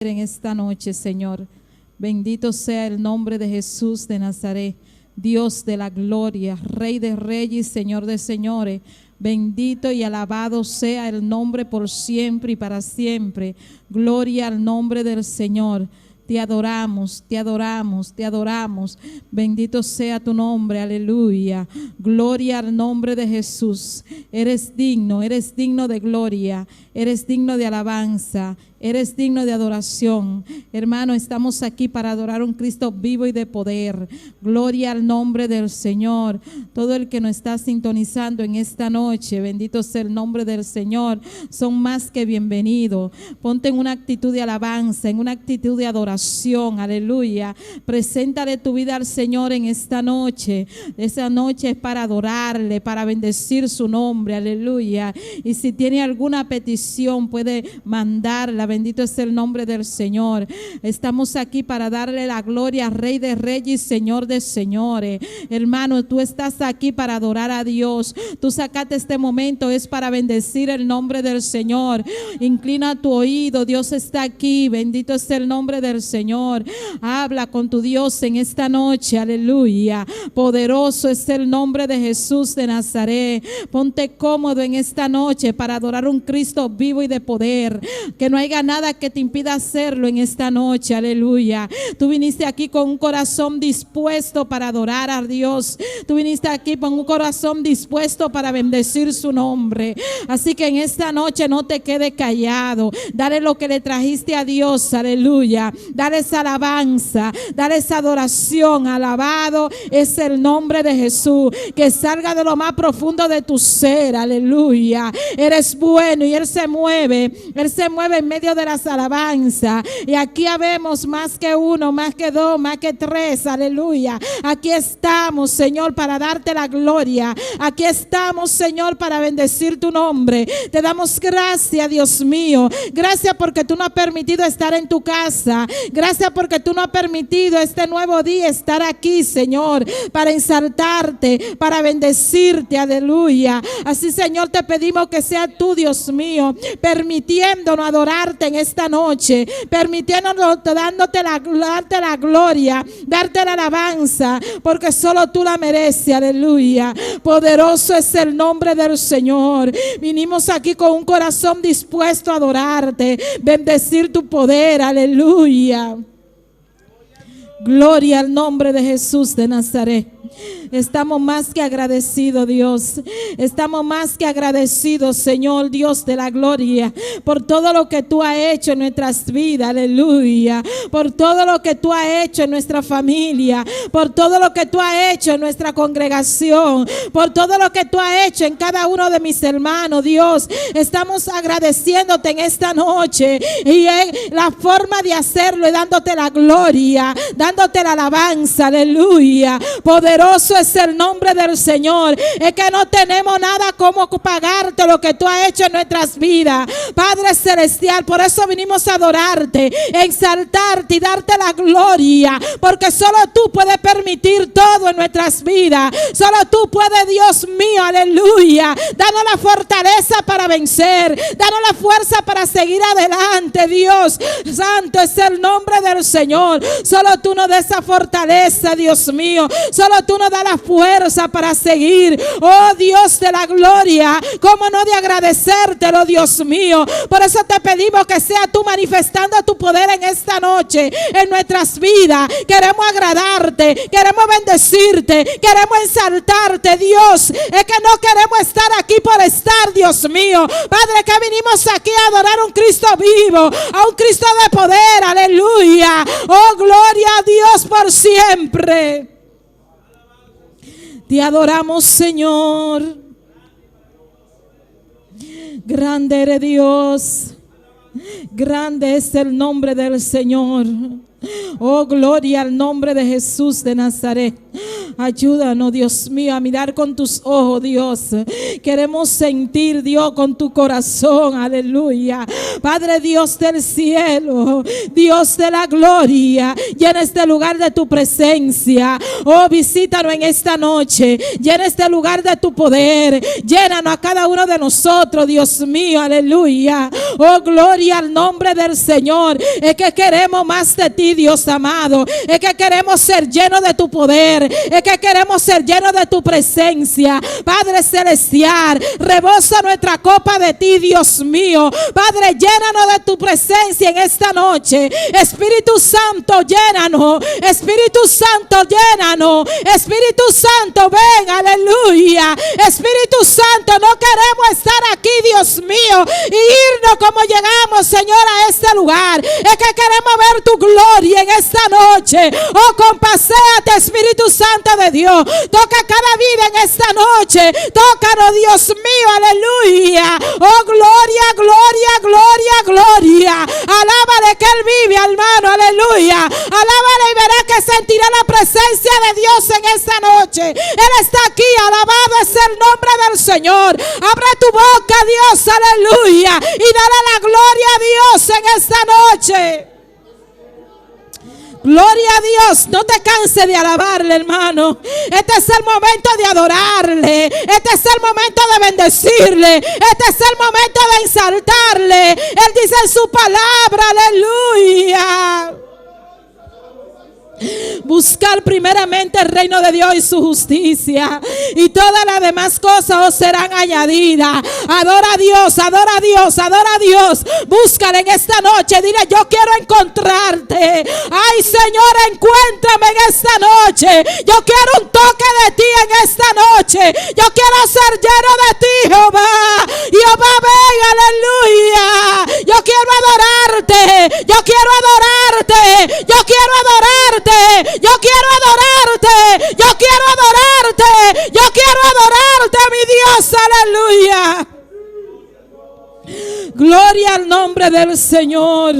En esta noche, Señor. Bendito sea el nombre de Jesús de Nazaret, Dios de la gloria, Rey de reyes, Señor de señores. Bendito y alabado sea el nombre por siempre y para siempre. Gloria al nombre del Señor. Te adoramos, te adoramos, te adoramos. Bendito sea tu nombre, aleluya. Gloria al nombre de Jesús. Eres digno de gloria, eres digno de alabanza, eres digno de adoración. Hermano, estamos aquí para adorar a un Cristo vivo y de poder. Gloria al nombre del Señor. Todo el que nos está sintonizando en esta noche, bendito sea el nombre del Señor, son más que bienvenidos. Ponte en una actitud de alabanza, en una actitud de adoración, aleluya. Preséntale tu vida al Señor en esta noche. Esa noche es para adorarle, para bendecir su nombre, aleluya. Y si tiene alguna petición, puede mandarla. Bendito es el nombre del Señor. Estamos aquí para darle la gloria, Rey de reyes, Señor de señores. Hermano, tú estás aquí para adorar a Dios. Tú sacaste este momento, es para bendecir el nombre del Señor. Inclina tu oído, Dios está aquí. Bendito es el nombre del Señor. Habla con tu Dios en esta noche, aleluya. Poderoso es el nombre de Jesús de Nazaret. Ponte cómodo en esta noche para adorar a un Cristo vivo y de poder. Que no haya nada que te impida hacerlo en esta noche, aleluya. Tú viniste aquí con un corazón dispuesto para adorar a Dios. Tú viniste aquí con un corazón dispuesto para bendecir su nombre. Así que en esta noche no te quedes callado. Dale lo que le trajiste a Dios, aleluya. Dale esa alabanza, dale esa adoración. Alabado es el nombre de Jesús. Que salga de lo más profundo de tu ser, aleluya. Eres bueno y Él se mueve en medio de las alabanzas. Y aquí habemos más que uno, más que dos, más que tres, aleluya. Aquí estamos, Señor, para darte la gloria. Aquí estamos, Señor, para bendecir tu nombre. Te damos gracias, Dios mío. Gracias porque tú nos has permitido estar en tu casa. Gracias porque tú nos has permitido este nuevo día estar aquí, Señor, para exaltarte, para bendecirte, aleluya. Así, Señor, te pedimos que sea tú, Dios mío, permitiéndonos adorarte en esta noche, permitiéndonos darte la gloria, darte la alabanza, porque solo tú la mereces, aleluya. Poderoso es el nombre del Señor. Vinimos aquí con un corazón dispuesto a adorarte, bendecir tu poder, aleluya. Gloria al nombre de Jesús de Nazaret. Estamos más que agradecidos, Dios. Estamos más que agradecidos, Señor, Dios de la gloria, por todo lo que tú has hecho en nuestras vidas, aleluya. Por todo lo que tú has hecho en nuestra familia, por todo lo que tú has hecho en nuestra congregación, por todo lo que tú has hecho en cada uno de mis hermanos, Dios. Estamos agradeciéndote en esta noche, y la forma de hacerlo es dándote la gloria, dándote la alabanza, aleluya. Poderoso es el nombre del Señor. Es que no tenemos nada como pagarte lo que tú has hecho en nuestras vidas, Padre celestial. Por eso vinimos a adorarte, exaltarte y darte la gloria, porque solo tú puedes permitir todo en nuestras vidas. Solo tú puedes, Dios mío, aleluya. Danos la fortaleza para vencer, danos la fuerza para seguir adelante, Dios. Santo es el nombre del Señor. Solo tú nos das esa fortaleza, Dios mío. Solo tú nos das la fuerza para seguir. Oh Dios de la gloria, cómo no de agradecértelo, Dios mío. Por eso te pedimos que sea tú manifestando tu poder en esta noche, en nuestras vidas. Queremos agradarte, queremos bendecirte, queremos exaltarte, Dios. Es que no queremos estar aquí por estar, Dios mío. Padre, que vinimos aquí a adorar a un Cristo vivo, a un Cristo de poder, aleluya. Oh, gloria a Dios por siempre. Te adoramos, Señor. Grande eres Dios. Grande es el nombre del Señor. Oh, gloria al nombre de Jesús de Nazaret. Ayúdanos, Dios mío, a mirar con tus ojos, Dios. Queremos sentir, Dios, con tu corazón. Aleluya. Padre Dios del cielo, Dios de la gloria, llena este lugar de tu presencia. Oh, visítanos en esta noche. Llena este lugar de tu poder. Llénanos a cada uno de nosotros, Dios mío. Aleluya. Oh, gloria al nombre del Señor. Es que queremos más de ti, Dios amado. Es que queremos ser llenos de tu poder. Es que queremos ser llenos de tu presencia. Padre celestial, rebosa nuestra copa de ti, Dios mío. Padre, llénanos de tu presencia en esta noche. Espíritu Santo, llénanos. Espíritu Santo, llénanos. Espíritu Santo, ven, aleluya. Espíritu Santo, no queremos estar aquí, Dios mío, y irnos como llegamos, Señor, a este lugar. Es que queremos ver tu gloria en esta noche. Oh, compaséate, Espíritu Santo de Dios. Toca cada vida en esta noche. Tócanos, Dios mío, aleluya. Oh, gloria, gloria, gloria, gloria. Alábale que Él vive, hermano, aleluya. Alábale y verá que sentirá la presencia de Dios en esta noche. Él está aquí, alabado es el nombre del Señor. Abre tu boca, Dios, aleluya, y dale la gloria a Dios en esta noche. Gloria a Dios, no te canses de alabarle, hermano. Este es el momento de adorarle. Este es el momento de bendecirle. Este es el momento de exaltarle. Él dice en su palabra, aleluya. Buscar primeramente el reino de Dios y su justicia, y todas las demás cosas os serán añadidas. Adora a Dios, adora a Dios, adora a Dios. Búscale en esta noche. Dile: yo quiero encontrarte. Ay, Señor, encuéntrame en esta noche. Yo quiero un toque de ti en esta noche. Yo quiero ser lleno de ti, Jehová. Jehová, ven, aleluya. Yo quiero adorarte. Yo quiero adorarte. Yo quiero adorarte. Yo quiero adorarte. Yo quiero adorarte. Yo quiero adorarte, mi Dios, aleluya. Gloria al nombre del Señor.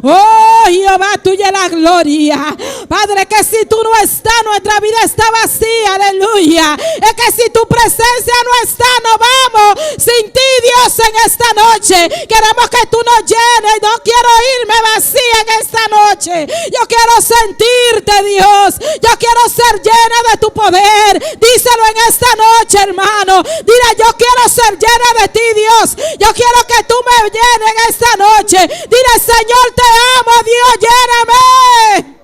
Oh, Jehová, tuya es la gloria. Padre, que si tú no estás, nuestra vida está vacía, aleluya. Es que si tu presencia no está, no vamos sin ti, Dios, en esta noche. Queremos que tú nos llenes. No quiero irme vacía en esta noche. Yo quiero sentirte, Dios. Yo quiero ser llena de tu poder. Díselo en esta noche, hermano. Dile: yo quiero ser llena de ti, Dios. Yo quiero que tú me llenes en esta noche. Dile: Señor, te amo, Dios, lléname.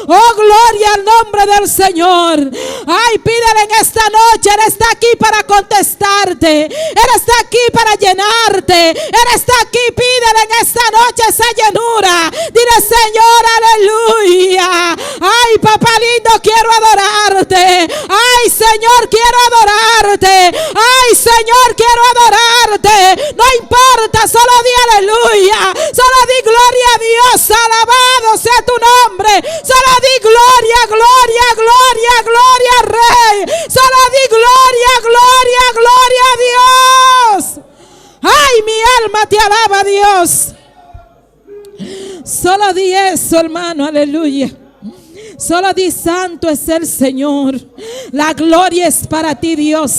Oh, gloria al nombre del Señor. Ay, pídele en esta noche. Él está aquí para contestarte. Él está aquí para llenarte. Él está aquí. Pídele en esta noche esa llenura. Dile: Señor, aleluya. Ay, papá lindo, quiero adorarte. Ay, Señor, quiero adorarte. Ay, Señor, quiero adorarte. No importa, solo di aleluya. Solo di gloria a Dios. Alabado sea tu nombre. Solo di gloria, gloria, gloria, gloria al Rey. Solo di gloria, gloria, gloria a Dios. Ay, mi alma te alaba, Dios. Solo di eso, hermano, aleluya. Solo di: santo es el Señor. La gloria es para ti, Dios.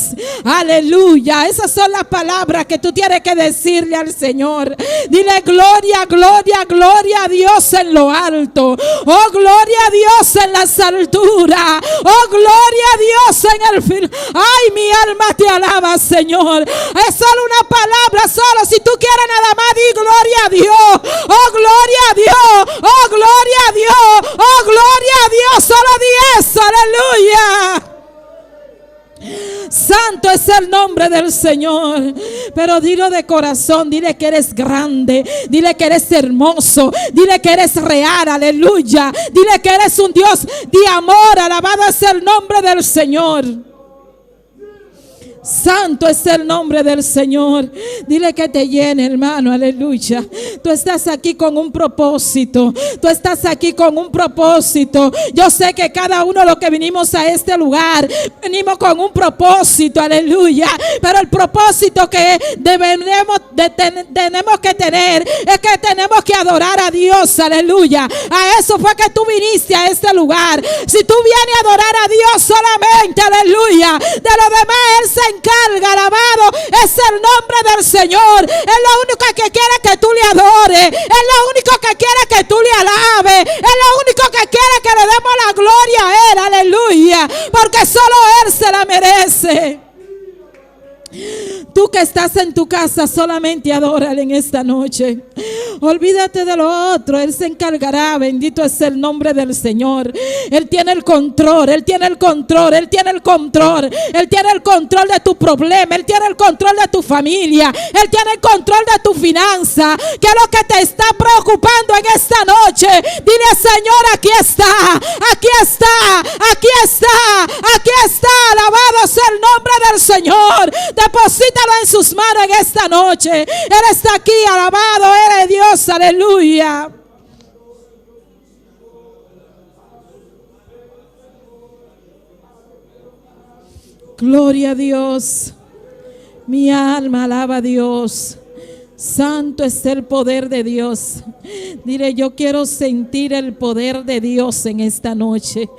Aleluya. Esas son las palabras que tú tienes que decirle al Señor. Dile: gloria, gloria, gloria a Dios en lo alto. Oh, gloria a Dios en las alturas. Oh, gloria a Dios en el fin. Ay, mi alma te alaba, Señor. Es solo una palabra, solo. Si tú quieres nada más, di gloria a Dios. Oh, gloria a Dios. Oh, gloria a Dios. Oh, gloria a Dios, solo di eso, aleluya. Santo es el nombre del Señor. Pero dilo de corazón. Dile que eres grande. Dile que eres hermoso. Dile que eres real, aleluya. Dile que eres un Dios de amor. Alabado es el nombre del Señor. Santo es el nombre del Señor. Dile que te llene, hermano, aleluya. Tú estás aquí con un propósito. Tú estás aquí con un propósito. Yo sé que cada uno de los que vinimos a este lugar, venimos con un propósito, aleluya. Pero el propósito que tenemos que tener es que tenemos que adorar a Dios, aleluya. A eso fue que tú viniste a este lugar. Si tú vienes a adorar a Dios solamente, aleluya, de lo demás Él se encarga, alabado es el nombre del Señor. Es lo único que quiere que tú le adores, es lo único que quiere que tú le alabes, es lo único que quiere que le demos la gloria a Él, aleluya, porque solo Él se la merece. Tú que estás en tu casa, solamente adórale en esta noche. Olvídate de lo otro, Él se encargará. Bendito es el nombre del Señor. Él tiene el control, Él tiene el control, Él tiene el control. Él tiene el control de tu problema, Él tiene el control de tu familia, Él tiene el control de tu finanza. ¿Qué es lo que te está preocupando en esta noche? Dile: Señor, aquí está, aquí está, aquí está, aquí está. Alabado sea el nombre del Señor. Deposítalo en sus manos en esta noche. Él está aquí, alabado eres Dios, aleluya. Gloria a Dios. Mi alma alaba a Dios. Santo es el poder de Dios. Dile: yo quiero sentir el poder de Dios en esta noche.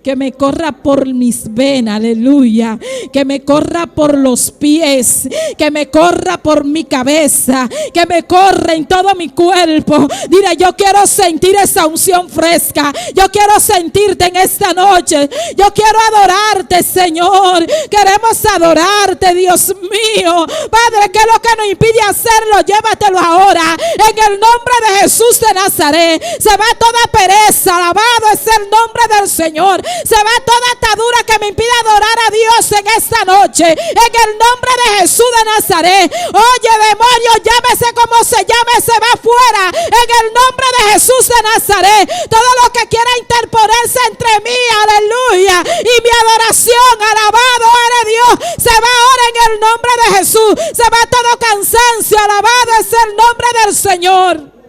Que me corra por mis venas, aleluya. Que me corra por los pies. Que me corra por mi cabeza. Que me corra en todo mi cuerpo. Dile: yo quiero sentir esa unción fresca. Yo quiero sentirte en esta noche. Yo quiero adorarte, Señor. Queremos adorarte, Dios mío. Padre, ¿qué es lo que nos impide hacerlo? Llévatelo ahora en el nombre de Jesús de Nazaret. Se va toda pereza, alabado es el nombre del Señor. Se va toda atadura que me impide adorar a Dios en esta noche, en el nombre de Jesús de Nazaret. Oye, demonio, llámese como se llame, se va fuera en el nombre de Jesús de Nazaret. Todo lo que quiera interponerse entre mí, aleluya, y mi adoración, alabado eres Dios, se va ahora en el nombre de Jesús. Se va todo cansancio, alabado es el nombre del Señor.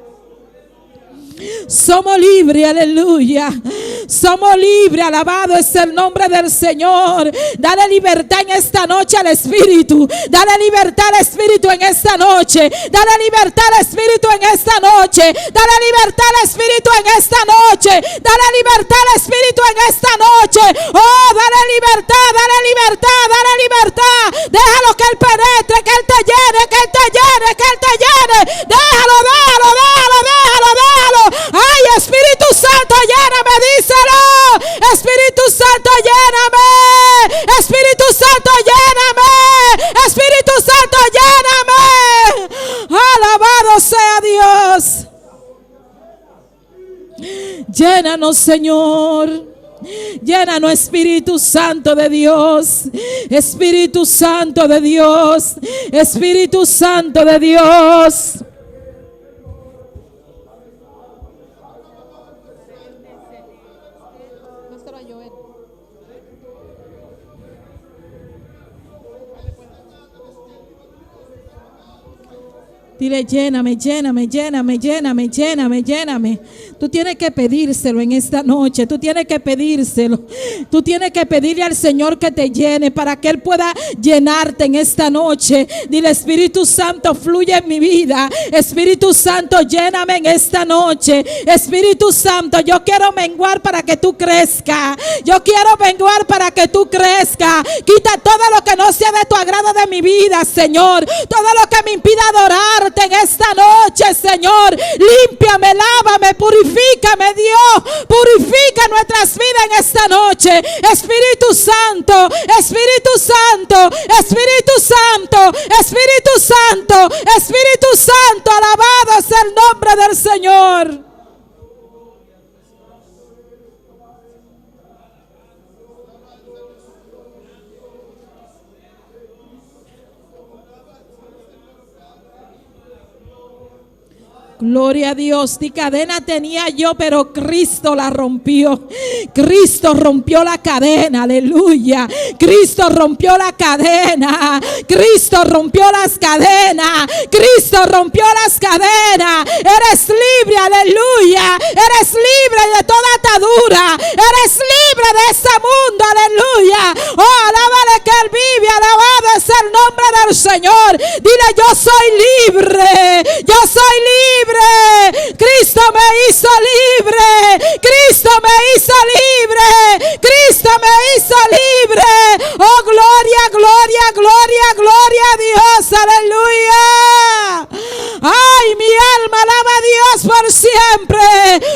Somos libres, aleluya. Somos libres, alabado es el nombre del Señor. Dale libertad en esta noche al Espíritu. Dale libertad al Espíritu en esta noche. Dale libertad al Espíritu en esta noche. Dale libertad al Espíritu en esta noche. Dale libertad al Espíritu en esta noche. Oh, dale libertad, dale libertad, dale libertad. Déjalo que Él penetre, que Él te llene, que Él te llene, que Él te llene. Déjalo, déjalo, déjalo, déjalo, déjalo. Ay, Espíritu Santo, lléname, díselo. Espíritu Santo, lléname. Espíritu Santo, lléname. Espíritu Santo, lléname. Alabado sea Dios. Llénanos, Señor. Llénanos, Espíritu Santo de Dios. Espíritu Santo de Dios. Espíritu Santo de Dios. Dile: lléname, lléname, lléname, lléname, lléname, lléname. Tú tienes que pedírselo en esta noche. Tú tienes que pedírselo. Tú tienes que pedirle al Señor que te llene para que Él pueda llenarte en esta noche. Dile: Espíritu Santo, fluye en mi vida. Espíritu Santo, lléname en esta noche. Espíritu Santo, yo quiero menguar para que tú crezcas. Yo quiero menguar para que tú crezcas. Quita todo lo que no sea de tu agrado de mi vida, Señor. Todo lo que me impida adorar en esta noche, Señor. Límpiame, lávame, purifícame, Dios. Purifica nuestras vidas en esta noche. Espíritu Santo, Espíritu Santo, Espíritu Santo, Espíritu Santo, Espíritu Santo. Alabado es el nombre del Señor. Gloria a Dios. Di cadena tenía yo, pero Cristo la rompió. Cristo rompió la cadena, aleluya. Cristo rompió la cadena. Cristo rompió las cadenas. Cristo rompió las cadenas. Eres libre, aleluya. Eres libre de toda atadura. Eres libre de este mundo, aleluya. Oh, alábale que Él vive, alabado es el nombre del Señor. Dile, yo soy libre. Yo soy libre. Cristo me hizo libre. Cristo me hizo libre. Cristo me hizo libre. Oh, gloria, gloria, gloria, gloria a Dios. Aleluya. Ay, mi alma alaba a Dios por siempre.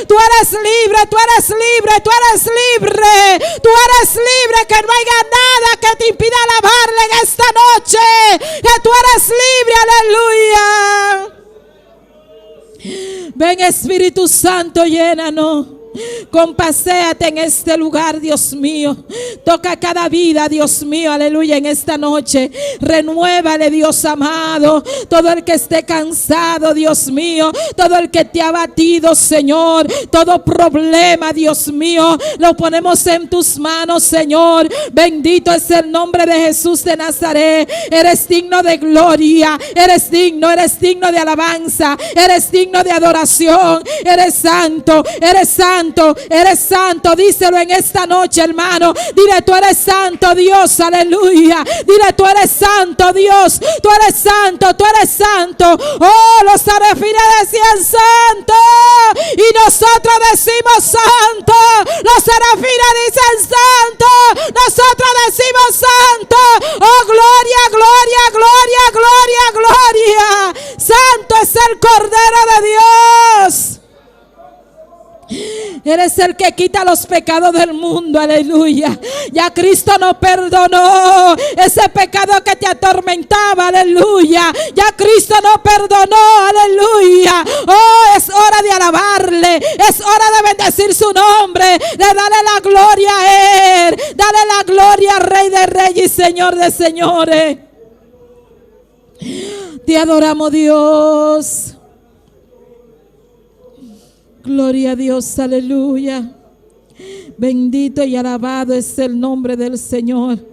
Tú eres libre, tú eres libre, tú eres libre. Tú eres libre, que no haya nada que te impida alabarle en esta noche. Que tú eres libre, aleluya. Ven, Espíritu Santo, llénanos. Compaséate en este lugar, Dios mío. Toca cada vida, Dios mío, aleluya, en esta noche. Renuévale, Dios amado. Todo el que esté cansado, Dios mío. Todo el que te ha batido, Señor. Todo problema, Dios mío, lo ponemos en tus manos, Señor. Bendito es el nombre de Jesús de Nazaret. Eres digno de gloria. Eres digno de alabanza. Eres digno de adoración. Eres santo, eres santo. Eres santo, díselo en esta noche, hermano. Dile, tú eres santo, Dios, aleluya. Dile, tú eres santo, Dios. Tú eres santo, tú eres santo. Oh, los serafines decían santo y nosotros decimos santo. Los serafines dicen santo, nosotros decimos santo. Oh, gloria, gloria, gloria, gloria, gloria. Santo es el Cordero de Dios. Eres el que quita los pecados del mundo, aleluya. Ya Cristo nos perdonó ese pecado que te atormentaba, aleluya. Ya Cristo nos perdonó, aleluya. Oh, es hora de alabarle, es hora de bendecir su nombre, de darle la gloria a Él. Dale la gloria al Rey de Reyes y Señor de Señores. Te adoramos, Dios. Gloria a Dios, aleluya. Bendito y alabado es el nombre del Señor.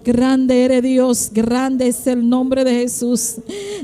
Grande eres Dios, grande es el nombre de Jesús.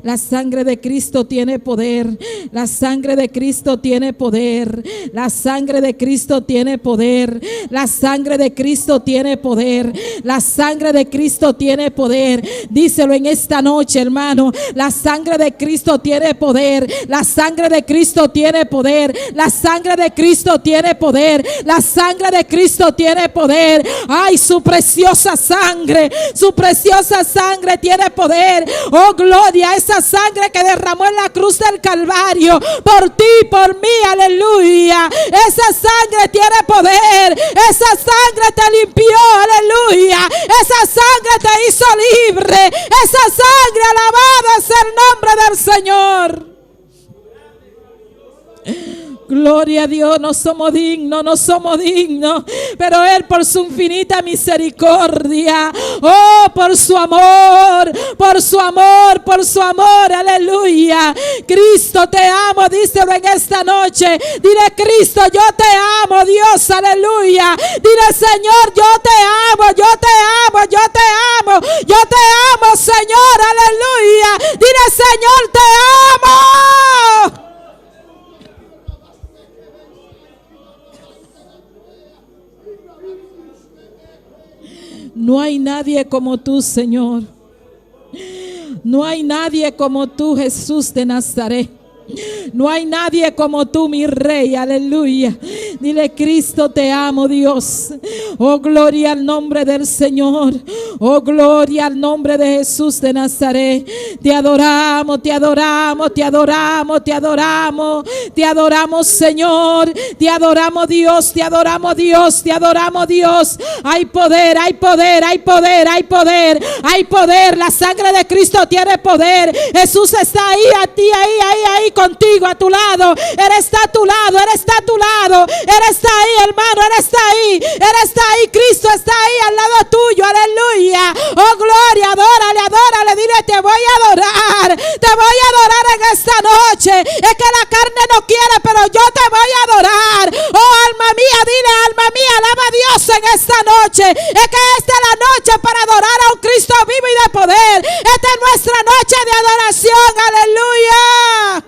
La sangre de Cristo tiene poder. La sangre de Cristo tiene poder. La sangre de Cristo tiene poder. La sangre de Cristo tiene poder. La sangre de Cristo tiene poder. Díselo en esta noche, hermano. La sangre de Cristo tiene poder. La sangre de Cristo tiene poder. La sangre de Cristo tiene poder. La sangre de Cristo tiene poder. Ay, su preciosa sangre. Su preciosa sangre tiene poder. Oh, gloria a esa sangre que derramó en la cruz del Calvario por ti, por mí, aleluya. Esa sangre tiene poder. Esa sangre te limpió, aleluya. Esa sangre te hizo libre. Esa sangre, alabada es el nombre del Señor. Gloria a Dios, no somos dignos, pero Él por su infinita misericordia, oh, por su amor, aleluya. Cristo, te amo, díselo en esta noche. Dile, Cristo, yo te amo, Dios, aleluya. Dile, Señor, yo te amo, Señor, aleluya. Dile, Señor, te amo. No hay nadie como tú, Señor. No hay nadie como tú, Jesús de Nazaret. No hay nadie como tú, mi Rey, aleluya. Dile, Cristo, te amo, Dios. Oh, gloria al nombre del Señor. Oh, gloria al nombre de Jesús de Nazaret. Te adoramos, te adoramos, te adoramos, te adoramos. Te adoramos, Señor. Te adoramos, Dios, te adoramos, Dios, te adoramos, Dios. Hay poder, hay poder, hay poder, hay poder, hay poder. La sangre de Cristo tiene poder. Jesús está ahí, a ti, ahí contigo, a tu lado. Él está a tu lado, Él está a tu lado. Él está ahí, hermano, Él está ahí. Él está ahí, Cristo está ahí al lado tuyo, aleluya. Oh, gloria, adórale, adórale. Dile, te voy a adorar en esta noche. Es que la Dios en esta noche es que esta es la noche para adorar a un Cristo vivo y de poder. Esta es nuestra noche de adoración. Aleluya.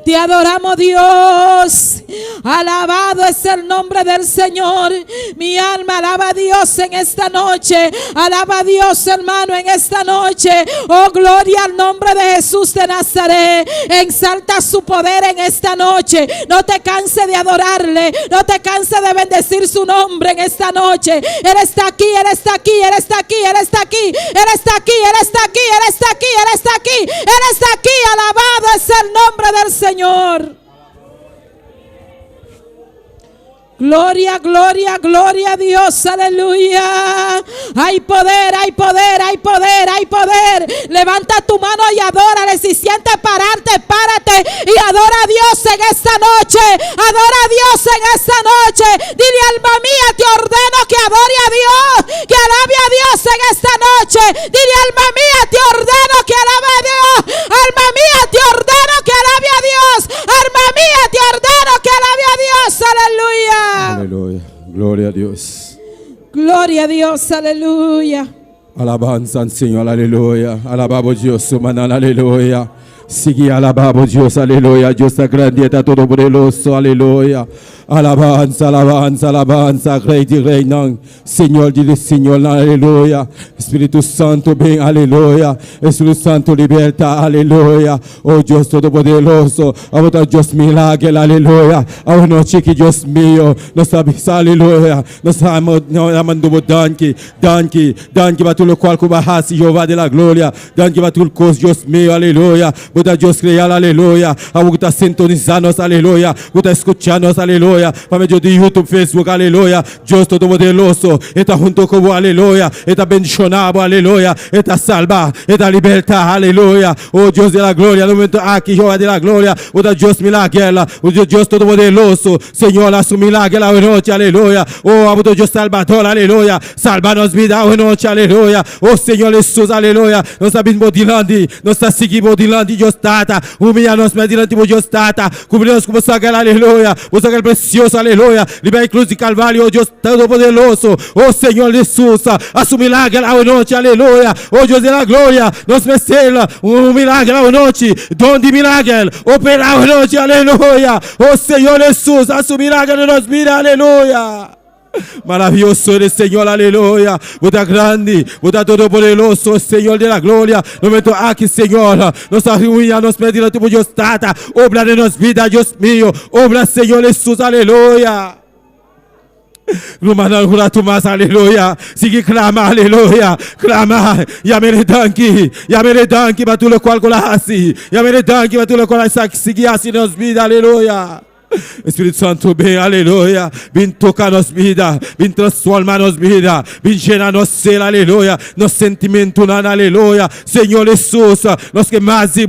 Te adoramos, Dios. Alabado es el nombre del Señor. Mi alma alaba a Dios en esta noche. Alaba a Dios, hermano, en esta noche. Oh, gloria al nombre de Jesús de Nazaret. Exalta su poder en esta noche. No te canses de adorarle. No te canses de bendecir su nombre en esta noche. Él está aquí, Él está aquí, Él está aquí, Él está aquí, Él está aquí, Él está aquí, Él está aquí, Él está aquí, Él está aquí. Alabado es el nombre del Señor. Gloria, gloria, gloria a Dios, aleluya. Hay poder, hay poder, hay poder, hay poder. Levanta tu mano y adórale. Si sientes pararte, párate y adora a Dios en esta noche. Adora a Dios en esta noche. Dile, alma mía, te ordeno que adore a Dios, que alabe a Dios en esta noche. Dile, alma mía, te ordeno que alabe a Dios. Alma mía, te ordeno que alabe a Dios. Alma mía, te ordeno que alabe a Dios. Aleluya. Aleluya, gloria a Dios. Gloria a Dios, aleluya. Alabanza al Señor, aleluya. Alabamos Dios, humana, aleluya. Sigue alabamos Dios, aleluya. Dios es grande, está todopoderoso, aleluya. Alabanza, alabanza, alabanza, Rey de Reinan, Señor de Señor, aleluya. Espíritu Santo, ven, aleluya. Espíritu Santo, liberta, aleluya. Oh Dios todopoderoso, ahora Dios milagre, aleluya. Ahora noche que Dios mío, nos sabes, aleluya. Nos amando, danke, danke, danke, para todo lo cual cubajasi, Jehová de la gloria. Danke para todo el cos, Dios mío, aleluya. Para Dios crear, aleluya. Ahora está sintonizándonos, aleluya. Está escuchándonos, aleluya. Para medio de YouTube, Facebook, aleluya. Dios todopoderoso está junto con vos, aleluya. Está bendicionado, aleluya. Está salva, está libertad, aleluya. Oh Dios de la gloria, no momento aquí, Jehová de la gloria. Oh Dios milagre, oh Dios todopoderoso. Señor, a su milagre la noche, aleluya. Oh, abdo Dios salvador, aleluya. Salvanos vida hoy noche, aleluya. Oh Señor Jesús, aleluya. Nos abrimos dilante, nos seguimos dilante, Dios tata. Humilhanos dilante, Dios tata. Cubrimos como sagrado, aleluya. Vos sagrado precioso, aleluya. Libera cruz de Calvario, oh Dios todopoderoso. Oh Señor Jesús, a su milagre la noche, aleluya. Oh Dios de la gloria, nos merecela un milagre la noche. Donde milagre, opera la noche, aleluya. Oh Señor Jesús, a su milagre nos mira, aleluya. Maravilloso eres, Señor, aleluya. Vos estás grande, vos estás todopoderoso, Señor de la gloria. No me toques aquí, Señor. Nos arruina, nos pedimos tu Dios tata. Obra de nos vida, Dios mío. Obra, Señor Jesús, aleluya. Rumana jura más, aleluya. Sigue clama, aleluya. Clama. Yamere danki para tu lo cual con la hasi. Yamere danki para tu lo cual sigue así nos vida, aleluya. Espíritu Santo, ven, aleluya. Ven tocar-nos vida, ven transformar-nos vida, ven llenar-nos ser, aleluya. Nos sentimentos, aleluya. Senhor Jesus, nós que mais de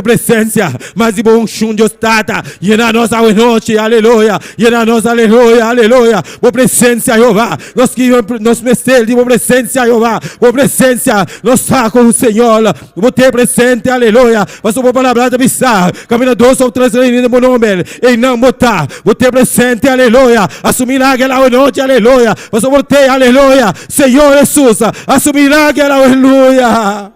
presença, mais de um chum de ostata, llenar-nos a noite, aleluia. Llenar-nos, aleluia, aleluia. Boa presença, Jeová. Nós que nos merecemos de boa presença, Jeová. Boa presença, nós com o Senhor. Vou ter presente, aleluia. Mas a palavra da missão, caminho 2 ou 3 em meu nome. E não botar, vou ter presente, aleluia. Assumir milagre lá noite, aleluia. Mas eu vou ter, aleluia. Senhor Jesus, assumir milagre lá, aleluia.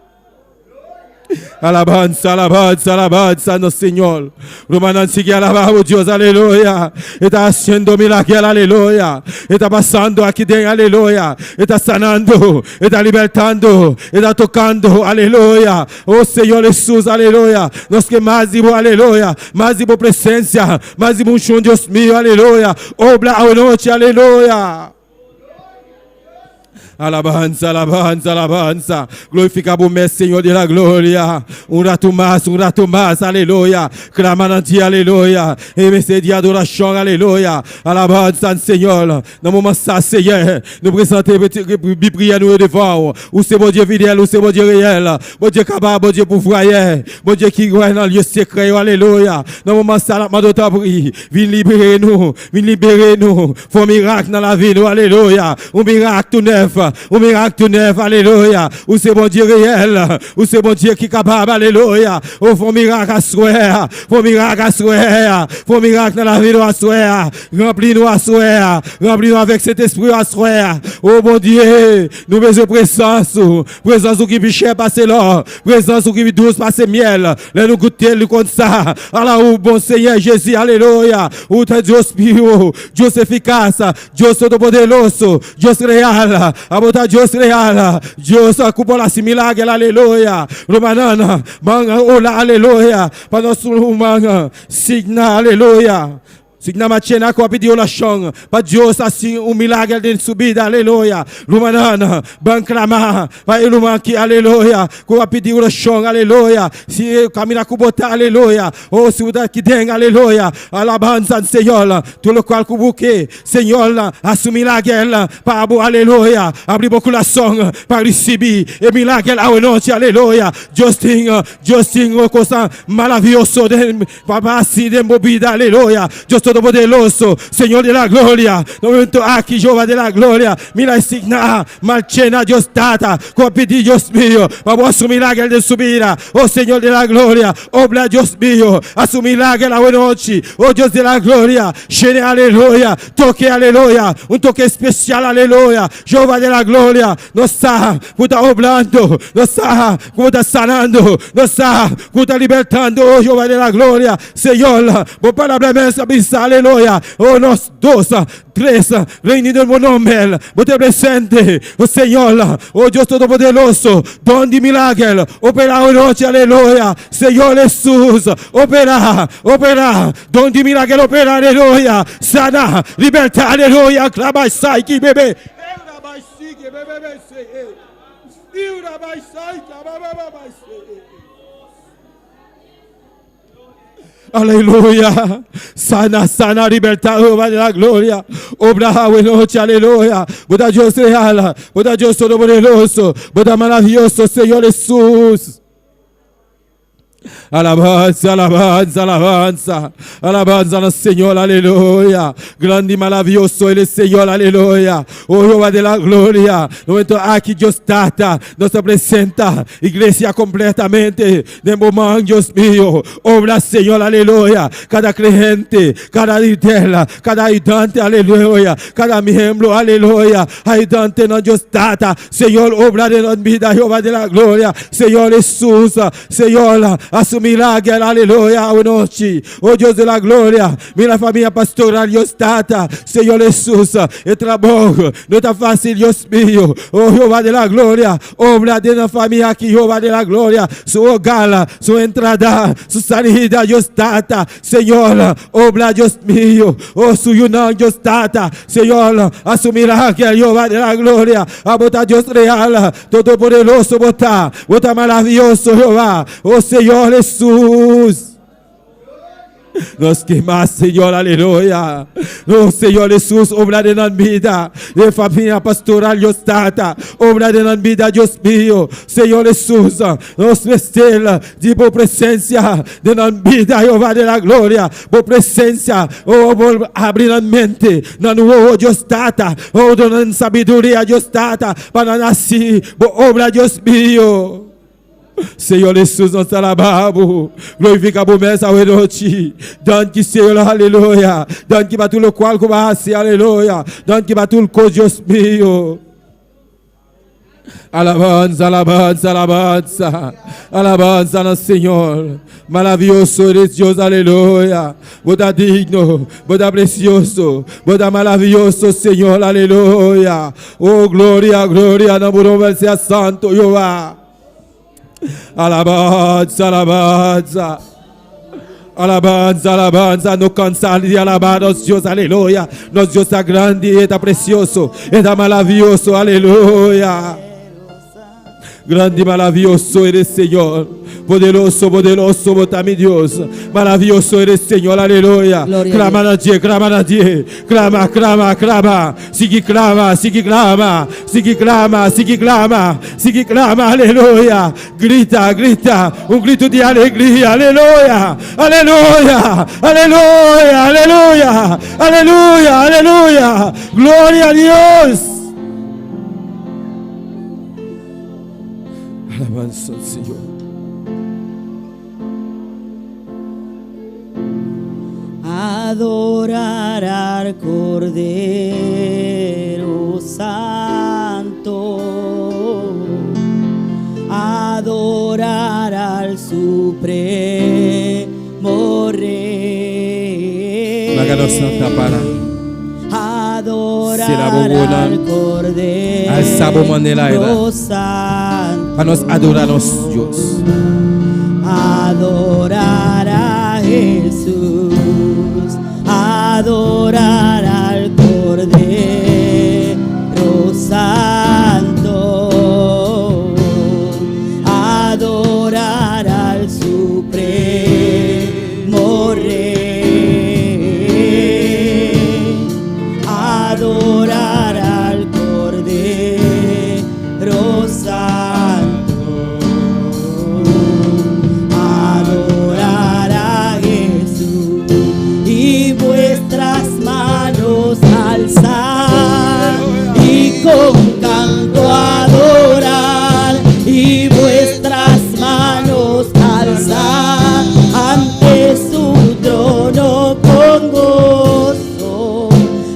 Alabanza, alabanza, alabanza no Señor. Romana sigue alabando Dios, aleluya. Está haciendo milagros, aleluya. Está pasando aquí dentro, aleluya. Está sanando, está libertando, está tocando, aleluya. Oh Señor Jesús, aleluya. Nos que más digo, aleluya. Más digo presencia, más digo un chão, Dios mío, aleluya. Obra a noche, aleluya. Alabanza, alabanza, alabanza. Glorificamos o Senhor de la gloria. Um rato mais, aleluia. Clamando a ti, aleluia. Esse de adoração, aleluia. Alabanza, Senhor. Não vamos Senhor. Nous présentons Biblia nous devant. O seu bom Dieu fidèle, o seu bom Dieu réel. Bom Dieu capable, bom Dieu pouvoyeur. Bom Dieu qui est dans le lieu secret, aleluia. Não vamos la main de ta prière. Viens libérer nous, viens libérer nous. Fais un miracle dans la vie, aleluia. Un miracle tout neuf. un miracle tout neuf, alléluia. Ou c'est bon Dieu réel, ou c'est bon Dieu qui est capable, alléluia. Ou font miracle à souhait, font miracle à souhait, font miracle dans la vie de à souhait. Remplis-nous à souhait, remplis-nous avec cet esprit à souhait. Oh mon Dieu, nous besoin présence qui est cher passer l'or, présence qui est douce passer miel. Là nous goûter le comme ça. Alors bon Seigneur Jésus, alléluia. Ou ta Dieu spirituel, Dieu efficace, Dieu poderoso, Dieu real, abota Dieu real, Dieu coupe la similage, alléluia. Romanana, manga ola, alléluia. Pendant ce moment, signa, alléluia. Signa machena kwa pidi olashong pa Dios assim milagre de subida, aleluia. Lumanana banklama pa ilumanki, aleluia. Kwa pidi olashong, aleluia. Si kamina kubota, aleluia. Oh suda kideng, aleluia. Alabanza Senhor, tout le qual kubuke Senhor assumi la guerre pa abu, aleluia. Abri beaucoup la song pa risibi e milagre a noite, aleluia. Justin cosa maravilloso de papa si de movida, aleluia. Poderoso, Señor de la gloria, no momento aquí, Jehová de la gloria, mira signa, malchena, Dios data, compiti, Dios mío, vamos a su milagre de subida, oh Señor de la gloria, obra Dios mío, a su milagre la buena noche, oh Dios de la gloria, llene, aleluya, toque, aleluya, un toque especial, aleluya, Jehová de la gloria, nos está, puta obrando, nos está, puta sanando, nos está, puta libertando, oh Jehová de la gloria, Señor, por palabra mensa, aleluya, oh nos dos, tres, reunidos en buen nombre, vos te presente, oh Señor, oh Dios Todopoderoso, don de milagro, opera hoy noche, aleluya, Señor Jesús, opera, don de milagro, opera, aleluya, sana, libertad, aleluya, clama, saiki, bebé, aleluya, sana, libertad, Jehová de la gloria, obra buena noche, aleluya, boda Dios real, boda Dios todopoderoso, boda maravilloso, Señor Jesús. Alabanza, alabanza, alabanza, alabanza al Señor, aleluya. Grande y maravilloso el Señor, aleluya. Oh Jehová de la gloria. Momento aquí Dios trata, nos presenta, iglesia completamente. De momento, Dios mío, obra Señor, aleluya. Cada creyente, cada líder, cada ayudante, aleluya. Cada miembro, aleluya. Ayudante, no Dios trata. Señor, obra de la vida, Jehová de la gloria. Señor Jesús, Señor, a su milagre, aleluya, buenas noches, oh Dios de la gloria, mira familia pastoral, Dios tata, Señor Jesús, el trabajo, no está fácil, Dios mío, oh Jehová de la gloria, obra de la familia aquí, Jehová de la gloria, su hogar, su entrada, su salida, Dios tata, Señor, obra, Dios mío, oh su unión, Dios tata, Señor, a su milagre, Jehová de la gloria, a botar Dios real, todo poderoso, botar maravilloso, Jehová, oh Señor Jesús. Nos quemas, Señor, aleluya. No, Señor Jesús, obra de la vida de familia pastoral, Dios tata, obra de la vida, Dios mío, Señor Jesús, nos restela de por presencia de la vida, Jehová de la gloria, por presencia, oh, por abrir la mente, no nuevo, Dios tata, oh, donan sabiduría, Dios tata, para nacer, por obra, Dios mío. Senhor Jesus, nós te alabamos, glorifica por essa noite, dando que Senhor, aleluia, dando que batul o qual como assim, aleluia, dando que batul o Deus mío. Alabanza, alabanza, alabanza, alabanza no Senhor, maravilhoso eres Deus, aleluia, boda digno, boda precioso, boda maravilhoso Senhor, aleluia, oh glória, glória, no nombre sea santo, Jehová. Alabanza, alabanza, alabanza, alabanza, no cansar de alabar a Dios, aleluya. Nos Dios está grande y está precioso, está maravilloso, aleluya. Grande y maravilloso eres, Señor. Poderoso, poderoso, bota mi Dios. Maravilloso eres, Señor, aleluya. Clama a Dios, clama a Dios. Clama, clama, clama. Sigue clama, sigue clama. Sigue clama, sigue clama. Sigue clama, aleluya. Grita, grita. Un grito de alegría, aleluya. Aleluya, aleluya, aleluya. Aleluya, aleluya. Gloria a Dios. corazón, Señor. Adorar al Cordero Santo, adorar al Supremo Rey, Maganos Santa para adorar al Cordero Santo, para nos adorarnos, Dios. Adorar a Jesús, adorar al Cordero Santo, adorar al Supremo Rey, adorar al Cordero Santo. Alzar y con canto adorar, y vuestras manos alzar ante su trono con gozo,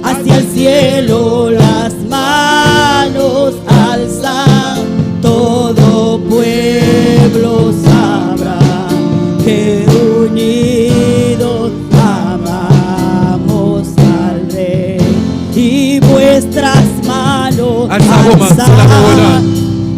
hacia el cielo las manos alzan, todo pueblo sabrá que unidos amamos al Rey. Y vuestras manos alzar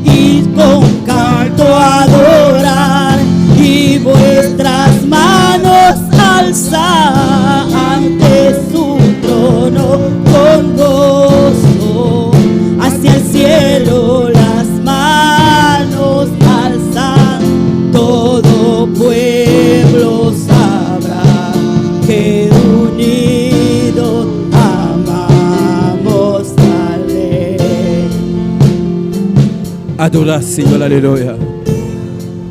y con canto adorar, y vuestras manos alzar ante su trono con gozo, hacia el cielo las manos alzan, todo pueblo sabrá que unidos adorar, Señor, aleluya.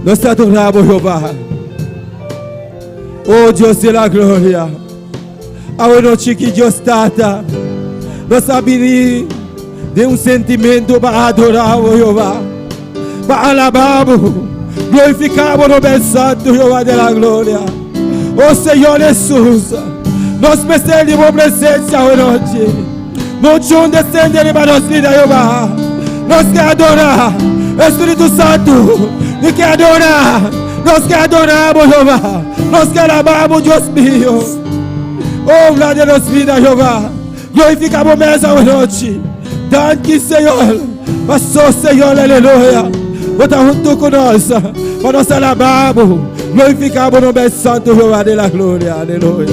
Nos adoramos, Jehová. Oh Dios de la gloria. Ahora noche que Dios trata, nos abrir de un sentimiento para adorar, Jehová. Para alabar, glorificamos el nombre santo, Jehová de la gloria. Oh Señor Jesús, nos pedimos presencia hoy noche. Mucho descende para nos vida, Jehová. Nos quer adorar, Espírito Santo, nos quer adorar, nos quer adoramos, Jehová, nos quer amamos, Dios mío. Oh, glória a Deus, vida, Jehová, glorificamos mesa hoje noite. Danke, Senhor, passou, Senhor, aleluia. Bota junto com nós, para nós alabarmos, glorificamos o nome santo, Jehová de la glória, aleluia.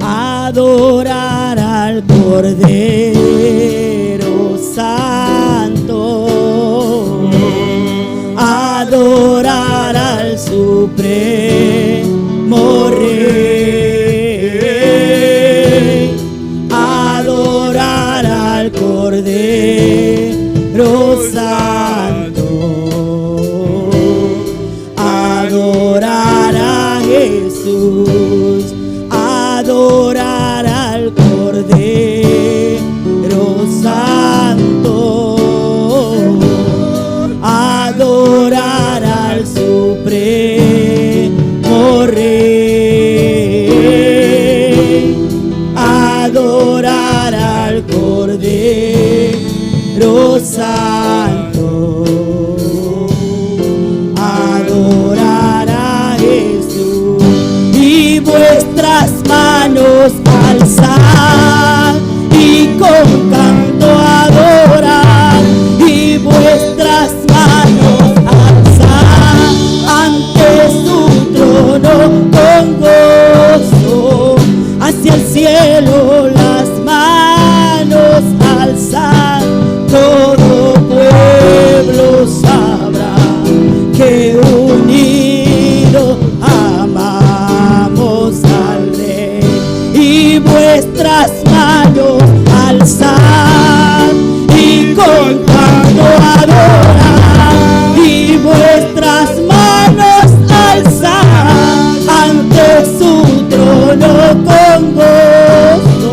Adorar al Cordero Santo, adorar al Supremo Rey, adorar al Cordero Santo, adorar a Jesús, adorar al Cordero Santo, adorar al Supremo Rey, adorar al Cordero Santo, adorar a Jesús, y vuestras manos alzar y con canto adorar, y vuestras manos alzar ante su trono con gozo, hacia el cielo las manos alzar, todo pueblo sabrá que unido amamos al Rey, y vuestras manos alzar y con canto adorar, y vuestras manos alzar ante su trono con gozo,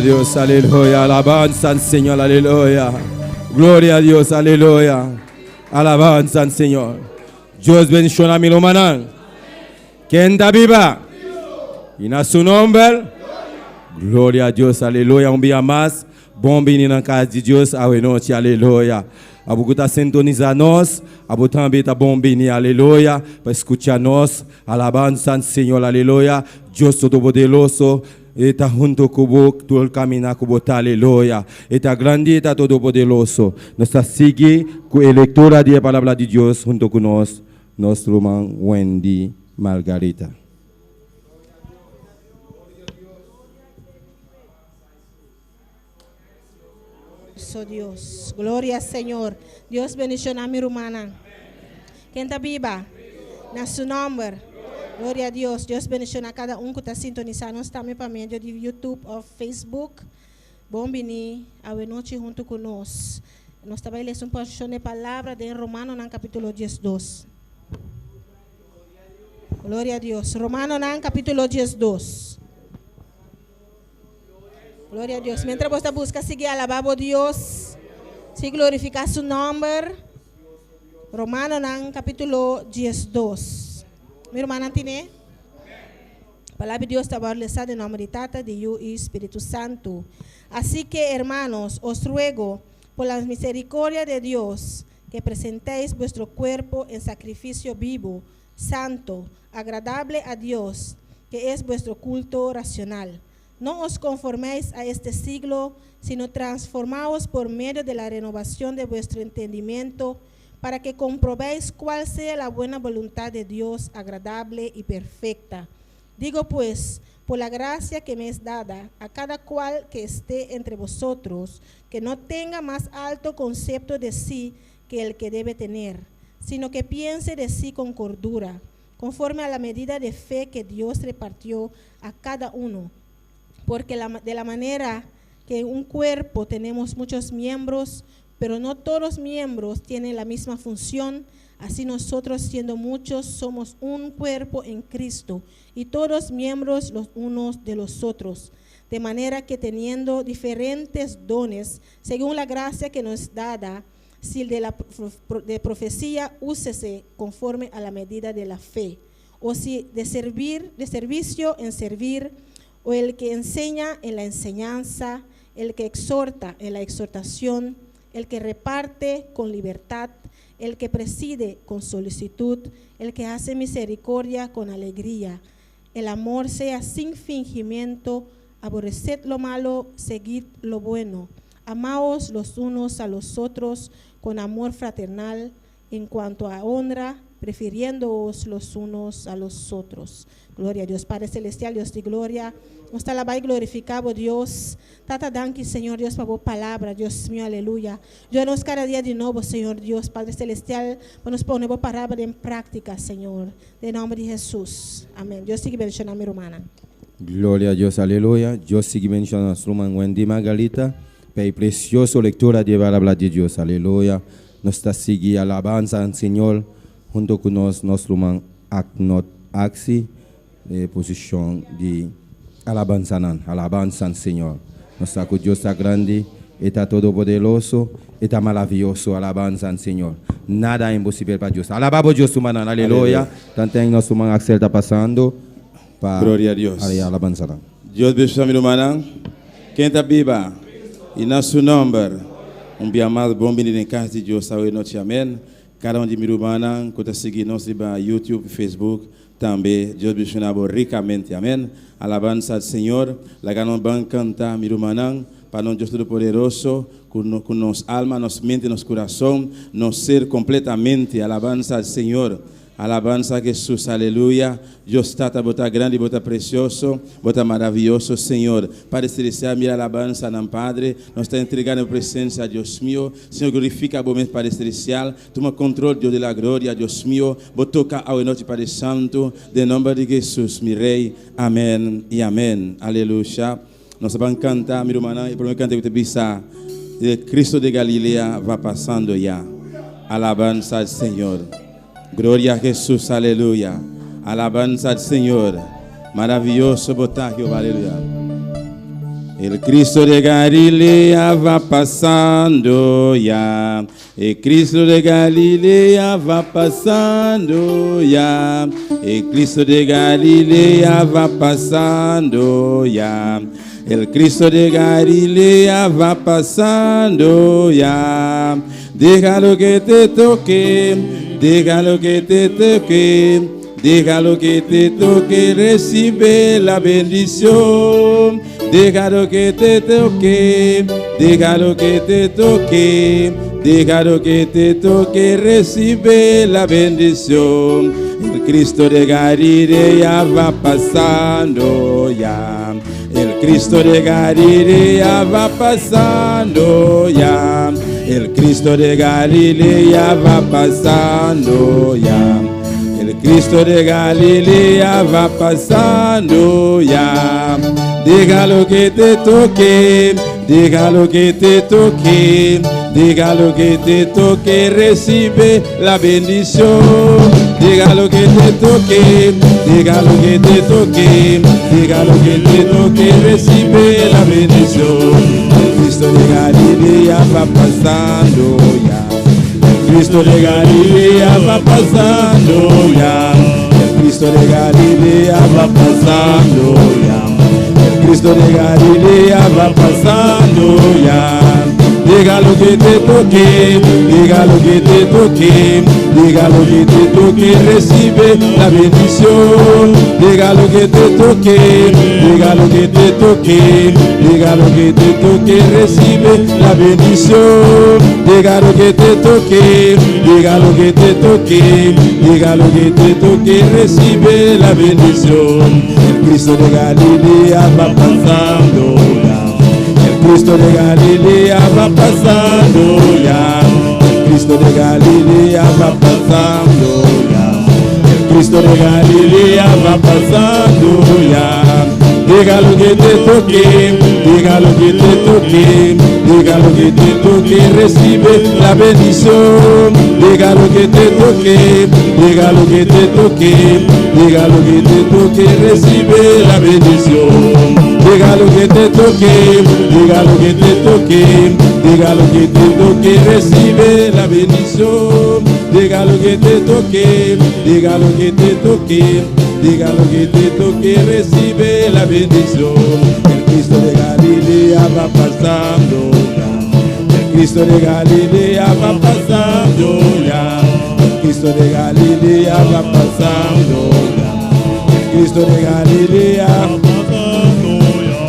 Dios, aleluya. Alabanza al Señor, aleluya. Gloria a Dios, aleluya. Alabanza al Señor. Dios bendiga a mi hermano. ¿Quién está viva? Y en su nombre. Gloria a Dios, aleluya. Un día más. Bom venir en casa de Dios. A noche, aleluya. A você está sintonizando nós, a você também está bom venir, aleluia, para escutar nós, alabanza ao Senhor, aleluia. Deus Todo-Poderoso está junto com você, todo caminhar com você, aleluia. Está grande, está Todo-Poderoso. Nós está seguindo com a leitura da palavra de Deus junto com nós, nosso irmão Wendy Margarita. Dios, gloria al Señor. Dios bendiga a mi hermana. ¿Quién está viva? En su nombre. Gloria a Dios. Dios bendiga a cada uno que está sintonizando también para medio de YouTube o Facebook. Bom venir a noche junto con nosotros. Nos estaba leyendo una porción de palabra de Romanos en capítulo 12. Gloria a Dios. Romanos en capítulo 12. Gloria a Dios. Mientras vos busca seguir alabar a Dios, si glorificar su nombre. Romanos capítulo 12. Mi hermana tiene. Palabra de Dios está establecida en nombre de Tata, de Hijo y Espíritu Santo. Así que, hermanos, os ruego por la misericordia de Dios que presentéis vuestro cuerpo en sacrificio vivo, santo, agradable a Dios, que es vuestro culto racional. No os conforméis a este siglo, sino transformaos por medio de la renovación de vuestro entendimiento, para que comprobéis cuál sea la buena voluntad de Dios, agradable y perfecta. Digo pues, por la gracia que me es dada, a cada cual que esté entre vosotros, que no tenga más alto concepto de sí que el que debe tener, sino que piense de sí con cordura, conforme a la medida de fe que Dios repartió a cada uno. Porque de la manera que en un cuerpo tenemos muchos miembros, pero no todos los miembros tienen la misma función, así nosotros, siendo muchos, somos un cuerpo en Cristo, y todos miembros los unos de los otros. De manera que teniendo diferentes dones, según la gracia que nos es dada, si de profecía, úsese conforme a la medida de la fe, o si de servicio en servir, o el que enseña en la enseñanza, el que exhorta en la exhortación, el que reparte con libertad, el que preside con solicitud, el que hace misericordia con alegría. El amor sea sin fingimiento, aborreced lo malo, seguid lo bueno. Amaos los unos a los otros con amor fraternal, en cuanto a honra, prefiriéndoos los unos a los otros. Gloria a Dios, Padre Celestial, Dios de gloria. Nos alabamos y glorificamos, Dios. Tata danke, Señor Dios, por tu palabra, Dios mío, aleluya. Ayúdanos cada día de nuevo, Señor Dios, Padre Celestial, para nos poner tu palabra en práctica, Señor. En nombre de Jesús. Amén. Dios sigue bendicionando a mi hermana. Gloria a Dios, aleluya. Dios sigue bendicionando a nuestro hermano Wendy Margarita. Para preciosa lectura de la palabra de Dios, aleluya. Nos está siguiendo alabanza al Señor, junto con nuestro hermano Aknot Axi, posición de alabanza al Señor. Nuestro Dios está grande, está todopoderoso, está maravilloso, alabanza al Señor. Nada es imposible para Dios. Alabamos a Dios, hermano, aleluya. Tanto en nuestro hermano Axel está pasando. Gloria a Dios. Alabanza. Dios bendiga a mi hermana. ¿Quién está viva? Y en su nombre, un día más, bom venir en casa de Dios, hoy noche, amén. Cada uno de mi hermana, que está siguiendo en YouTube, Facebook, también, Dios bendiga ricamente, amén. Alabanza al Señor, la que nos va a cantar, mi hermana, para nosotros Dios Todopoderoso, con nos alma, nos mente, nos corazón, nos ser completamente, alabanza al Señor. Alabanza a Jesús, aleluya. Dios está bota grande, bota precioso, bota maravilloso, Señor. Padre Celestial, mira alabanza al Padre. Nos está entregando en presencia, Dios mío. Señor, glorifica a vos, Padre Celestial. Toma control, Dios de la gloria, Dios mío. Vos toca a noche, Padre Santo. De nombre de Jesús, mi Rey. Amén y amén. Aleluya. Nos van a cantar, mi hermana, y por mi canto que te pisa. El Cristo de Galilea va pasando ya. Alabanza al Señor. Gloria a Jesús, aleluya. Alabanza al Señor. Maravilloso botar Jehová, aleluya. El Cristo de Galilea va pasando ya. El Cristo de Galilea va pasando ya. El Cristo de Galilea va pasando ya. El Cristo de Galilea va pasando ya. Déjalo que te toque, déjalo que te toque, déjalo que te toque, recibe la bendición. Déjalo que te toque, déjalo que te toque, déjalo que te toque, recibe la bendición. El Cristo de Galilea va pasando ya. El Cristo de Galilea va pasando ya. El Cristo de Galilea va pasando ya. El Cristo de Galilea va pasando ya. Déjalo que te toque, déjalo que te toque, déjalo que te toque, recibe la bendición. Déjalo que te toque, déjalo que te toque, déjalo que te toque, recibe la bendición. El Cristo de Galilea va pasando ya. El Cristo de Galilea va pasando ya. El Cristo de Galilea va pasando ya. El Cristo de Galilea va pasando ya. Déjalo que te toque, déjalo que te toque, déjalo que te toque, recibe la bendición. Déjalo que te toque, déjalo que te toque, déjalo que te toque, recibe la bendición. Déjalo que te toque, déjalo que te toque, déjalo que te toque, recibe la bendición. El Cristo de Galilea va pasando ya. El Cristo de Galilea va pasando ya. El Cristo de Galilea va pasando ya. El Cristo de Galilea va pasando ya. Déjalo que te toque, déjalo que te toque, déjalo que te toque, recibe la bendición. Déjalo que te toque, déjalo que te toque, déjalo que te toque, recibe la bendición. Déjalo que te toque, déjalo que te toque, déjalo que te toque, recibe la bendición. Déjalo que te toque, déjalo que te toque, déjalo que te toque, recibe la bendición. El Cristo de Galilea va pasando ya. El Cristo de Galilea va pasando ya. El Cristo de Galilea va pasando ya. El Cristo de Galilea va pasando ya.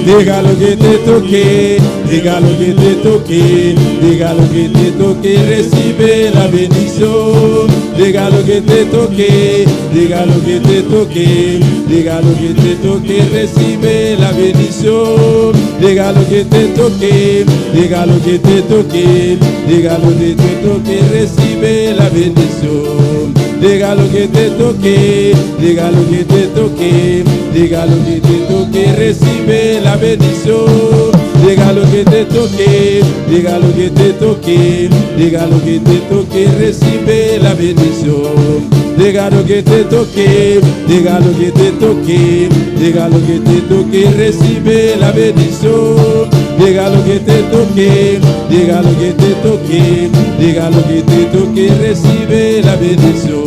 Déjalo que te toque, déjalo que te toque, déjalo que te toque, recibe la bendición. Déjalo que te toque, déjalo que te toque, déjalo que te toque, recibe la bendición. Déjalo que te toque, déjalo que te toque, déjalo que te toque, recibe la bendición. Déjalo que te toque, déjalo que te toque, déjalo que te toque, recibe la bendición. Déjalo que te toque, déjalo que te toque, déjalo que te toque, recibe la bendición. Déjalo que te toque, déjalo que te toque, déjalo que te toque, recibe la bendición. Déjalo que te toque, déjalo que te toque, déjalo que te toque, recibe la bendición.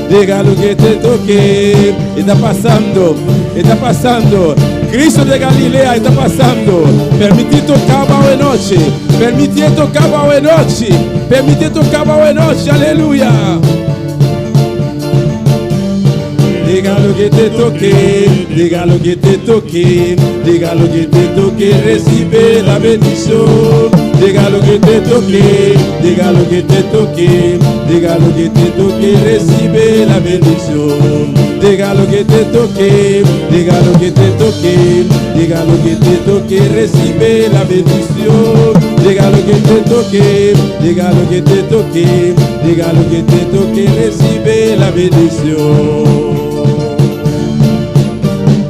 Déjalo que te toque, está pasando. Cristo de Galilea está pasando. Permite tocar hoy noche, permite tocar hoy noche, permite tocar hoy noche, aleluya. Déjalo que te toque, déjalo que te toque, déjalo que te toque, recibe la bendición. Déjalo que te toque, déjalo que te toque, déjalo que te toque, recibe la bendición. Déjalo que te toque, déjalo que te toque, déjalo que te toque, recibe la bendición. Déjalo que te toque, déjalo que te toque, déjalo que te toque, recibe la bendición.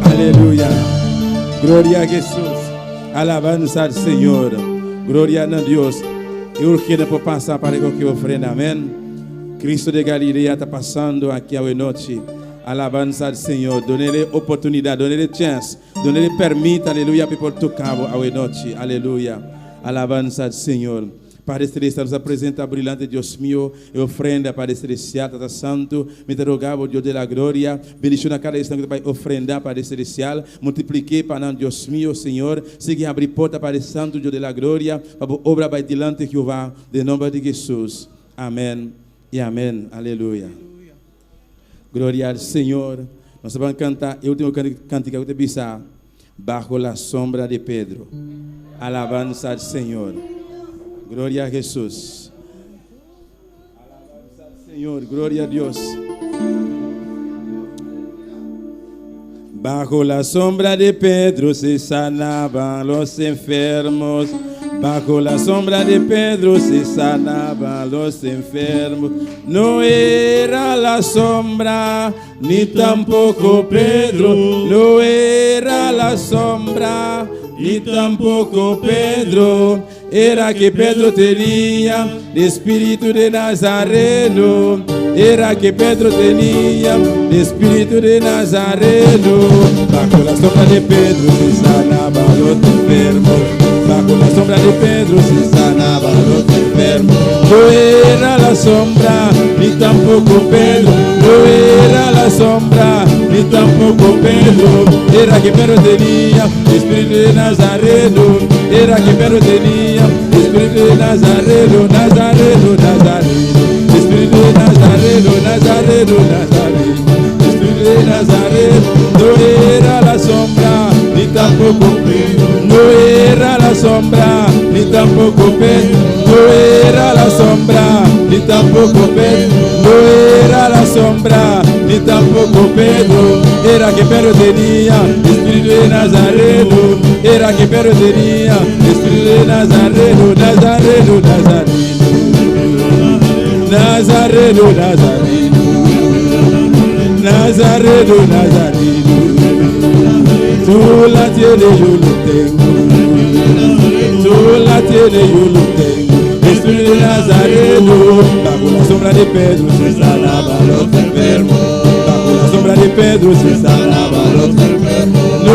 Aleluya. Gloria a Jesús. Alabanza al Señor. Gloria a Dios. E urgente por passar para qualquer ofrenda. Amém. Cristo de Galilea está passando aqui à noite. Alabanza al Señor. Donnez-le oportunidad, donnez-le chance, donnez-le permite, aleluya, para tocar a noche. Aleluya. Alabanza al Señor. Padre Celestial, nos apresenta brilante Dios mío, e ofrenda, Padre Celestial, Tata Santo, me te rogamos, Dios de la gloria, bendición a cada instante para ofrendar, Padre Celestial, multiplique para Dios mío, Señor, sigue abrir porta, Padre Santo, Dios de la gloria, para obra para delante Jehová, de nombre de Jesús. Amén y amén. Aleluya. Gloria al Señor. Nós vamos cantar el último cântico que te pisa, bajo la sombra de Pedro. Alabanza al Señor. Gloria a Jesús. Alabanza al Señor. Gloria a Dios. Bajo la sombra de Pedro se sanaban los enfermos. Bajo la sombra de Pedro se sanaban los enfermos. No era la sombra, ni tampoco Pedro. No era la sombra, ni tampoco Pedro. Era que Pedro tenía el espíritu de Nazareno. Era que Pedro tenía el espíritu de Nazareno. Bajo la sombra de Pedro se sanaban los enfermos. Bajo la sombra de Pedro se sanaban los enfermos. No era la sombra, ni tampoco Pedro. No era la sombra, ni tampoco Pedro. Era que Pedro tenía el espíritu de Nazareno. Era que Pedro tenía el espíritu de Nazareno. Nazareno, Nazareno. Espíritu de Nazareno, Nazareno, Nazareno. Espíritu de Nazareno. No era la sombra, ni tampoco Pedro. No era la sombra, ni tampoco Pedro. No era la sombra, ni tampoco Pedro. No era la sombra, ni tampoco Pedro. Era que Pedro tenía espíritu de Nazareno. Era que Pedro tenía espíritu de Nazareno. Nazareno, Nazareno. Nazareno, Nazareno. Nazareno, Nazareno. Tú la tienes, yo lo tengo. Tú la tienes, yo lo tengo. Espíritu de Nazareno. Bajo la sombra de Pedro se sanaban los enfermos. Bajo la sombra de Pedro se sanaban los enfermos. No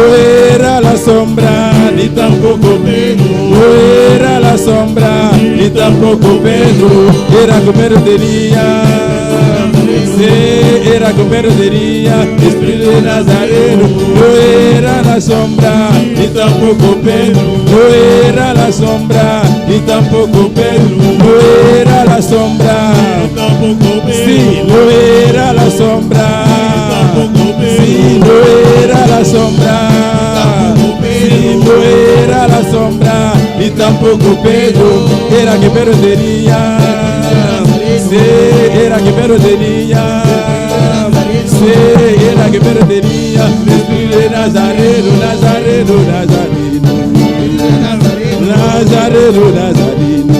era la sombra, ni tampoco Pedro. No era la sombra, ni tampoco Pedro. Era que Pedro tenía. Sí, era que Pedro tenía espíritu de Nazareno. No era la sombra, ni tampoco Pedro. No era la sombra, ni tampoco Pedro. No era la sombra, sí, no era la sombra. Sí, no era la sombra. Sí, no era la sombra, ni tampoco Pedro. Era que Pedro tenía. Sí, era que Pedro tenía. Sí, era que Pedro tenía. Espíritu de Nazareno, Nazareno, Nazareno. Nazareno, Nazareno.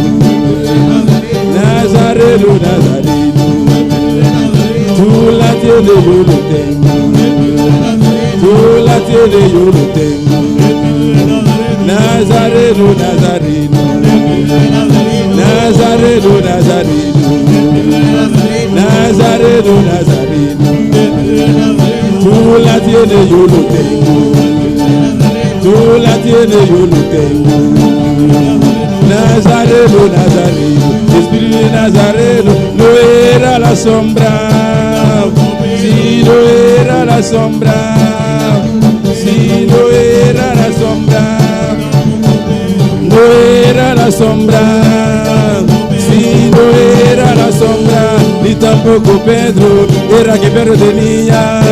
Nazareno, Nazareno. Tú la tienes, yo lo tengo. Tú la tienes, yo lo tengo. Nazareno, Nazareno. Nazareno, Nazareno. Nazareno, Nazareno. Tú la tienes, yo lo tengo. Tú la tienes, yo lo tengo. Nazareno, Nazareno. Espíritu de Nazareno. No era la sombra. Si no era la sombra. Si no era la sombra. No era la sombra. Si no era la sombra, ni tampoco Pedro. Era que Pedro tenía.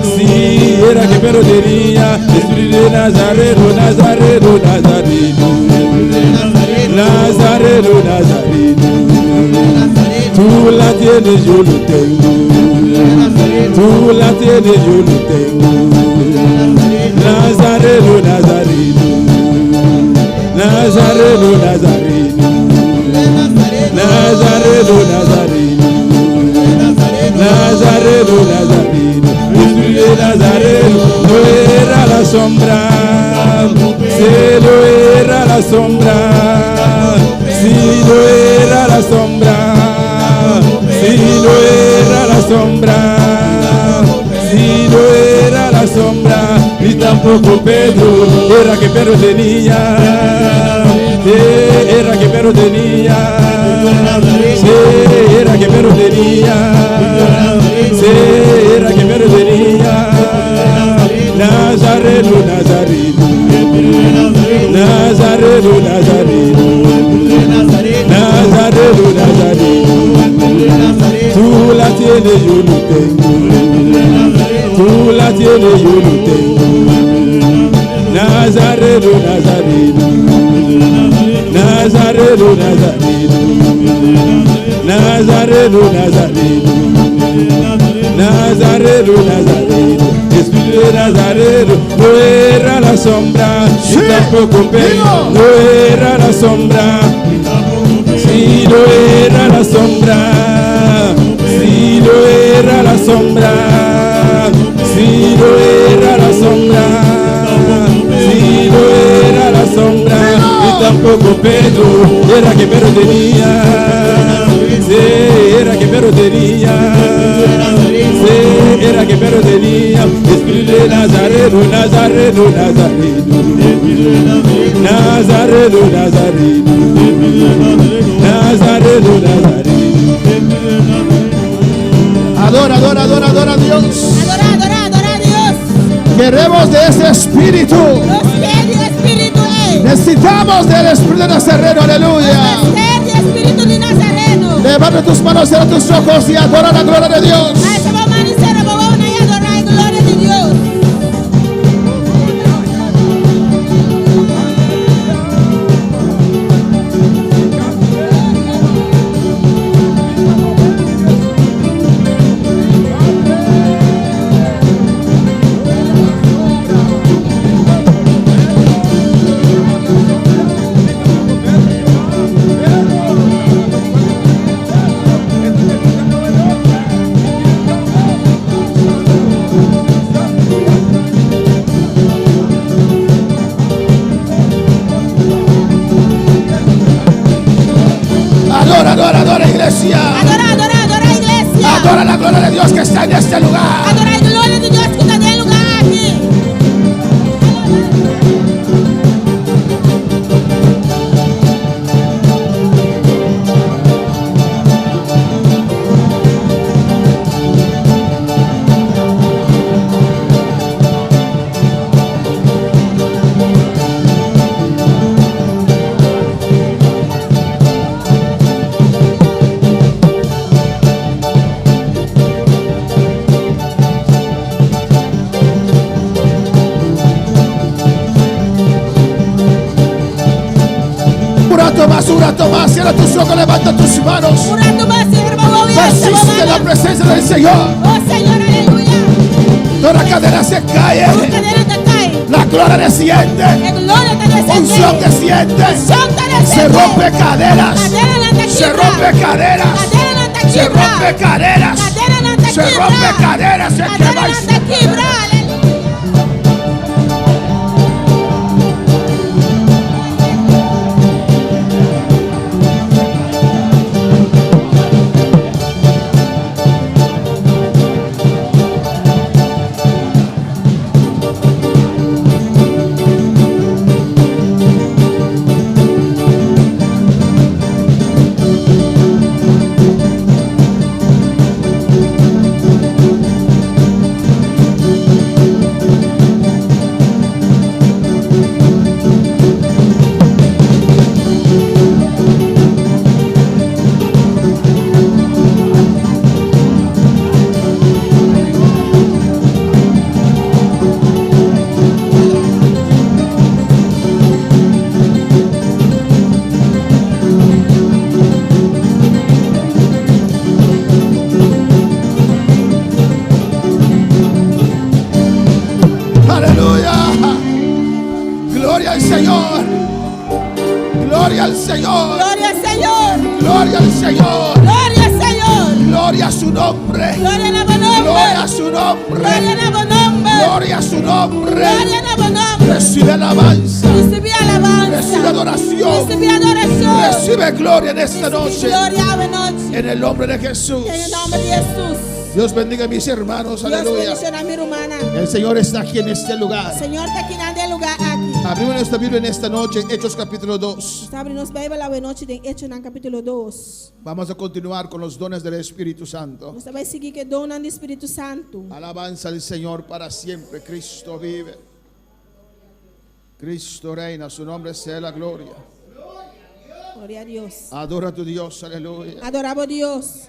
Sí, era que Pedro tenía espíritu de Nazareno, Nazareno, Nazareno. Nazareno, Nazareno. Tú la tienes, yo lo tengo. Tú la tienes, yo lo tengo. Nazareno, Nazareno. Nazareno, Nazareno. Nazareno, Nazareno. Nazareno, Nazareno. Espíritu de Nazareno. No era la sombra. Si no era la sombra. Si no era la sombra. Si no era la sombra. tampoco Pedro, era que Pedro tenía, era que Pedro tenía, era que Pedro tenía, era que Pedro tenía, Nazareno, Nazareno, Nazareno, Nazareno, Nazareno, Nazareno, tú la tienes, yo no tengo, tú la tienes, yo no tengo, Nazareno, Nazareno, Nazareno, Nazareno, Nazareno, Nazareno, Nazareno, Nazareno, Espíritu de Nazareno, no era la sombra, y tampoco Pedro, no era la sombra, si no era la sombra, si no era la sombra, si no era la sombra, si no era la sombra, y tampoco Pedro, era que Pedro tenía, sí, era que Pedro tenía, sí, era que Pedro tenía, Espíritu de Nazareno, Nazareno, Nazareno, Nazareno, Nazareno, Nazareno, Nazareno. Adora, adora, adora, adora a Dios. Adora, adora, adora a Dios. Queremos de ese espíritu. Los pies del Espíritu es. Necesitamos del Espíritu de Nazareno, aleluya. Los pies del Espíritu de Nazareno. Levanta tus manos, cierra tus ojos y adora la gloria de Dios. Ay, se va a amanecer, vamos a adorar la gloria de Dios. Adora, adora, adora, iglesia. Adora, adora, adora, iglesia. Adora la gloria de Dios que está en este lugar. Adora la gloria de Dios que está en el lugar aquí. Tomás, cierra tus ojos, levanta tus manos. Un rato más, hermano, Persiste en la presencia del Señor. oh Señor, aleluya. Toda cadena se cae. Tu cadena te cae. La gloria desciende. La gloria te desciende. Unción desciende. Unción te desciende. Se rompe caderas. Cadena no te Se quiebra. rompe caderas. Cadena no te Se quiebra. rompe caderas. Cadena no te Se quiebra. rompe caderas. Se Cadena quema no y te se quiebra. Aleluya. nombre. Gloria na bo nombre. Gloria a su nombre. Gloria na bo nombre. Gloria a su nombre. Gloria na bo nombre. Recibe alabanza. Recibe alabanza. Recibe adoración. Recibe adoración. Recibe gloria en esta noche. Gloria a noche. En el nombre de Jesús. En el nombre de Jesús. Dios bendiga a mis hermanos. Dios Aleluya. bendición a mi hermana. El Señor está aquí en este lugar. Señor está aquí en el lugar aquí. Abrimos nuestra Biblia en esta noche, Hechos capítulo 2. Está abrindo a Bíblia a noite de Hechos no capítulo 2. Vamos a continuar con los dones del Espíritu Santo. Você vai seguir que dona do Espírito Santo. Alabanza al Señor para siempre. Cristo vive. Cristo reina. Su nombre sea la gloria. Glória a Deus. Adora a tu Dios. Aleluya. Adorava a Deus.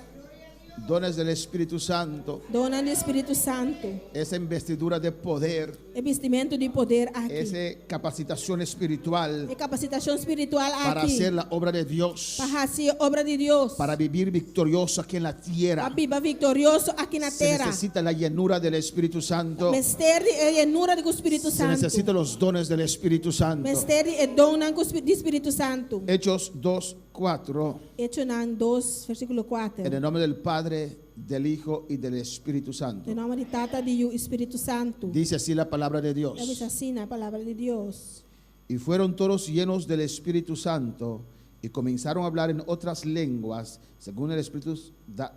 Dones del Espíritu Santo. Dona do Espírito Santo. Esa investidura de poder. É vestimento de poder aqui. Esa capacitación espiritual. É capacitação espiritual Para aqui. hacer la obra de Dios. Para fazer obra de Deus. Para vivir victorioso aquí en la Para tierra. viver vitorioso aqui na Se terra. necesita la llenura del Espíritu Santo. Mistério e llenura do Espírito Se Santo. necesitan los dones del Espíritu Santo. Mistério e dona do Espírito Santo. Hechos 2:4. Hechos 2, versículo 4. En el nombre del Padre, del Hijo y del Espíritu Santo. Em nome de Tata e o Espírito Santo. Dice así la palabra de Dios. É assim a palavra de Deus. Y fueron todos llenos del Espíritu Santo y comenzaron a hablar en otras lenguas, según el Espíritu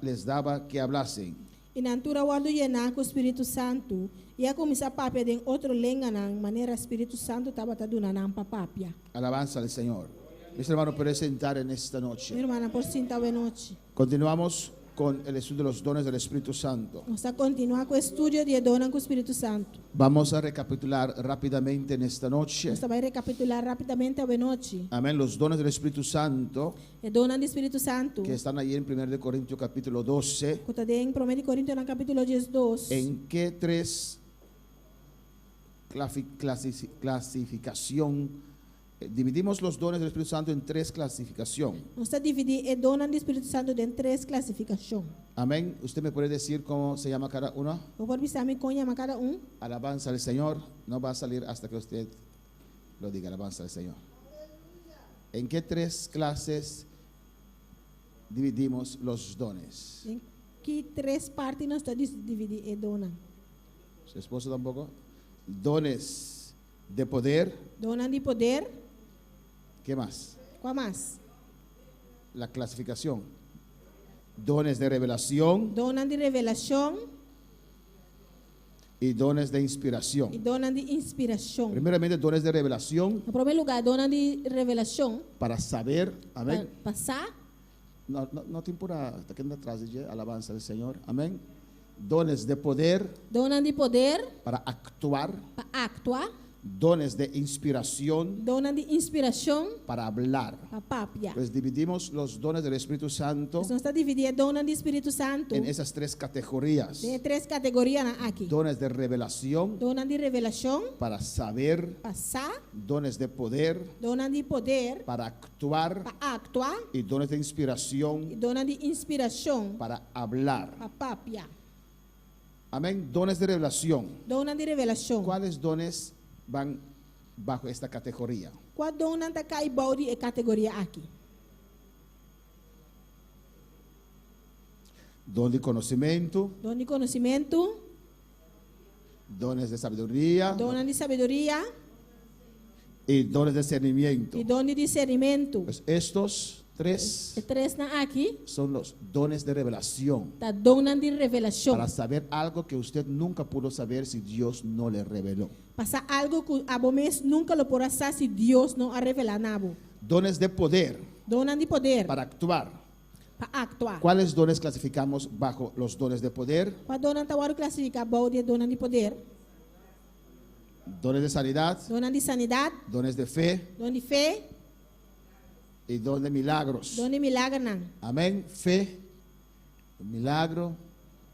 les daba que hablasen. E na altura o ado llenar com o Espírito Santo, ia começar a papia em outra língua, na maneira Espírito Santo estava dando na papia. Alabanza al Señor. Mis hermanos, pueden sentar en esta Minha noche. irmã, por cinta de noite. Continuamos con el estudio de los dones del Espíritu Santo. Vamos a continuar com o estudo de dona com o Espírito Santo. Vamos a recapitular rápidamente en esta noche. Você vai recapitular rapidamente a noite. Amén. Los dones del Espíritu Santo É dona do Espírito Santo. que están ahí en 1 de Corintios capítulo 12. Conta em 1 Coríntios, no capítulo 12. ¿En qué tres clasificación? Dividimos los dones del Espíritu Santo en tres clasificaciones. Nós está dividir a dona do Espírito Santo em três classificações. Amén. ¿Usted me puede decir cómo se llama cada uno? Eu vou pensar me conha cada um. Alabanza al Señor. No va a salir hasta que usted lo diga. Alabanza al Señor. ¿En qué tres clases dividimos los dones? Em que três partes nós estamos dividir a dona. ¿Su esposo tampoco? Dones de poder. Dona de poder. ¿Qué más? Qual mais? La clasificación. Dones de revelación Dona de revelação y dones de e inspiración. dona de inspiração. Primeramente, dones de revelación Em primeiro lugar, dona de revelação para saber. Amén. para passar. No te importa, te quedas atrás de alabanza del Señor. Amén. Dones de poder Dona de poder para actuar. para actuar. Dones de inspiración Dona de inspiração para hablar. para papia. Pues dividimos los dones del Espíritu Santo Nós está dividir a dona do Espírito Santo en esas tres categorías. de três categorias aqui. Dones de revelación Dona de revelação, para saber. passar. Dones de poder Dona de poder para actuar. para actuar. Y dones de E inspiración dona de inspiração para hablar. para papia. Amén. Dones de revelación. Dona de revelação. ¿Cuáles dones van bajo esta categoría? Qual dona está caibau de categoria aqui? Don de conocimiento, Dona de conhecimento, dones de sabiduría dona de sabedoria y dones de discernimiento. e dona de discernimento. Pues estos tres E três na aqui son los dones de revelación está dona de revelação. para saber algo que usted nunca pudo saber si Dios no le reveló. Passar algo que a vocês nunca lo podrá saber se Deus não a revelar nabo. Dones de poder Dona de poder para actuar. para actuar. ¿Cuáles dones clasificamos bajo los dones de poder? Qual dona está o classificar bau de dona de poder? Dones de sanidad, Dona de sanidade, dones de fe dona de fé, y dones de milagros. dona de milagre não. Amén. Fe, milagro,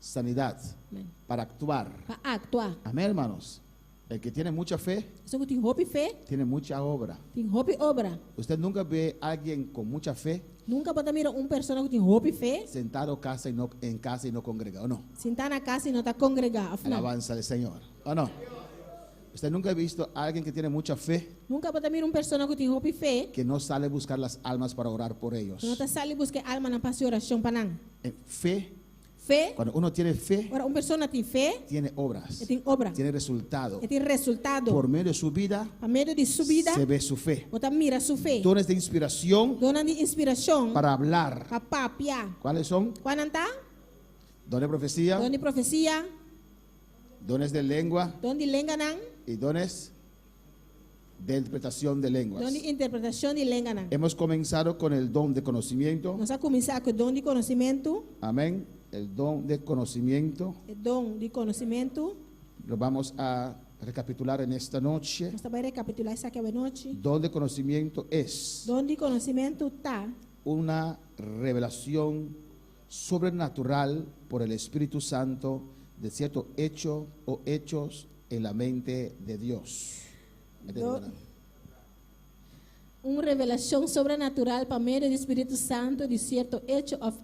sanidad Amém. para actuar. Para actuar. Amén, hermanos. El que tiene mucha fe, Isso que tem roupa e fé, tiene mucha obra. tem roupa e obra. Usted nunca ve a alguien con mucha fe Nunca pode mirar pessoa que tem roupa e fé, sentado en casa y no congrega, ¿o no? sentar na casa e não está congregar. Afinal, Alabanza del Señor, ¿o no? Usted nunca ha visto a alguien que tiene mucha fe nunca pode mirar pessoa que tem roupa e fé, que no sale a buscar las almas para orar por ellos. que não está saindo buscar alma na paz e oração para não. Fe, Fé. Cuando uno tiene fe, Ora, uma pessoa tem fé, tiene obras, tem obra, tiene resultado. tem resultado. Por medio de su vida Por meio de sua vida, se ve su fe. você mira sua fé. Dones de inspiración Dona de inspiração para hablar. para papiar. ¿Cuáles son? Quando está? Dones de profecía, Dona de profecia, dones de lengua dona de língua não, y dones de interpretación de lenguas. dona de interpretação de língua não. Hemos comenzado con el don de conocimiento. Nós vamos começar com o dom de conhecimento. Amén. El don de conocimiento. O dom de conhecimento. Lo vamos a recapitular en esta noche. Nós vamos recapitular isso aqui à noite. Don de conocimiento es Dom de conhecimento está una revelación sobrenatural por el Espíritu Santo de cierto hecho o hechos en la mente de Dios. uma revelação sobrenatural por meio do Espírito Santo de certo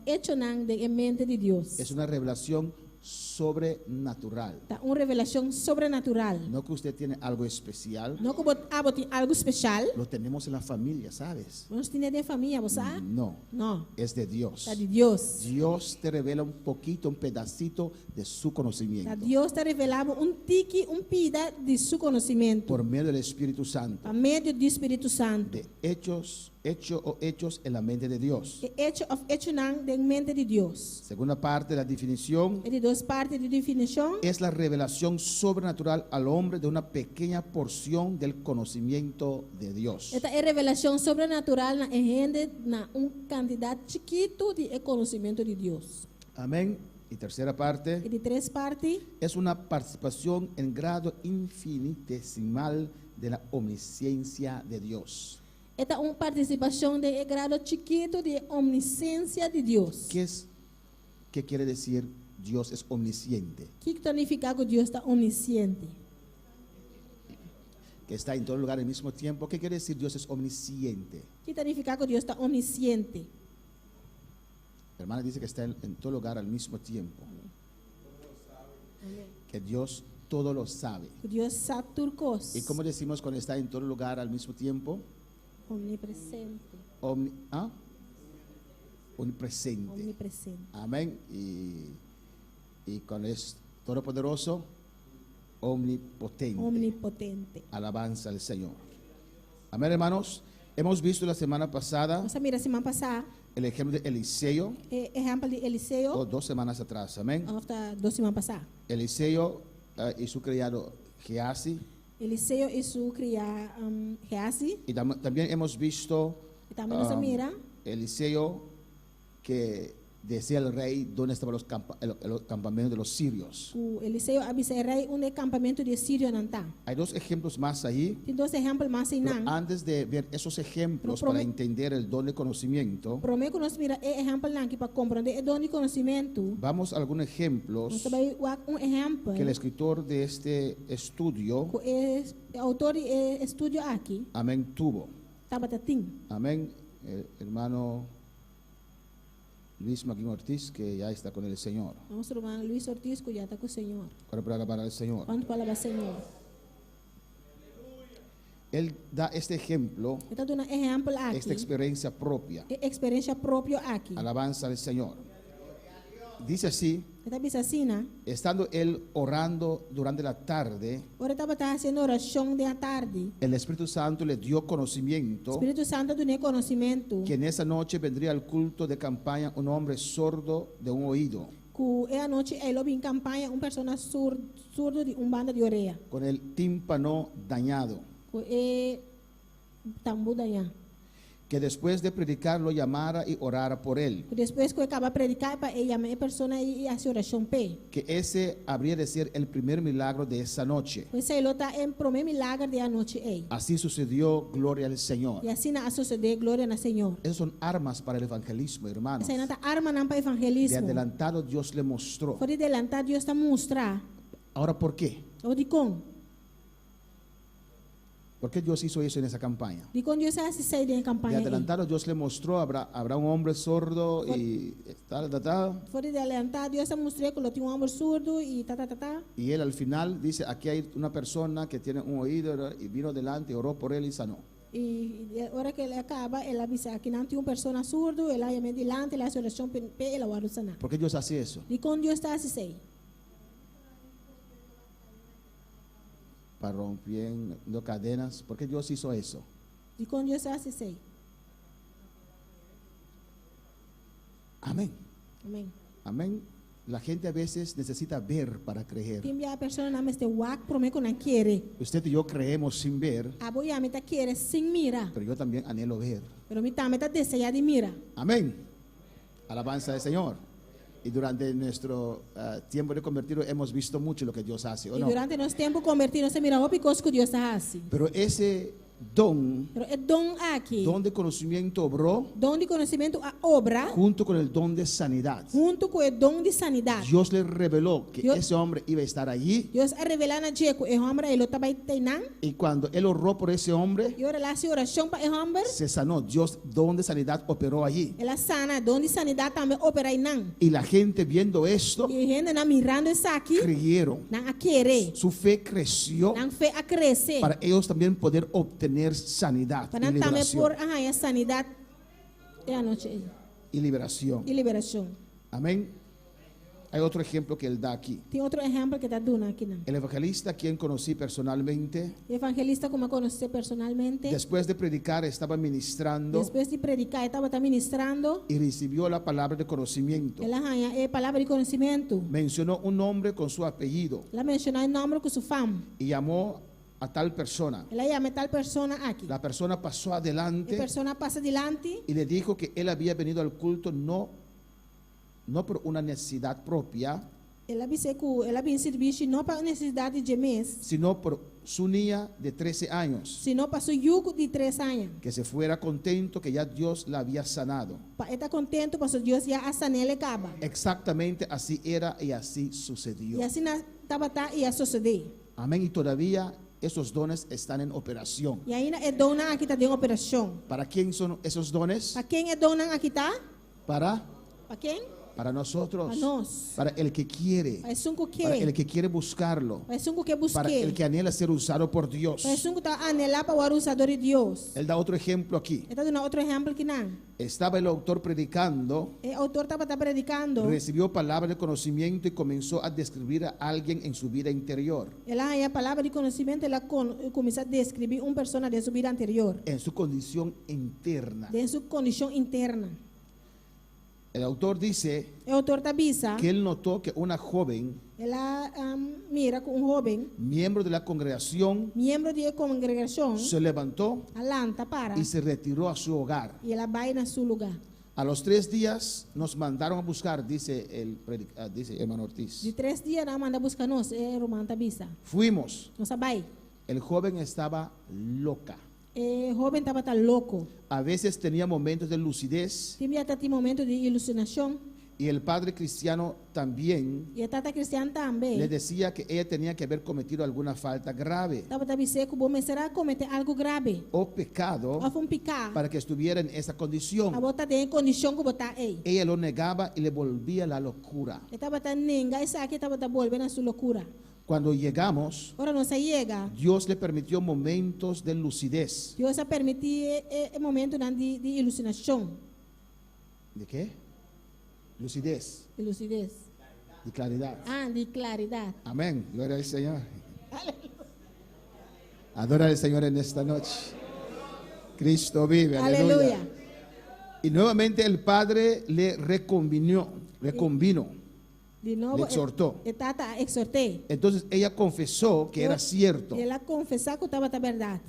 hecho não de mente de Deus. Es una revelación sobrenatural. Tá uma revelação sobrenatural. No que usted tiene algo especial, Não que tem algo especial. lo tenemos en la familia, ¿sabes? Nós temos de família, você? No, Não. es de Dios. Está de Deus. Dios te revela un poquito, un pedacito de su Tá conocimiento Deus está revelando tique, pida de seu conhecimento. por medio del Espíritu Santo, Por meio do Espírito Santo. de hechos en la mente de Dios. Hecho não de mente de Deus. Segunda parte de la definición É de duas partes de definição. es la revelación sobrenatural al hombre de una pequeña porción del conocimiento de Dios. Esta é revelação sobrenatural na gente na quantidade chiquito de conhecimento de Deus. Amén. Y tercera E parte de três partes es una participación en grado infinitesimal de la omnisciencia de Dios. esta é uma participação de grado chiquito de omnisciência de Deus. ¿Qué quiere decir Dios es omnisciente? O que significa que Deus está omnisciente? Que está en todo lugar al mismo tiempo. ¿Qué quiere decir Dios es omnisciente? O que significa que Deus está omnisciente? La hermana dice que está en todo lugar al mismo tiempo. Que Dios todo lo sabe. Que Deus sabe tudo coisas. ¿Y cómo decimos cuando está en todo lugar al mismo tiempo? Omnipresente. Omnipresente. Omnipresente. Amén. Y cuando es todopoderoso, omnipotente. Omnipotente. Alabanza al Señor. Amén, hermanos. Hemos visto la semana pasada Nós mira semana passada, el ejemplo de Eliseo, exemplo de Eliseu, o 2 semanas atrás. Amén. hasta 2 semanas passadas. Eliseo y su criado Gehazi. Eliseu e sua criada Gehazi. Y también hemos visto E também nós mira Eliseo que decía al rey dónde estaban los campamentos de los sirios. o Eliseu avisa rei campamento de Sírio não está. Hay dos ejemplos más ahí. Tem dois exemplos mais aí Pero não. antes de ver esos ejemplos Pero para entender el don de conocimiento, Promete que nós mira exemplo não que para compreender o dom de conhecimento. vamos a algunos Nós ejemplos vai exemplo que el escritor de este estudio, que o autor de estudio aqui, amén, tuvo. Tabatatim. Amén, el hermano Luis Maguín Ortiz, que ya está con el Señor. Nosso irmão Luiz Ortiz, que já está com o Senhor. Ahora para alabar al Señor. Quanto palavra Senhor? Él da este ejemplo, Então, dando exemplo aqui. esta experiencia propia. Experiência própria aqui. Alabanza al Señor. Dice así, Está bisa assim, né? estando él orando durante la tarde, Ora estava fazendo oração de tarde. el Espíritu Santo le dio O conocimiento Espírito Santo deu conhecimento. que en esa noche vendría al culto de campaña un hombre sordo de un oído, Que é a noite ele em campanha pessoa surdo de banda de orelha. con el tímpano dañado, Que é tambo daí. que después de predicar lo llamara y orara por él, Depois que acaba de predicar para ele chamar a pessoa e a oração pé. que ese habría de ser el primer milagro de esa noche. Pois ele está em primeiro milagre de a noite aí. Así sucedió, gloria al Señor. E assim na suceder glória no Senhor. Esas son armas para el evangelismo, hermanos. Essa é a arma não para De evangelismo. adelantado Dios le mostró. Por adelantar Deus está mostrar. Ahora, ¿por qué? O de com. ¿Por qué Dios hizo eso en esa campaña? De quando Deus se sai de De campanha. adelantado Dios le mostró, habrá un hombre sordo y tal. Por adelantar Deus mostrou que tinha homem surdo e tá. Y él al final dice, aquí hay una persona que tiene un oído y vino delante, oró por él y sanó. E a hora que ele acaba, ela avisa que não tem uma pessoa surdo, ela ia mediante, ela faz oração para ela guardar sanar. ¿Por qué Dios hace eso? E quando Deus está assim, Para rompiendo cadenas. ¿Por qué Dios hizo eso? e quando Deus está assim, Amén. amém. Amén. La gente a veces necesita ver para creer. Tem a pessoa na meste wak para mim que não quer. Usted y yo creemos sin ver, A boia me tá querer sem mira, pero yo también anhelo ver. pero me tá desejar de mira. Amén. Alabanza al Señor. Y durante nuestro tiempo de convertido hemos visto mucho lo que Dios hace, ¿o E no? durante nosso tempo convertido, se mira o picos que Deus está assim. Pero ese don, Pero é dom aqui, don de conocimiento obró dom de conhecimento a obra, junto con el don de sanidad. junto com o dom de sanidade. Dios le reveló que Dios- ese hombre iba a estar allí, Deus a revelar na Jeco, e homem ele estava treinan, y cuando él oró por ese hombre, e ora lá se oração para o homem, se sanó. Dios, don de sanidad, operó allí. ela sana, dom de sanidade também opera aí não. Y la gente viendo esto, E a gente na mirando isso aqui, creyeron. não a querer, Su fe creció não fé a crescer, para ellos también poder obtener sanidad para y também por liberación. a sanidade e a noite aí, Y liberación. e liberação. Amén. Hay otro ejemplo que él da aquí. Tem outro exemplo que está dando aqui não. El evangelista, quien conocí personalmente, Evangelista como eu conheci personalmente, después de predicar estaba ministrando depois de predicar, estava ministrando, y recibió la palabra de conocimiento. ela arranha é palavra de conhecimento. Mencionó un nombre con su apellido Ela mencionou o nome com sua fama. y llamó a tal persona. Ela chama tal persona aqui. La persona pasó A adelante persona passa adiante y le dijo que él había venido al culto no por una necesidad propia, ela disse que ela vem serviço não para necessidade de mês, sino por su niña de 13 años, senão para seu jugo de 3 anos. que se fuera contento que ya Dios la había sanado. Para estar contente, para Deus já a sanele acaba. Exactamente así era y así E sucedió. assim estava tá e a suceder. Amén. Y todavía esos dones están en operación. E ainda é dona aqui tá de operação. ¿Para quién son esos dones? Para quem é dona aqui tá? Para Para nosotros. nosotros, Para nós. para el que quiere, Para cinco que. para el que quiere buscarlo, Para cinco que para el busque. que anhela ser usado por Dios. Para cinco tá anelar para o usador de Deus. Él da otro ejemplo aquí. Está dando outro exemplo que não. Estaba el autor predicando, O autor estava predicando. recibió palabra de conocimiento y comenzó a describir a alguien en su vida interior, Ela é a palavra de conhecimento, ela começa a descrever uma pessoa de sua vida anterior, en su condición interna. de sua condição interna. El autor dice O autor avisa, que él notó que una joven, ela mira com jovem, miembro de la congregación, membro de congregação, se levantó alanta para, y se retiró a su hogar. e ela vai na seu lugar. A los 3 días nos mandaron a buscar, dice dice hermano Ortiz. De 3 dias, ela manda buscar nós, Romano avisa. Fuimos. Nós vai. El joven estaba loca. O jovem estava tá louco. A veces tenía momentos de lucidez Tinha até momento de iluminação. y el padre cristiano también E a tata cristã le também. decía que ella tenía que haber cometido alguna falta grave Estava a dizer que o bom será cometer algo grave. o pecado Ou picar. para que estuviera en esa A condición. bota de condição que botar aí. Ella lo negaba y le volvía la locura. Estava tá ninguém, isso aqui estava tá volvendo a sua loucura. Cuando llegamos, Ora não se chega. Dios le permitió momentos de lucidez. Deus a permitir momento de iluminação, ¿De qué? Lucidez de lucidez. y claridad. De claridade. Amén. Gloria al Señor. Adora al Señor en esta noche. Cristo vive. Aleluya. Aleluia. Y nuevamente el Padre le reconvino. De novo, Le exortou. Tata exortei. Entonces ella confesó que era cierto. E ela confessar que estava a verdade.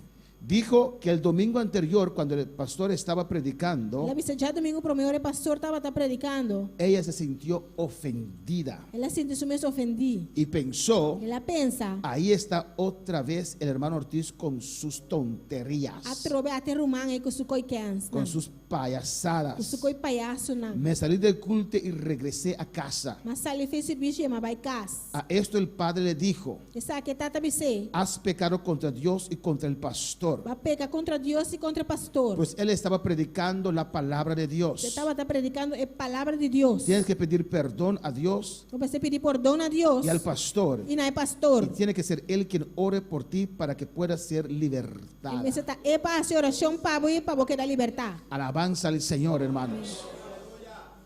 Dijo que el domingo anterior, cuando el pastor estaba predicando, Ela disse, já domingo para o meu pastor estava predicando. ella se sintió ofendida Ela sentiu-se mesmo ofendida. y pensó, Ela pensa, ahí está otra vez el hermano Ortiz con sus tonterías, a trobe até rumang aí com su coi cansa. con sus Com su payasadas. coi palhaço não. Me salí del culto y regresé a casa. Mas sali fez serviço e mas vai casa. A esto el padre le dijo, Essa aqui tata bise. has pecado contra Dios y contra el pastor. pastor. va pecar contra Dios y contra el pastor. Pues él estaba predicando la palabra de Você Dios. estava predicando a palavra de Deus. Tienes que pedir perdón a Dios Você pedir perdão a Deus y al pastor. e não é Y pastor. tiene que ser él quien ore por ti para que puedas ser E libertado. você está é para a oração para você dar liberdade. Alabanza al Señor, hermanos.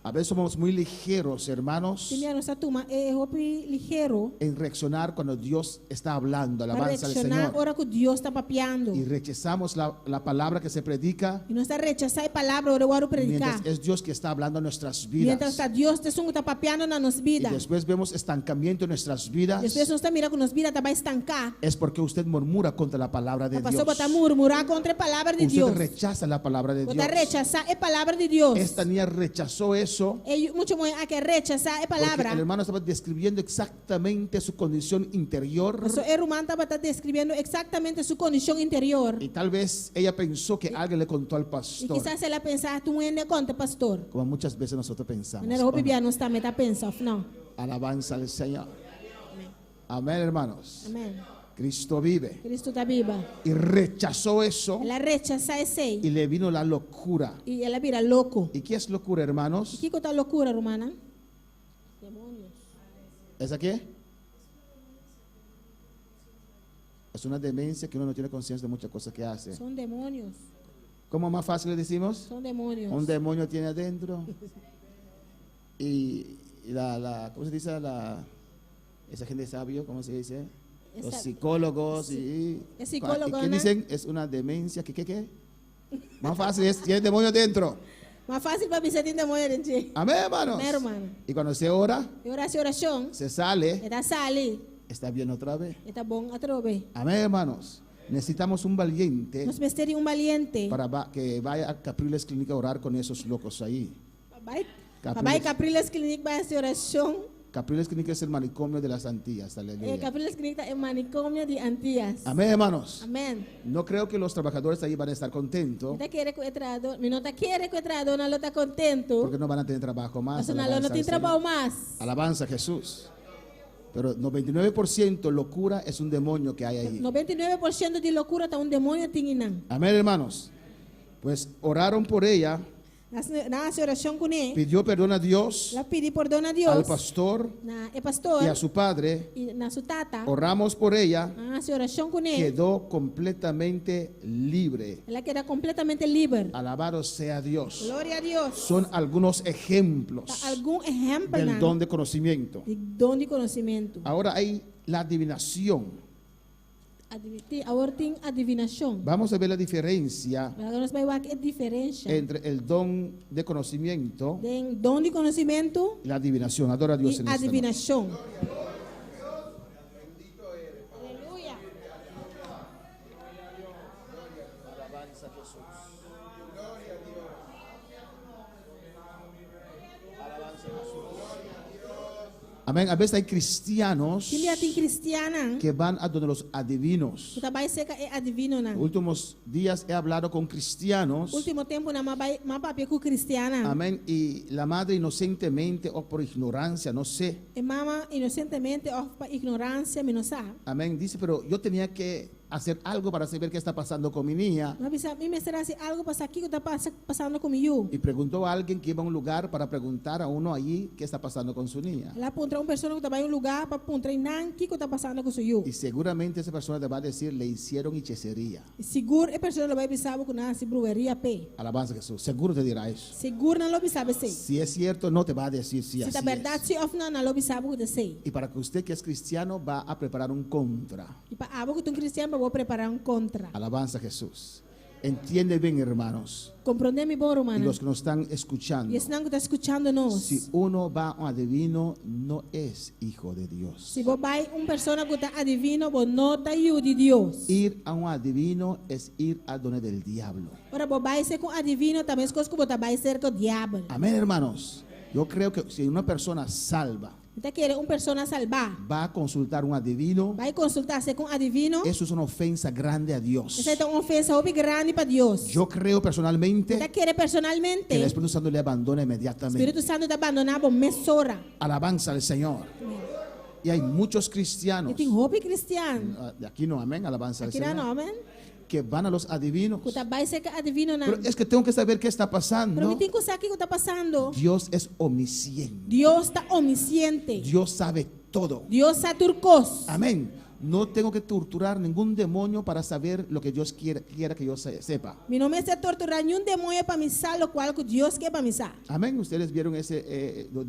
A veces somos muy ligeros, hermanos, Tinha nossa turma é roupa ligeiro en reaccionar cuando Dios está hablando. para Alabanza al reaccionar Señor. hora que Deus está papeando. Y rechazamos la palabra que se predica E nós está rechazar a palavra hora eu predicar. mientras es Dios que está hablando en nuestras Mientras vidas. está Deus está papeando na nossa Y vida. después vemos estancamiento en nuestras vidas. Depois nós está mirando que nossa vida vai estancar. Es porque usted murmura contra la palabra de A Dios. pessoa vai murmurar contra a palavra de Usted Deus. rechaza la palabra de Vai Dios. rechazar a palavra de Deus. Esta niña rechazó eso Mucho mais a que rechazar a porque palavra. el hermano estaba describiendo exactamente su condición interior. O seu irmão estava descrevendo exatamente sua condição interior. Y tal vez ella pensó que alguien le contó al E pastor, quizás ela pensava, tu ainda conta, pastor. como muchas veces nosotros pensamos. Mas o bibiano está meta pensando, não. Alabanza al Señor. Amén, hermanos. Amém. Cristo vive. Cristo está viva. Y rechazó eso Ela rechaça esse y le vino la locura. e ela vira louco. ¿Y qué es locura, hermanos? O que é loucura, romana? Demônios. ¿Esa qué? Es una demencia que uno no tiene conciencia de muchas cosas que hace. São demônios. ¿Cómo más fácil le decimos? São demônios. Un demonio tiene adentro. Y ¿cómo se dice? Esa gente sabio, ¿cómo se dice? Los Esa- psicólogos y Es psicólogo, ¿qué ¿no? dicen? Es una demencia. ¿Qué? Más fácil es, tiene demonio dentro. Mais fácil para você ter demônio, gente. Amén, hermanos. Amén, hermano. Y cuando se ora, E oração, se sale, está sali, está bien otra vez. está bom a trobe. Amén, hermanos. Necesitamos un valiente Nós precisamos um valiente. que vaya a Capriles Clínica a orar con esos locos ahí. Papai Capriles Clinic vai fazer oração. Capriles Clínica es el manicomio de las Antillas. E Aleluya. Capriles Clinic é manicômio de Antillas. Amén, hermanos. Amém. No creo que los trabajadores ahí van a estar contentos Não quer que o entrado, não tá quer que o entrado não está contento. porque no van a tener trabajo más. Mas não Alabanza tem al trabalho Señor. mais. Alabanza a Jesús. Pero 99% locura es un demonio que hay ahí. 99% de loucura tá demônio tinginan. Amén, hermanos. Pues oraron por ella, Na oração com ele, pidió perdón a Dios, ela pedi perdão a al Deus. pastor Na pastor y a su padre. e na sua tata. Oramos por ella, Na oração com ele, quedó completamente libre. ela queda completamente livre. Alabado sea Dios. Glória a Deus. Son algunos ejemplos Tá algum exemplo del don de conocimiento. de dom de conhecimento. Ahora hay la adivinación. Agora tem adivinação. Vamos a ver la diferencia Agora nós vamos ver a diferença entre el don de conocimiento de dom de conhecimento y la adivinación. Adora a Dios e en esta noche. adivinação. Aleluia. Amén. A veces hay cristianos Filha tem cristiana. que van a donde los adivinos. O trabalho seca é adivino na. Últimos días he hablado con cristianos. Último tempo na mapa com cristiana. Amén. Y la madre inocentemente o por ignorancia, no sé. E mama inocentemente ou por ignorância, me não sabe. Amén. Dice, pero yo tenía que hacer algo para saber qué está pasando con mi niña. Mas bisa me será assim algo para aqui que está passando comigo. Y preguntó a alguien que iba a un lugar para preguntar a uno allí qué está pasando con su niña. Ela apontou uma pessoa que trabalha em um lugar para treinar o que está passando com o seu. Y seguramente esa persona te va a decir, le hicieron hechicería. Seguro a pessoa vai pensar que nasce brujeria pe. Alabanza a Jesús. Seguro te dirá eso. Seguro não lo sabe sei. Si es cierto, no te va a decir si Se así a verdade es. se of não lo sabe o que sei. Y para que usted que es cristiano va a preparar un contra. E para algo que tu cristiano vou preparar contra. Alabanza a Jesús. Entiende bien, hermanos. Compreende mi bom Y romano. los que nos están escuchando. E esse não que está escutando nós. Si uno va a un adivino, no es hijo de Dios. Se você vai pessoa que está adivino, você não está de Deus. Ir a un adivino es ir a donde del diablo. Ora, você vai ser com adivino, também as coisas que você vai ser com o diabo. Amén, hermanos. Yo creo que si una persona salva Então, quer pessoa salvar. va a consultar un adivino, Vai consultar-se com adivino. eso es una ofensa grande a Dios. Essa é uma ofensa muito grande para Deus. Yo creo personalmente Então, quer personalmente. que el Espíritu Santo le abandona O inmediatamente. Espírito Santo te abandonava mesora. Alabanza al Señor. Y hay muchos E cristianos, tem roupa cristiano. de aquí no, amén, alabanza al Aqui não, Señor, amém? que van a los adivinos. Kuta vai ser que adivino na. Pero es que tengo que saber qué está Pero pasando. me tengo que saber qué está pasando. Dios es omnisciente. Dios está omnisciente. Dios sabe todo. Dios sabe turcos. Amén. No tengo que torturar ningún demonio para saber lo que Dios quiera que yo sepa. Mi no me hace torturar ni un demonio para misar lo cual que Dios quiere para misar. Amén. Ustedes vieron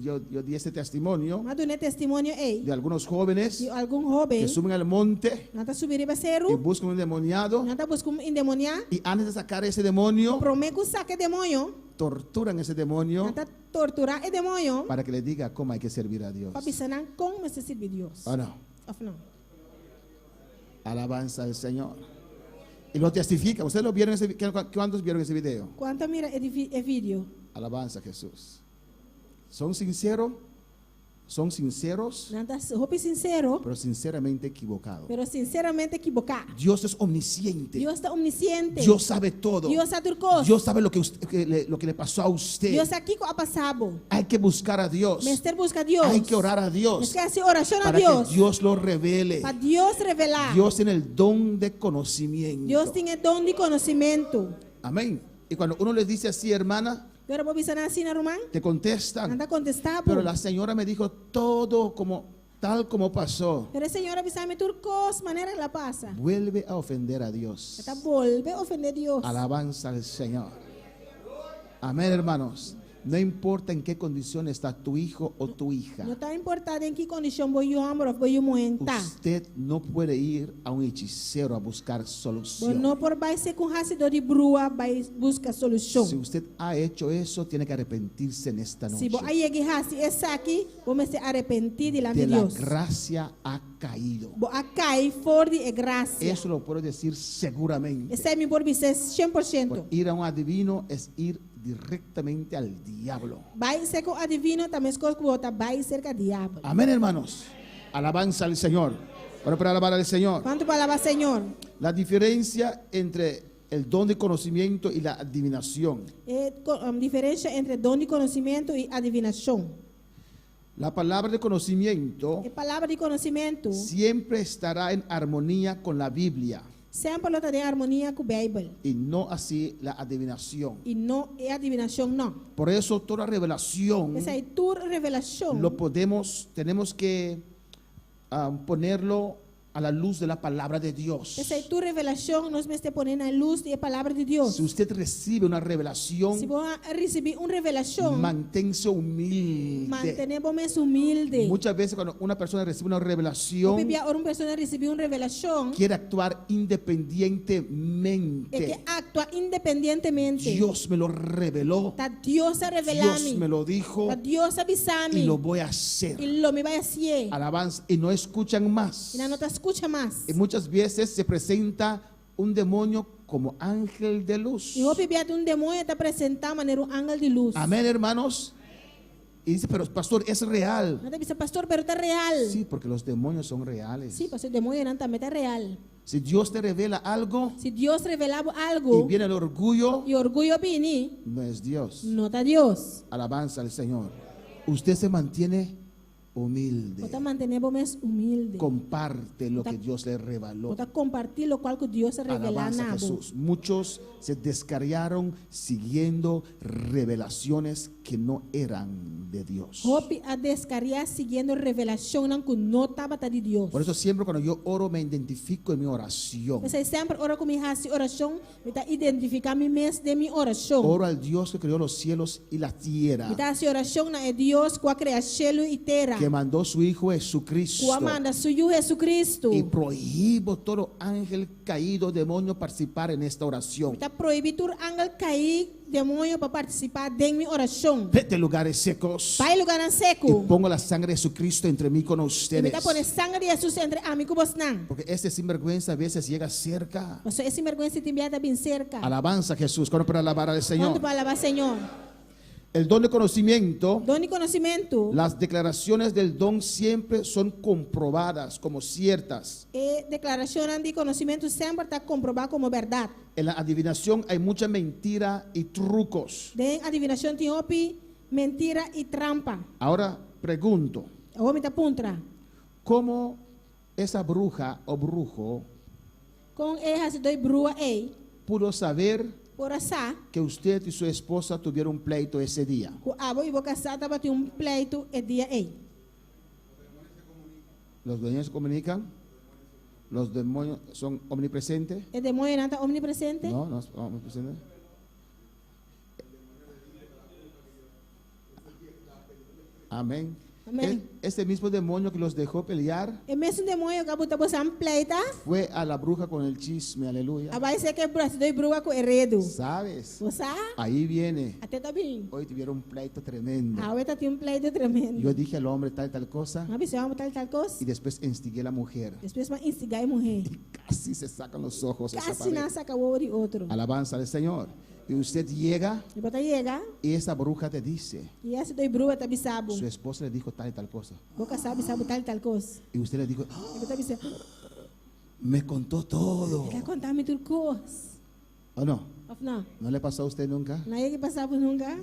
yo di ese testimonio Mas tu ne testemunho de algunos jóvenes de algum jovem. que suben al monte Nata subir para y cero. buscan un endemoniado, Nata busca um endemoniar. y antes de sacar ese demonio, Prometo saque demonio. torturan ese demonio Nata torturar e demonio. para que le diga cómo hay que servir a Dios. Para bisanan como se servir Deus. ¿O no? Of não. Alabanza al Señor. Y lo testifica. ¿Ustedes lo vieron cuántos vieron ese video? Quanto mira e vídeo. Alabanza a Jesús. ¿Son sinceros? Son sinceros, Nata roupa sincero, pero sinceramente equivocados. pero sinceramente equivocado. Dios es omnisciente. Dios está omnisciente. Dios sabe todo. Dios sabe turcos. Dios sabe lo que le pasó a usted. Dios aqui com a passado. Hay que buscar a Dios. Mester busca a Dios. Hay que orar a Dios Mester hacer oração a para Dios. que Dios lo revele. Para Dios revelar. Dios tiene el don de conocimiento. Deus tem o dom de conhecimento. Amén. Y cuando uno les dice así, hermana, Agora vou pensar assim na Romã. te contestan. Anda contestar. Pero la señora me dijo todo tal como pasó. Pero a senhora avisar-me turcos, maneira que ela passa. Vuelve a ofender a Dios. Ela volve a ofender Deus. Alabanza al Señor. Amén, hermanos. No importa en qué condición está tu hijo o tu hija. Não está importando em que condição vou homem ou vou mulher. Usted no puede ir a un hechicero a buscar Bom, solución. não por vai ser com racidor de brua, vai buscar solução. Si usted ha hecho eso, tiene que arrepentirse en esta Se noche. vou aí raci essa aqui, vou se arrepentir de la De de la Deus. gracia ha caído. Vou a cair fora de graça. Eso lo puedo decir seguramente. Esse é meu por dizer 100%. Pues ir a un adivino es ir directamente al diablo. Vai ser com adivino, também as coisas que botar, vai ser com o diabo. Amén, hermanos. Alabanza al Señor. Ahora para alabar al Señor. Quanto palavra, Senhor? La diferencia entre el don de conocimiento y la adivinación. Diferença entre dom de conhecimento e adivinação. La palabra de conocimiento A palavra de conhecimento siempre estará en armonía con la Biblia sempre está em harmonia com a Bíblia. y no así la adivinación. E não é adivinação, não. Por eso toda revelación Essa é tua revelação. tenemos que ponerlo a la luz de la palabra de Dios. Essa é tua revelação, nós me estamos ponendo a luz da palavra de Deus. Si usted recibe una revelación, Se você receber uma revelação, manténse humilde. mantenemos humilde. Muchas veces cuando una persona recibe una revelación, Uma pessoa recebeu uma revelação, quiere actuar é independientemente. que atua independentemente. Dios me lo reveló, Está Deus a revelar-me. Dios me lo dijo Está Deus a avisar-me. y lo voy a hacer. E lo me vai fazer. Alabanza, y no escuchan más. E não te escuta mais. Y muchas veces se presenta un demonio como ángel de luz. E vou pedir demônio te apresentar maneira ángel de luz. Amén, hermanos. Y dice, pero pastor, es real. Não te diz, pastor, pero está real. Sí, porque los demonios son reales. Sim, pastor, o demônio não também está real. Si Dios te revela algo Se Deus revelava y algo viene el orgullo, e orgulho vini, no es Dios. não está Deus. Alabanza al Señor. Usted se mantiene humilde. Você mantenemos mais humilde. Comparte lo que Dios le reveló. Você compartilha o qual que Deus revela Alabanza a na Jesús. Muchos se descarriaron siguiendo revelaciones que no eran de Dios. Hope a descarregar seguindo revelação não que não estava de Deus. Por eso siempre cuando yo oro me identifico en mi oración. Você sempre ora com minha oração, me está identificar me mesmo de minha oração. Oro al Dios que creó los cielos y la tierra, Me está a oração na Deus que criou céu e terra. que mandó su Hijo Jesucristo. Que manda seu Jesus Cristo. Y prohíbo todo ángel caído, demonio, participar en esta oración. Está proibido ángel cair demônio para participar de minha oração. Vete a lugares secos Vai lugar y seco. pongo la sangre de Jesucristo entre mí con E me ustedes. está pondo sangue de Jesus entre a mim com você não. Porque este sinvergüenza a veces llega cerca. Você esse vergonha te enviada bem cerca. Alabanza a Jesús. Cuando para alabar al Quando Señor. para alabar Senhor. El don de conocimiento, Dom de conhecimento. las declaraciones del don siempre son comprobadas como ciertas. E declaração de conhecimento sempre está comprovado como verdade. En la adivinación hay mucha mentira y trucos. De adivinação tem opi, mentira e trampa. Ahora pregunto, O homem está puntra. ¿cómo esa bruja o brujo Com as dois brua ei. pudo saber Por essa, que usted y su esposa tuvieron un pleito ese día. o abo e boca sata bati pleito e dia ei. Los demonios se comunican. Los demonios son omnipresentes. E demônio não está omnipresente? No, no son omnipresentes. Amén. Amén. Este mismo demonio que los dejó pelear E mesmo demônio que abuta bosan pleita, fue a la bruja con el chisme, aleluya. abai se que as dois brua com heredo. ¿Sabes? Você? Ahí viene. Até tá bem. Hoy tuvieron un pleito tremendo. A outra tinha pleito tremendo. Yo dije al hombre tal cosa Não bisa vamos tal coisa. y después instigué a la mujer. Depois mas instigar e morrer. Y casi se sacan los ojos. esa Casi pared. não saca o de outro. Alabanza al Señor. Y usted llega E bota chega, y esa bruja te dice, e esse dois brua tá bisabo. su esposa le dijo tal y tal cosa. Boca sabe tal coisa. Y usted le dijo, E bota bisa. me contó todo. Quer contar me tudo coisa. ¿O no? Of não? ¿No le pasó a usted nunca? Não é que passava nunca.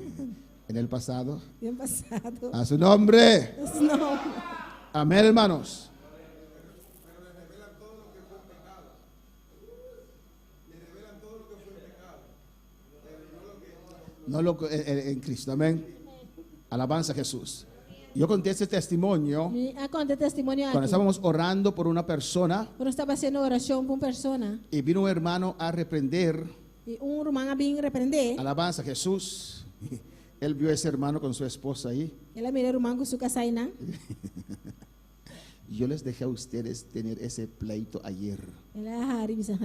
En el pasado. Bem passado. A su nombre. Não. Amén, hermanos. No lo en Cristo, amén. Alabanza a Jesús. Yo conté ese testimonio Me conta testemunho cuando aqui. estábamos orando por una persona Quando estava fazendo oração para uma pessoa, y vino un hermano a reprender. e irmão vim repreender, Alabanza a Jesús. Él vio a esse hermano con su esposa ahí. ela mirou o irmão com sua saína. Y yo les dejé a ustedes tener ese pleito ayer. Ela hari bisa.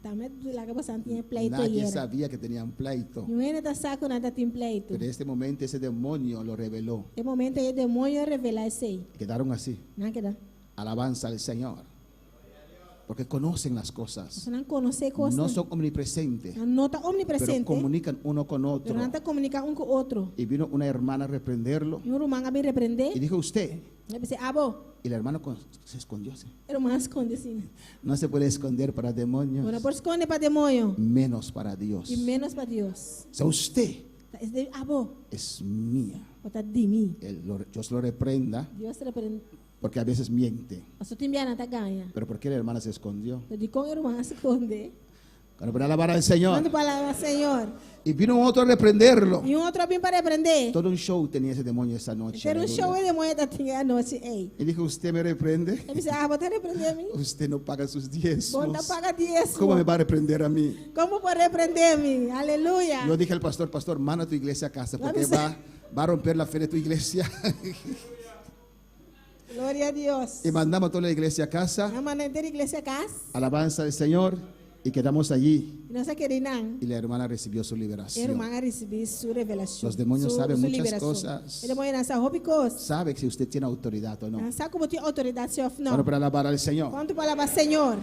Tamet lá que você tinha pleito Nadie aí. sabía que tenían pleito. E ainda tá saco nada tem pleito. Pero en este momento ese demonio lo reveló. De momento aí demônio revela isso aí. Quedaron así. Não queda. Alabanza al Señor. Porque conocen las Você cosas. não conhece coisa. No son omnipresentes, Não está pero omnipresente. comunican uno con Pero otro. não está comunica com o outro. Y vino una hermana a reprenderlo E o irmão vem repreender. y dijo usted. Ele disse, abo, Y el hermano se escondió. ¿Sí? o irmão esconde assim. No se puede esconder para demonios, Não pode esconder para demônio. menos para Dios. E menos para Deus. O sea, usted Esse abo, es mía. bota de mim. Dios lo reprenda Deus repreende. porque a veces miente. A sua timbiana tá ganha. Pero ¿por qué la hermana se escondió? Eu digo, com o irmão esconde. Para poder alabar al Señor. Quando palavra Senhor. Y vino otro a reprenderlo. E outro vem para repreender. Todo un show tenía ese demonio esa noche. Ter aleluya. show de demônio da tinha a noite. Ei. Y dijo, usted me reprende. Ele disse, bota repreender mim. Usted no paga sus Bota diezmos. paga 10. ¿Cómo me va a reprender a mí? Como pode repreender mim? Aleluia. Yo dije al pastor, pastor, manda tu iglesia a casa porque Vamos va a romper la fe de tu iglesia. Glória a Deus. Y mandamos a toda la iglesia a casa, Na mana inteira igreja casa. alabanza al Señor, y quedamos allí. E nossa querida Y la hermana recibió su liberación. irmã recebeu sua revelação. Los demonios saben muchas liberação. cosas. O demônio não sabe roupa coisas. Sabe si usted tiene autoridad o no. Não sabe como tem autoridade se off Bueno, não. para alabar al Señor. Quanto palavra Senhor.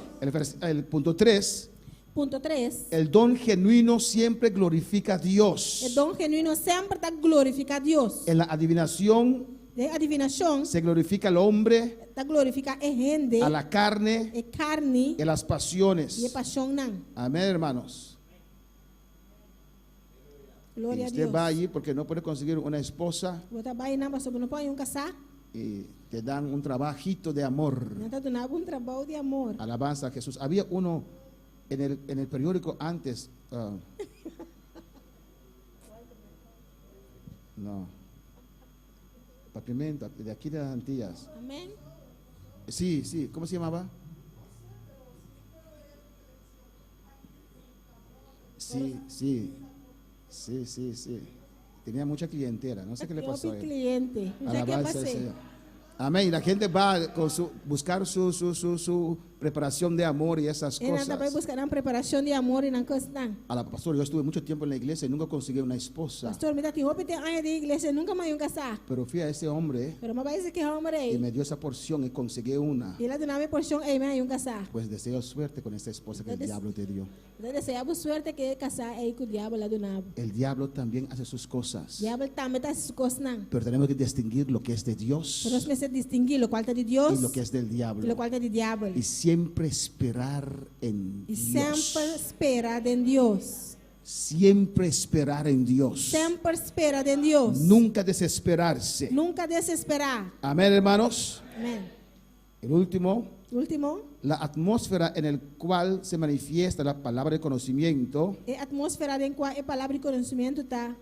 El punto 3, Ponto 3. el don genuino siempre glorifica a Dios. O dom genuíno sempre está glorificar Deus. En la adivinación De adivinação se glorifica al hombre, está glorificar a rende, a la carne a carne y a las e a pasiones. paixão não. Amén, hermanos. Y Glória a usted Deus. va allí porque no puede conseguir una esposa Vou trabalhar não, pastor, não pode casar. y te dan un trabajito de amor. Não está dando trabalho de amor. Alabanza a Jesús. Había uno en el periódico antes. No. Papimento, de aquí de las Antillas. Amém. Sí, sí. ¿Cómo se llamaba? Sí, sí. Sí, sí, sí. Tenía mucha clientela. No sé qué le pasó a él. cliente. Já que Alabanza al passei. Señor. Amén. Y la gente va con buscar su preparación de amor y esas E não vai cosas. buscar uma preparação de amor e não coisa não. A la pastor, yo estuve mucho tiempo en la iglesia y nunca conseguí una esposa. Pastor, me dá tem roupa tem anos de igreja, nunca mais um casar. Pero fui a ese hombre Pero mas vai ser que homem y aí. me dio esa porción y conseguí una. E lá do nome porção aí mais um casar. Pues deseo suerte con esta esposa que el diablo te dio. Eu desejo suerte que casar aí com o diabo lá do nabo. El diablo también hace sus cosas. Diabo também tá essas coisas não. Pero tenemos que distinguir lo que es de Dios Pero nós precisamos distinguir o qual tá de Deus y lo que es del e o diablo. qual tá de diabo. Y siempre esperar en E Dios. sempre esperar em Deus. Siempre esperar en Dios. Sempre esperar em Deus. Nunca desesperarse. Nunca desesperar. Amén, hermanos. Amém. El último, Último, la atmósfera en el cual se manifiesta la palabra de conocimiento, é a atmosfera em qual a palavra de conhecimento está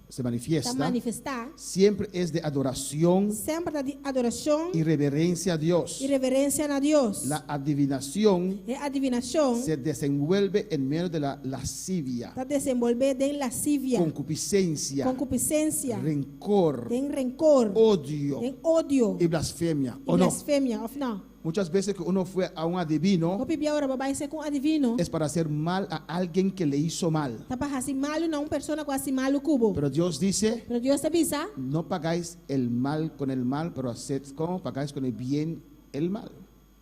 se manifiesta, manifestar. siempre es de adoración Sempre está de adoração y reverencia a Dios. e reverência a Deus. La adivinación É a adivinação se desenvuelve en medio de la lascivia, está desenvolver em lascívia, concupiscencia, concupiscência, rencor, em rancor, odio em ódio y blasfemia. e ¿O no? blasfêmia. Afinal, Muchas veces que uno fue a un adivino o biblia ora babai ser com adivino. es para hacer mal a alguien que le hizo mal. Tá para assim malo não persona com assim malo cubo. Pero Dios dice, Pero Deus te avisa, no pagáis el mal con el mal, pero haced como pagáis con el bien el mal.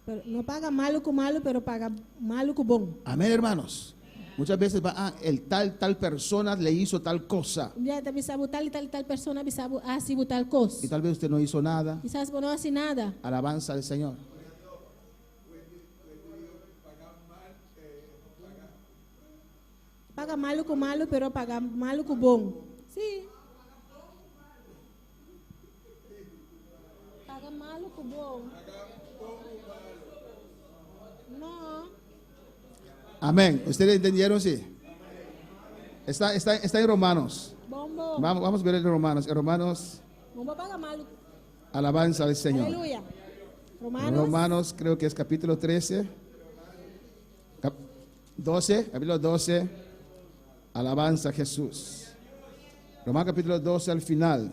pero não paga malo com malo, pero paga malo com bom. Amén, hermanos. Muchas veces va, el tal persona le hizo tal cosa Biblia te avisa tal e tal persona avisa assim tal coisa. y tal vez usted no hizo nada. E sabes, não assim nada. Alabanza al Señor. Paga malo com malo, pero paga malo com bom. Sim. Paga malo com bom. Não. Amén. ¿Ustedes entendieron? Sí. Está en Romanos. Bom, bom. Vamos a ver en Romanos. En Romanos, Bom, paga malo. alabanza al Señor. Aleluia. Romanos. Romanos, creo que es capítulo 13. 12, capítulo 12. Alabanza a Jesús. Romanos capítulo 12 al final.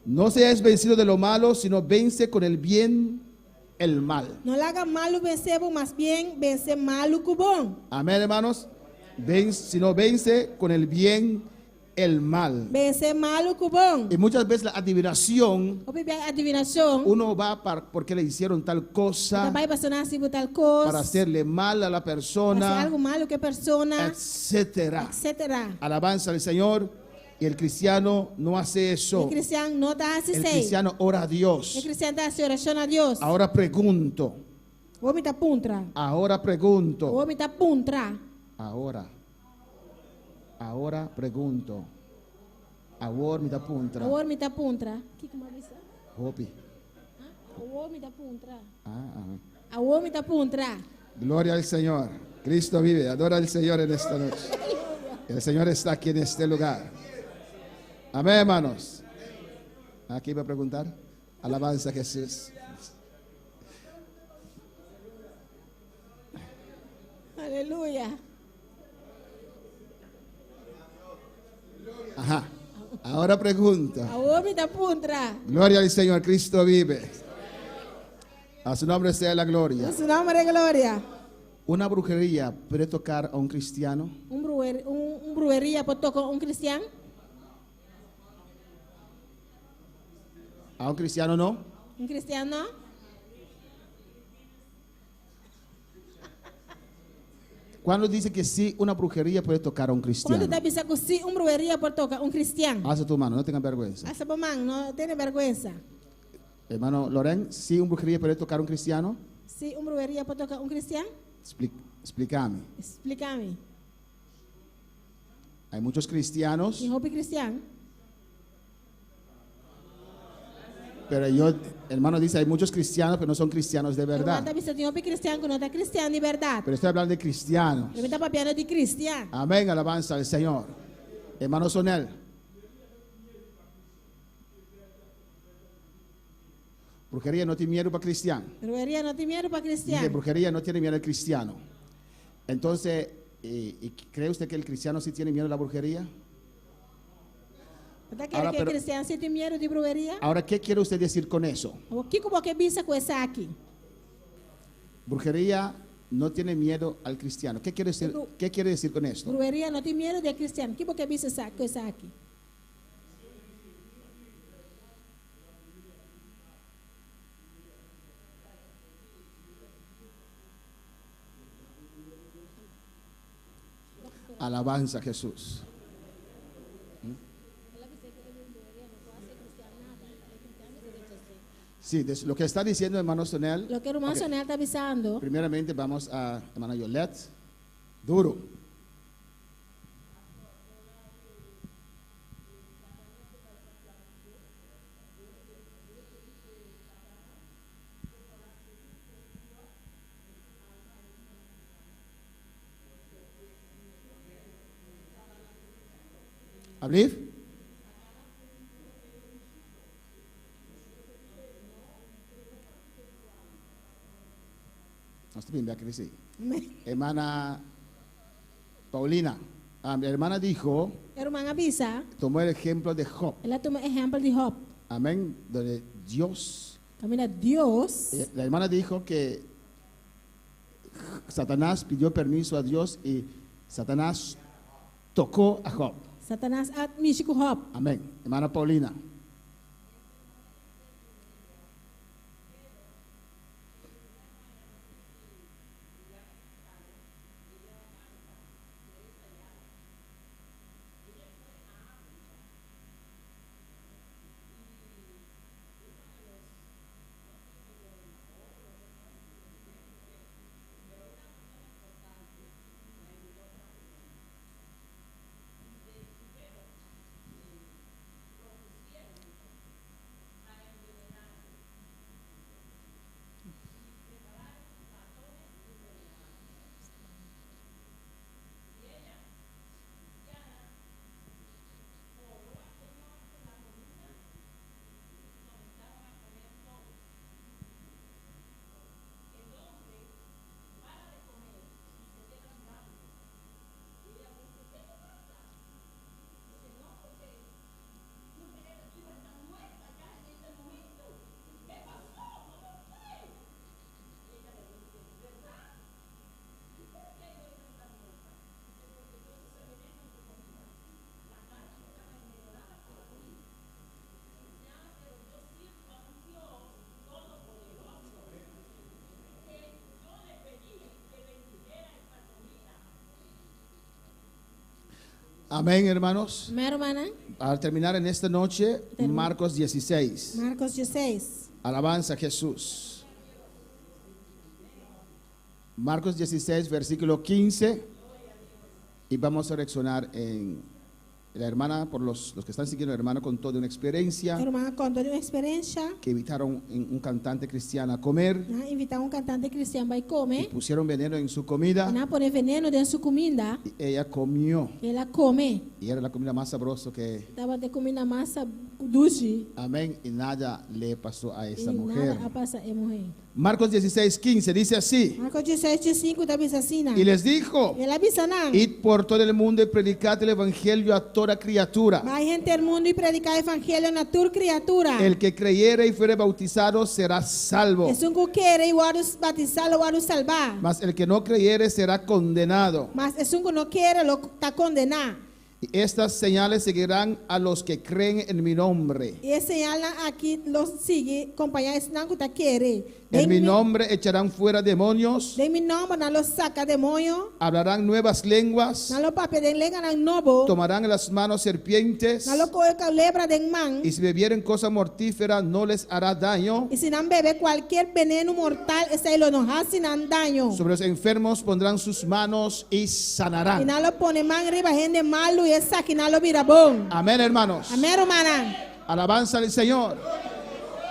No seáis vencidos de lo malo, sino vence con el bien el mal. Não haga malo vencer, mas bem vencer malo com bom. Amén, hermanos. Sino vence con el bien el mal. Vencer malo com bom. Y muchas veces la adivinación, O biblia adivinação. uno va porque le hicieron tal cosa, Também vai sonar assim tal coisa. para hacerle mal a la Fazer persona, algo malo que a persona, etcétera. etc. Alabanza al Señor. Y el cristiano no hace O eso. cristiano não está assim El sei. cristiano ora a O Dios. cristiano está se oração a Deus. Ahora pregunto. O homem está puntra. Ahora O pregunto. homem está puntra. Ahora pregunto. Ahora me da puntra. O homem está puntra. Que uma vez? Hopi. O homem está puntra. Ah. O homem está puntra. Gloria al Señor. Cristo vive. Adora al Señor en esta noche. El Señor está aquí en este lugar. Amén, hermanos. Aquí va a preguntar. Alabanza a Jesús. Aleluia. Ajá. Ahora pregunto. O homem está puntra. Gloria al Señor. Cristo vive. A su nombre sea la gloria. O seu nome é glória. ¿Una brujería puede tocar a un cristiano? Brujeria pode tocar cristiano? ¿A un cristiano no? Cristiano não? ¿Cuándo dice que sí, una brujería puede tocar a un Quando cristiano? está pensando que sim, brujeria pode tocar cristiano. Alza tu mano, no tengan vergüenza. Essa mamãe não tem vergonha. Hermano Loren, ¿sí una brujería puede tocar a un cristiano? Se brujeria pode tocar cristiano? Explícame. Explica-me. Hay muchos cristianos, Em roupa cristiano? pero hermano dice, hay muchos cristianos que no son cristianos de Irmã verdad. está pensando em roupa cristiano que não está cristiano de verdade. Pero estoy hablando de cristianos. Ele está papiando de cristiano. Amén, alabanza al Señor. Hermano Sonel. Brujería no tiene miedo para cristiano. Brujeria não tem medo para Dice, cristiano. brujería no tiene miedo al cristiano. Entonces, ¿y cree usted que el cristiano sí tiene miedo a la brujería? Está Ahora, querendo que pero- cristiano se tem medo de brujeria? Ahora, ¿qué quiere usted decir con eso? O que como que bisa com essa aqui? Brujería no tiene miedo al cristiano. ¿Qué quiere decir con esto? Brujeria não tem medo de cristiano. Que porque bisa com essa aqui? Alabanza a Jesús. Sí, lo que está diciendo hermano Sonel. Lo que o irmão Ok, Sonel está avisando. primeramente vamos a hermana Yolette. Duro. I believe. Must be back, see. Hermana Paulina, mi hermana dijo, Hermana Bisa, tomó el ejemplo de Job. ela toma ejemplo de Job. Amén. Donde Dios, Camina Dios. la hermana dijo que Satanás pidió permiso a Dios y Satanás tocó a Job. Satanás admite com Job. Amén. Hermana Paulina. Amén, hermanos. Amém, hermana. Al terminar en esta noche, Marcos 16. Marcos 16. Alabanza a Jesús. Marcos 16, versículo 15. Y vamos a reaccionar en la hermana, por los que están siguiendo, la hermana contó de una experiencia Hermana contou de uma experiência. que invitaron un cantante cristiano a comer Invitar um cantante cristiano vai y comer. pusieron veneno en su comida. Não pôr veneno dentro da sua comida. Y ella comió Ela come. y era la comida más sabrosa que, Estava de comida massa doce. amén, y nada le pasó a E esa mujer. nada a passar é morrer. Marcos 16, 15 dice así: Marcos 17:5 da assassina. y les dijo, Ela avisa não. id por todo el mundo y predicad el evangelio a toda criatura. Vai gente o mundo e predicar o evangelho na tua criatura. El que creyere y fuere bautizado será salvo, Es un que quiere igual batizar o igual salvar. mas el que no creyere será condenado. Mas es un que no quiere lo está condenado. Y estas señales seguirán a los que creen en mi nombre. Y ese señal aquí los sigue, compañeros, no que quiere. En mi nombre echarán fuera demonios, De mi nombre no los saca demonio. hablarán nuevas lenguas, No lo pape de lega en novo. tomarán en las manos serpientes, No lo coge lebra de man. y si bebieren cosa mortífera no les hará daño. Y si no bebe cualquier veneno mortal, ese lo no hace daño. Sobre los enfermos pondrán sus manos y Y sanarán. no lo pone man arriba, gente malo y esa que no lo mira bon. Amén, hermanos. Amén, hermana. Alabanza al Señor.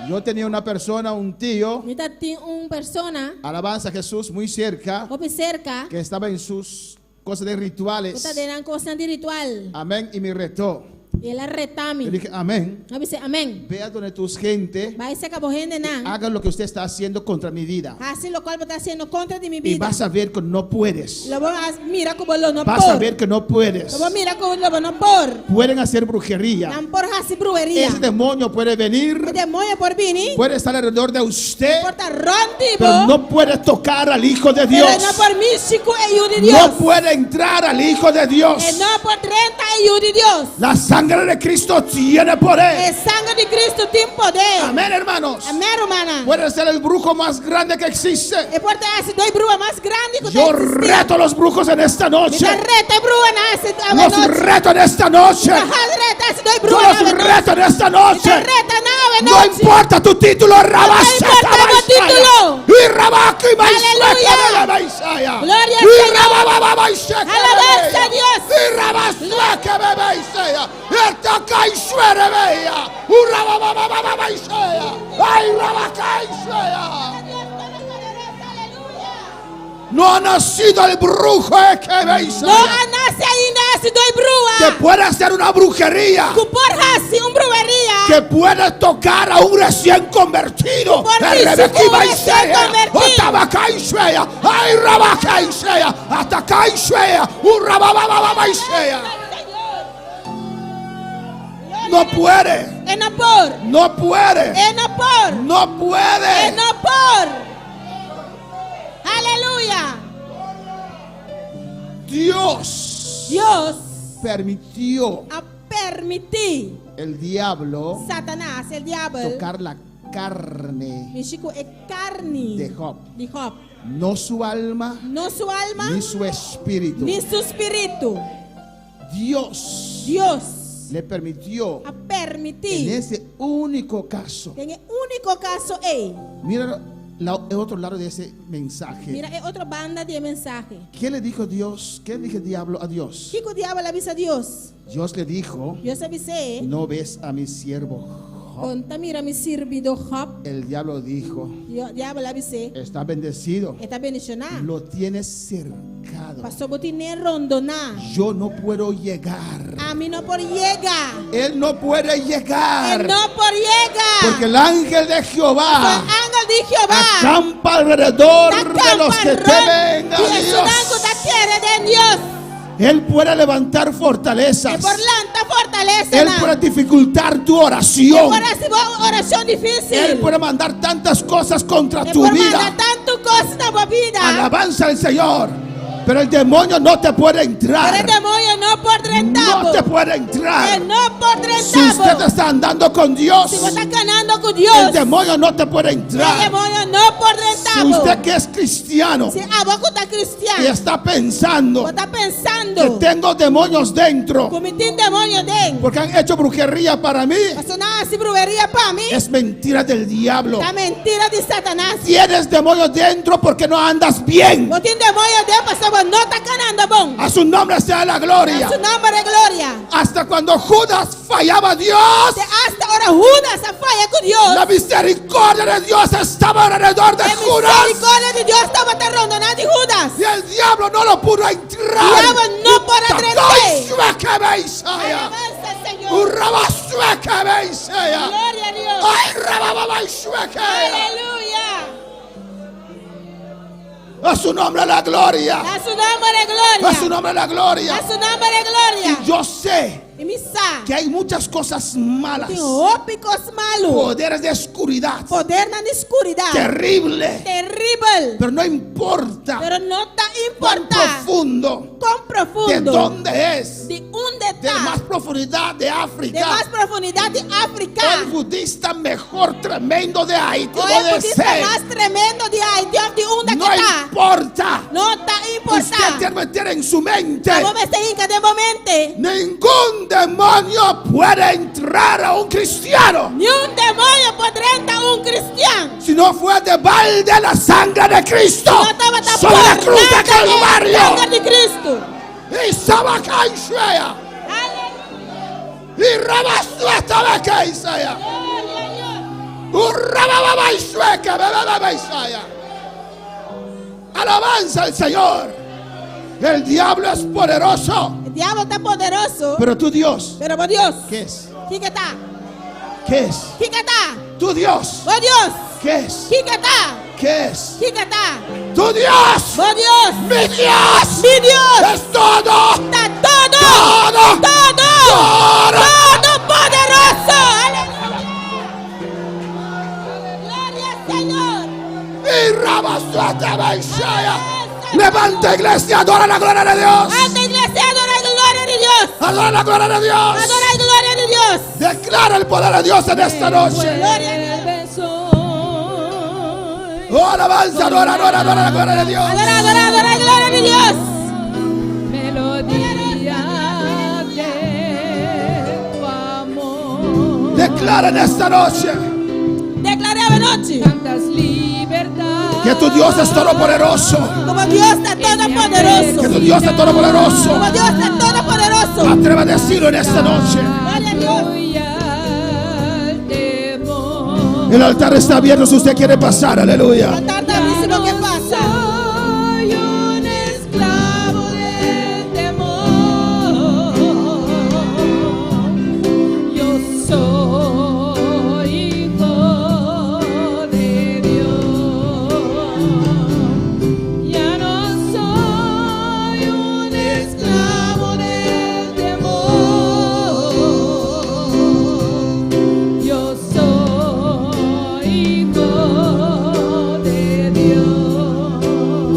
Yo tenía una persona, un tío, Ahorita tiene una persona, alabanza a Jesús, muy cerca, o cerca, que estaba en sus cosas de rituales. está de cosa de ritual. Amén. Y me retó. Y ela Yo retame. dije, amén. Eu disse, amém. Vea donde tus gente Vai ser acabou gente não. hagan lo que usted está haciendo contra mi vida. Assim lo cual está haciendo contra de mi Y vida. vas a ver que no puedes. Lo vou mira como lo no Vas a por. ver que no puedes. Lo vou mira como lo no por. Pueden hacer brujería. Não por hasi brujeria. Ese demonio puede O venir, demônio por vini. puede estar alrededor de usted, Porta rondibo. pero no puede tocar al Hijo de Dios. Pero no por místico e o de Deus. No puede entrar al Hijo de Dios. E não por 30 e o de Deus. La sangre de Cristo tiene E poder. sangue de Cristo tem poder. Amén, hermanos. Amém, hermana. Puede ser el brujo más grande que existe. E porta esse dois brua mais grande que Yo reto a los brujos en esta noche. Essa reta brua nasce a Los noite. reto en esta noche. Reta esse dois Yo brua los reto en esta noche. Reta não No importa tu título, Rabasata importa tu título. y Rabaki Aleluya. Maisaya. Gloria al Y Señor. Rababa Maisaya. Alabanza a Dios. Y Rabasaka Maisaya. Esta Shuere Beya. Urababa Maisaya. Ay Rabakaisaya. No ha nacido el brujo que veis. No nace ainda hasi doi que brua. puede hacer una brujería, Kupor hasi brujería. que puede tocar a un recién convertido. Por El mí, Rebeca si iba tú y eres sea, convertido. Otabaca y sea, ay Rabaca y sea, hasta acá y sea, un Rabababa y sea. No puede, No por. no puede, No por. no puede. No por. Aleluya. Dios Dios permitió ha permitido el diablo Satanás, el diablo, tocar la carne Michiku e carne de Job, de Job. no su alma No su alma ni su espíritu. ni su espíritu. Dios Dios le permitió ha en permitido ese único caso. en el único caso Mira el otro lado de ese mensaje. mira, es otra banda de mensaje. ¿Qué le dijo Dios? ¿Qué le dijo el diablo a Dios? Kiko diablo le avisa a Dios. Dios le dijo, Dios avisé. no ves a mi siervo Job. Conta mira mi sirvido Job. El diablo dijo, Diablo le avisé. está bendecido, Está bendicionado. lo tienes cercado. Pasó botine rondoná. Yo no puedo llegar. A mí no por llega. Él no puede llegar. No por llega. Porque el ángel de Jehová Ángel de Jehová. acampa alrededor de los que temen a Dios. Dios. Él puede levantar fortalezas. Por lanta fortaleza. Él puede dificultar tu oración. Por así oración difícil. Él puede mandar tantas cosas contra tu por vida. mandar tanto cosa na tua vida. Alabanza al Señor. Pero el demonio no te puede Pero el entrar. demonio no por trentavo. No te puede entrar. No por Si usted trentavo. está andando con Dios, Si vos estás ganando con el Dios. demonio no te puede El entrar. demonio no por Si trentavo. usted que es cristiano Si a vos que estás y cristiano. está pensando Vos estás que pensando. tengo demonios dentro Cometí un demonio dentro. porque han hecho brujería para mí, Pasó nada así brujería para mí. es mentira del diablo. Esta mentira de Satanás. Tienes demonios dentro porque no andas bien. Vos tienes demonio de pasar, vos no estás ganando bon. A su nombre sea la A gloria. su nombre de gloria. Hasta cuando Judas fallaba a Dios, Hasta ahora Judas se falla con Dios. la misericordia de Dios estaba alrededor de La Judas misericordia de Dios estaba rondando de Judas. y el diablo no lo pudo entrar. Diablo no puede entrar. Alabanza al Señor. Gloria a Dios. Aleluya. A su nombre la gloria. A su nombre de gloria. A su nombre la gloria. A su nombre de gloria. Yo sé Y mi sa. que hay muchas cosas malas, Tem ópicos malos. poderes de oscuridad, Poder na escuridão. terrible, Terrível. pero no importa Pero no está cuán importa profundo, cuán de profundo. dónde es, De onde de está. más profundidad de De más África, profundidad de África. el budista mejor tremendo de Haití, O el donde budista sea, más tremendo de Haití. De onde no que está. importa. No está Usted importando. tiene que meter en su mente, Vamos a ver en cada momento. ningún demonio puede entrar a un cristiano Ni un demonio podrá entrar un cristiano. si no fue de balde la sangre de Cristo No estaba sobre la cruz de Calvario. sangre de Cristo. Y Sabacá y Shea, Aleluya. y Rabasueta Beca y Shea, un Rabababa y Shueca, Bebebebe y Shea. Alabanza al Señor. El diablo es poderoso, El diablo está poderoso. pero tu Dios, Pero por Dios. ¿qué es? ¿Quién que está? ¿Qué es? ¿Quién que está? Tu Dios, Por Dios. ¿qué es? ¿Quién que está? ¿Qué es? ¿Quién que está? Tu Dios, Por Dios. mi Dios, Mi Dios. es todo, Está todo. todo, Todo. todo. Todo poderoso. Aleluya. Gloria al Señor. Y Rabasueta Beca y Shea. Levanta iglesia, adora la gloria de Dios. Alta iglesia, adora la gloria de Dios. Adora la gloria de Dios. Adora la gloria de Dios. Declara el poder de Dios en esta noche. Gloria a Dios. Oh, alabanza, adora, adora, adora la gloria de Dios. Adora, adora, adora la gloria de Dios. Declara en esta noche Declaraba noche. que tu Dios es todopoderoso. Como Dios está todopoderoso. Que tu Dios es todopoderoso. Como Dios está todopoderoso. Atreva a decirlo en esta noche. Gloria a Dios. El altar está abierto si usted quiere pasar. Aleluya. Cantar tamísimo que pasa. Soy un esclavo del temor.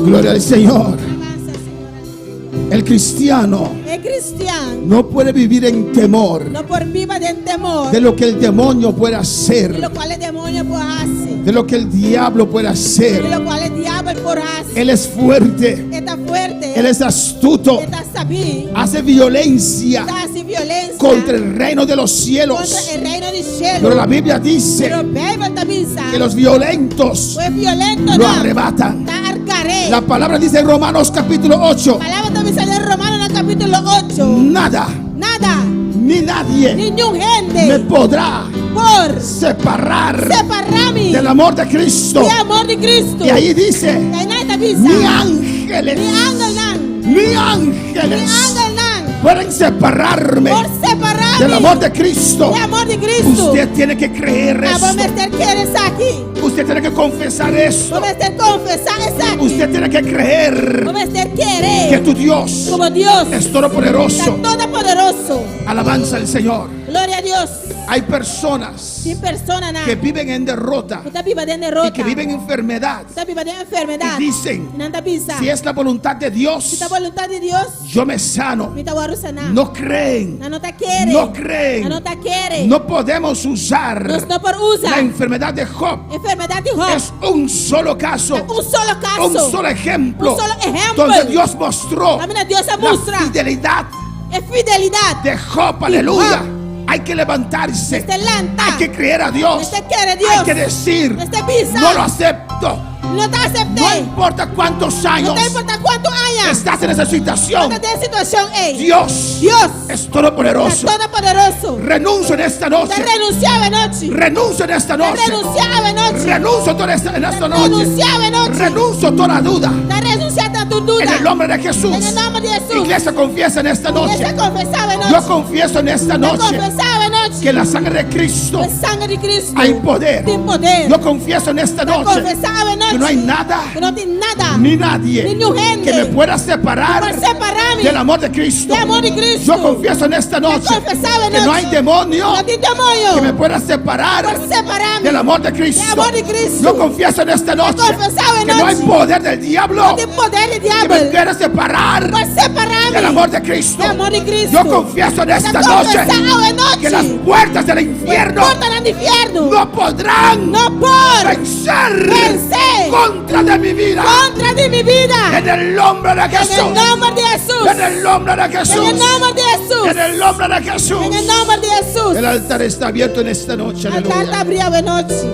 Gloria al Señor. Alabanza, Señor. El cristiano El cristiano no puede vivir en temor no por viva del temor de lo que el demonio puede de hacer, lo cual el demonio puede hacer, de lo que el diablo puede de hacer. lo cual el diablo puede hacer. Él es fuerte, Está fuerte, él es astuto, está sabido, hace violencia está sin violencia contra el reino de los cielos. contra el reino del cielo. Pero la Biblia dice Pero Biblia también sabe que los violentos pues violento lo no, arrebatan. está arcaré. La palabra dice en Romanos capítulo 8, La palabra también sale en Romanos en el capítulo 8. nada Nada, ni nadie ningún me gente podrá por separar separarme del amor de Cristo. del amor de Cristo. Y ahí dice, Que nadie te avisa. ni ángeles, Ni ángel nan, ni ni ángeles ángel nan, pueden separarme por separarme del amor de Cristo. del amor de Cristo. Usted tiene que creer Ah, eso. vamos a estar quieres aquí. Usted tiene que confesar eso. Vamos a estar confesar eso aquí. Usted tiene que creer Vamos a estar que querer tu Dios como Dios es todopoderoso. está todopoderoso. Alabanza al Señor. Gloria a Dios. Hay personas Sin persona nada. que viven en derrota Está viva de y derrota. que viven en enfermedad Está viva de enfermedad. y dicen, Nanda bisa. si es la voluntad de Si Dios, está voluntad de Dios, yo me sano. mi tawarusana. No creen, No te quiere. no creen. No te quiere. No podemos usar No por usa. la enfermedad de Job. Enfermedad de Job. Es un solo caso, Un solo caso. un solo ejemplo, Un solo ejemplo. donde Dios mostró También Dios se la muestra. fidelidad Es fidelidad. de Job. Aleluya. Hay que levantarse, Este lanta. hay que creer a Dios, Este quiere Dios. hay que decir, Este pisa. no lo acepto. No te acepté. No importa cuántos años No te importa cuántos años. estás en esa situación, No te situación, ey. Dios Dios es es todopoderoso. todopoderoso. Renuncio en esta noche, Te renunciaba anoche. renuncio en esta Te noche, renunciaba anoche. renuncio en esta noche, Renunciaba anoche. renuncio a toda duda. Te renunciaste a tu duda. En el nombre de Jesús, En el nombre de Jesús. iglesia, confiesa en esta Y noche. se confesaba anoche. Yo confieso en esta Te noche confesaba anoche. que la sangre de Cristo La sangre de Cristo. hay poder. Tiene poder. Yo confieso en esta Te noche confesaba anoche. que no hay nada Que no tiene nada. ni nadie Ni gente que me pueda separar por separarme del amor de Cristo. del amor de Cristo. Yo confieso en esta noche confesaba que no hay anoche. demonio No tiene demonio. que me pueda separar por separarme del amor de Cristo. del amor de Cristo. Yo confieso en esta noche confesaba que no hay anoche. poder del diablo No tiene poder de que me diablo. pueda separar Por separarme del amor de Cristo. del amor de Cristo. Yo confieso en esta Te noche confesaba anoche. que las puertas del infierno Portan al infierno. no podrán No por vencer contra de mi vida. contra de mi vida. En el nombre de Jesús. En el nombre de Jesús. En el nombre de Jesús. En el nombre de Jesús. En el nombre de Jesús. En el nombre de Jesús. El altar está abierto en esta noche. Altar está Aleluya. abierto de noche.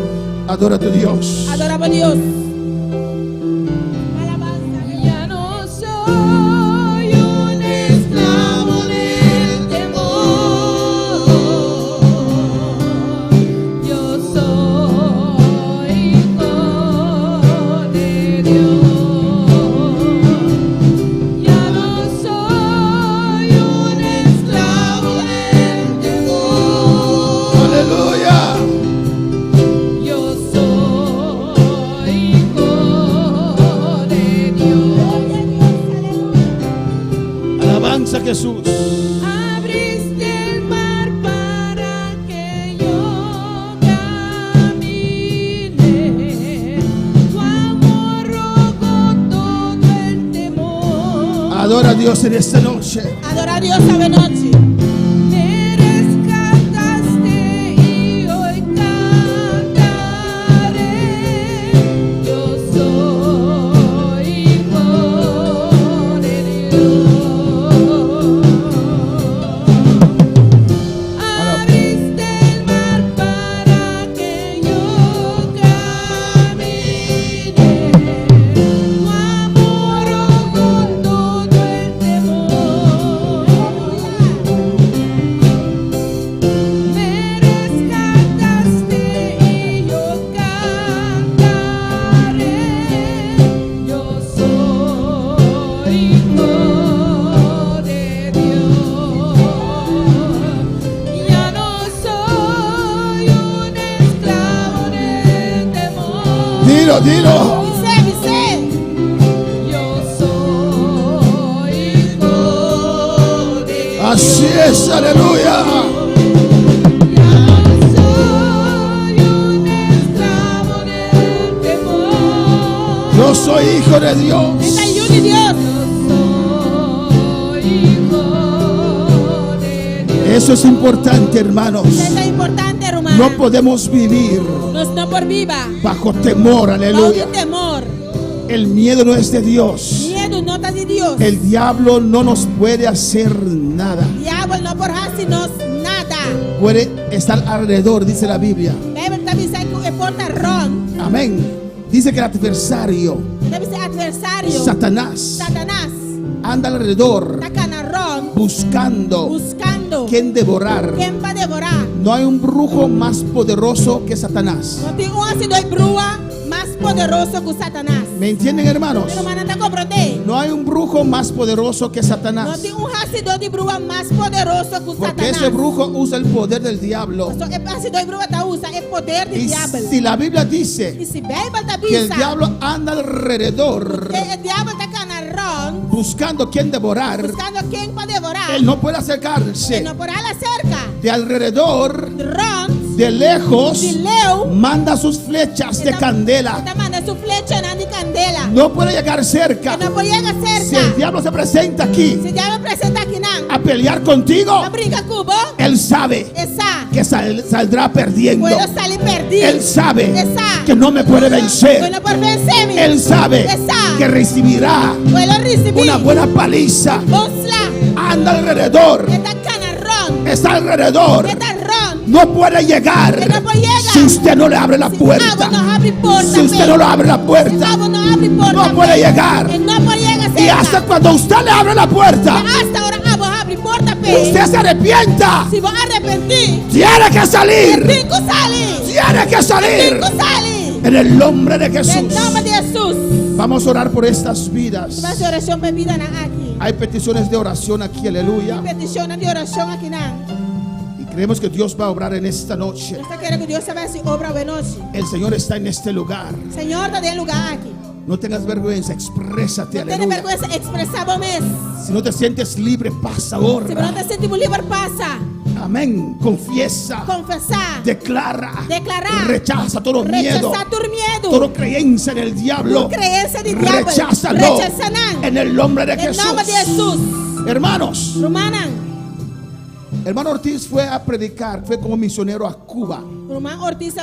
Adora a tu Dios. Adoramos a Dios. Ya no soy un esclavo del temor, yo soy hijo de Dios. Ya no soy un esclavo del temor. Aleluya. Yo soy hijo de Dios. Alabanza a Jesús. Abriste el mar para que yo camine. Tu amor rogó todo el temor. Adora a Dios en esta noche. Adora a Dios esta noche. Me rescataste y hoy cantaré. Yo soy hijo de Dios. Abriste el mar para que yo camine. Tu amor rogó todo el temor. Me rescataste y yo cantaré. Yo soy hijo de Dios. Ya no soy un esclavo del temor. Dilo, dilo. Dice. Yo soy hijo de Dios. Así es, aleluya. Ya no soy un esclavo del temor. Yo soy hijo de Dios. Dice yo de Dios. Soy hijo de Dios. Eso es importante, hermanos. Eso es importante, hermano. No podemos vivir No por viva. bajo temor, aleluya. Bajo temor. El miedo no es de Dios. Miedo no está de Dios. El diablo no nos puede hacer nada. Diablo no por hacernos nada. Puede estar alrededor, dice la Biblia. Bíblia también dice que importa ron. Amén. Dice que el adversario, Debe ser adversario. Satanás, Satanás. anda alrededor Tacan a ron. buscando Buscando. quién devorar. ¿Quién va a devorar? No hay un brujo más poderoso que Satanás. No tiene un ácido de brúa más poderoso que Satanás. ¿Me entienden, hermanos? Pero hermano, ¿te comprende? No hay un brujo más poderoso que No Satanás. tiene un ácido de brúa más poderoso que Porque Satanás. ese brujo usa el poder del diablo. So, el ácido de brúa está usa el poder del Y diablo. si la Biblia dice Y si Bíblia está que el avisa diablo anda alrededor que el diablo está canarrón, buscando quién devorar, buscando quién va a devorar, él no puede que acercarse no por la cerca. de alrededor, Ron, de lejos, de leu, manda sus flechas de candela. esta manda su flecha en de candela. No puede llegar cerca. Que no puede llegar Si el cerca. diablo se presenta aquí Si el diablo presenta aquí, no. a pelear contigo, No brinca cubo, él sabe esa. que saldrá perdiendo. Puedo salir perdido. Él sabe Esa. que no me puede Puedo vencer. por vencerme. Él sabe Esa. que recibirá Puedo recibir. una buena paliza. Osla. Anda alrededor, Esta canarrón. está alrededor. Esta ron. No puede llegar Que no puede llegar. si usted no le abre la puerta. Agua no abre puerta. Si usted no le abre la Si puerta, agua no abre puerta. no puede llegar. Que no puede llegar cerca. Y hasta cuando usted le abre la puerta, Hasta ahora agua abre puerta, pe. usted se arrepienta. Si vos arrepentir. Tiene que salir. Cinco sale. Tiene que salir. Cinco sale. En el nombre de En Jesús. nombre de Jesús. Vamos a orar por estas vidas. Vas a oración bebida aquí. Hay peticiones de oración aquí, aleluya. Peticiones de oración aquí, na. Y creemos que Dios va a obrar en esta noche. Usted quiere que Dios se vea si obra o noche. El Señor está en este lugar. Señor, te dé lugar aquí. No tengas vergüenza, exprésate, No tiene aleluya. vergüenza, expresamos mes. Si no te sientes libre, pasa Si no ahora. te sentimos libre, pasa. Amén. Confiesa. Confesar. Declara. Declarar. Rechaza todo miedo. Rechazar tu miedo. Todo creencia en el diablo. Tu creencia de diablo. Recházalo. Rechazan. En el nombre de En Jesús. nombre de Jesús. Hermanos, Romana. hermano Ortiz fue a predicar, fue como misionero a Cuba Román Ortiz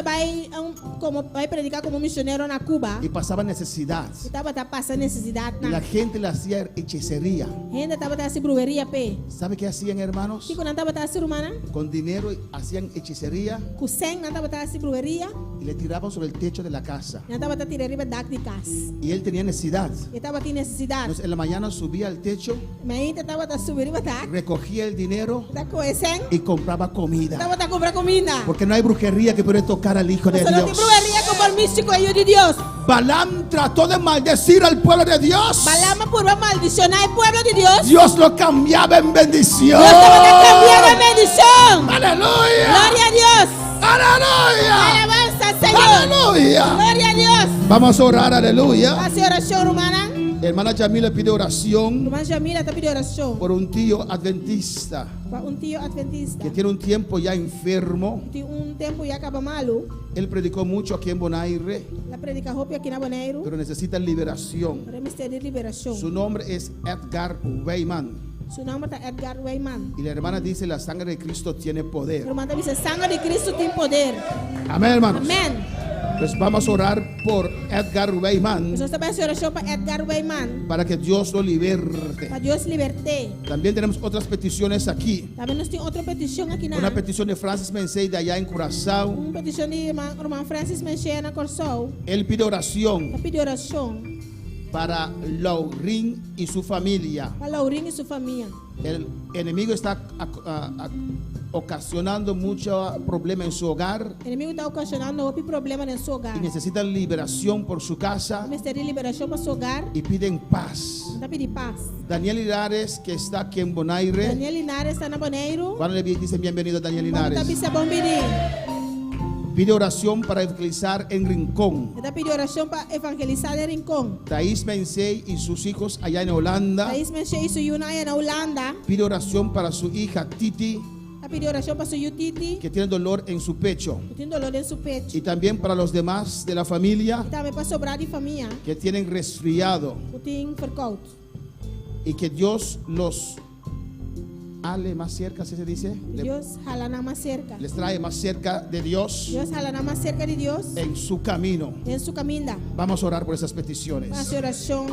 vai predicar como misionero en Cuba. y pasaba necesidad. Estaba pasando necesidad. Y la gente le hacía hechicería. Gente estaba haciendo brujería, pe. ¿Sabe qué hacían, hermanos? Chico, no estaba haciendo romana. Con dinero hacían hechicería Kusen, no estaba haciendo brujería. y le tiraban sobre el techo de la casa. No estaba tirando arriba de casa. Y él tenía necesidad. Estaba teniendo necesidad. Entonces en la mañana subía al techo, Me estaba subindo arriba da. recogía el dinero Da coesen. y compraba comida. Estaba a comprar comida. Porque no hay brujería que puede tocar al Hijo de Solo Dios. te brujería como el místico ellos de Dios. Balaam trató de maldecir al pueblo de Dios. Balama por maldicionar al pueblo de Dios. Dios lo cambiaba en bendición. Dios estaba cambiando de bendición. Aleluya. Gloria a Dios. Aleluya. Alabanza al Señor. Aleluya. Gloria a Dios. Vamos a orar, aleluya. Hace oración, romana. Hermana Yamila pide oración Romana Jamila está pidiendo oración. por un tío adventista Para un tío adventista. que tiene un tiempo ya enfermo. Tiene un tiempo ya acaba malo. Él predicó mucho aquí en Bonaire, La predica Hopi aquí en Bonaire. pero necesita liberación. Para misterio de liberación. Su nombre es Edgar Weyman. Su nombre está Edgar Weyman. Y la hermana dice: la sangre de Cristo tiene poder. Hermana dice, sangre de Cristo tiene poder. Amén, hermanos. Amén. Pues vamos a orar por Edgar Weyman Nosotros estamos haciendo oración para Edgar Weyman. para que Dios lo liberte. Para Dios liberte. También tenemos otras peticiones aquí. También nos tiene otra petición aquí. Una petición de Francis Mensei de allá en Curazao. Una petición de hermano Francis Menchena Corsou. Él pide oración Pide oración para Laurín y su familia. para Laurín y su familia. El enemigo está ocasionando mucho problema en su hogar El enemigo está ocasionando otro problema en su hogar. y necesitan liberación por su casa Misterio de liberación para su hogar. y piden paz. Está pidiendo paz. Daniel Linares, que está aquí en Bonaire. Daniel Linares está en Bonaire. Cuando le dicen bienvenido, Daniel Está Linares, pidiendo bom venir. pide oración para evangelizar en Rincón. Está pidiendo oración para evangelizar el rincón. Thais Mensei y sus hijos allá en Holanda. Thais Menche hizo una en Holanda. Pide oración para su hija Titi. A pedir oración para su Yutiti, que tiene dolor en su pecho. que tiene dolor en su pecho. Y también para los demás de la familia Y también para sobrar de familia, que tienen resfriado. que tiene verkoud. Y que Dios los ale más cerca, ¿así se dice? Dios jalana más cerca. Les trae más cerca de Dios Dios jalana más cerca de Dios en su camino. en su camino. Vamos a orar por esas peticiones. Para su oración.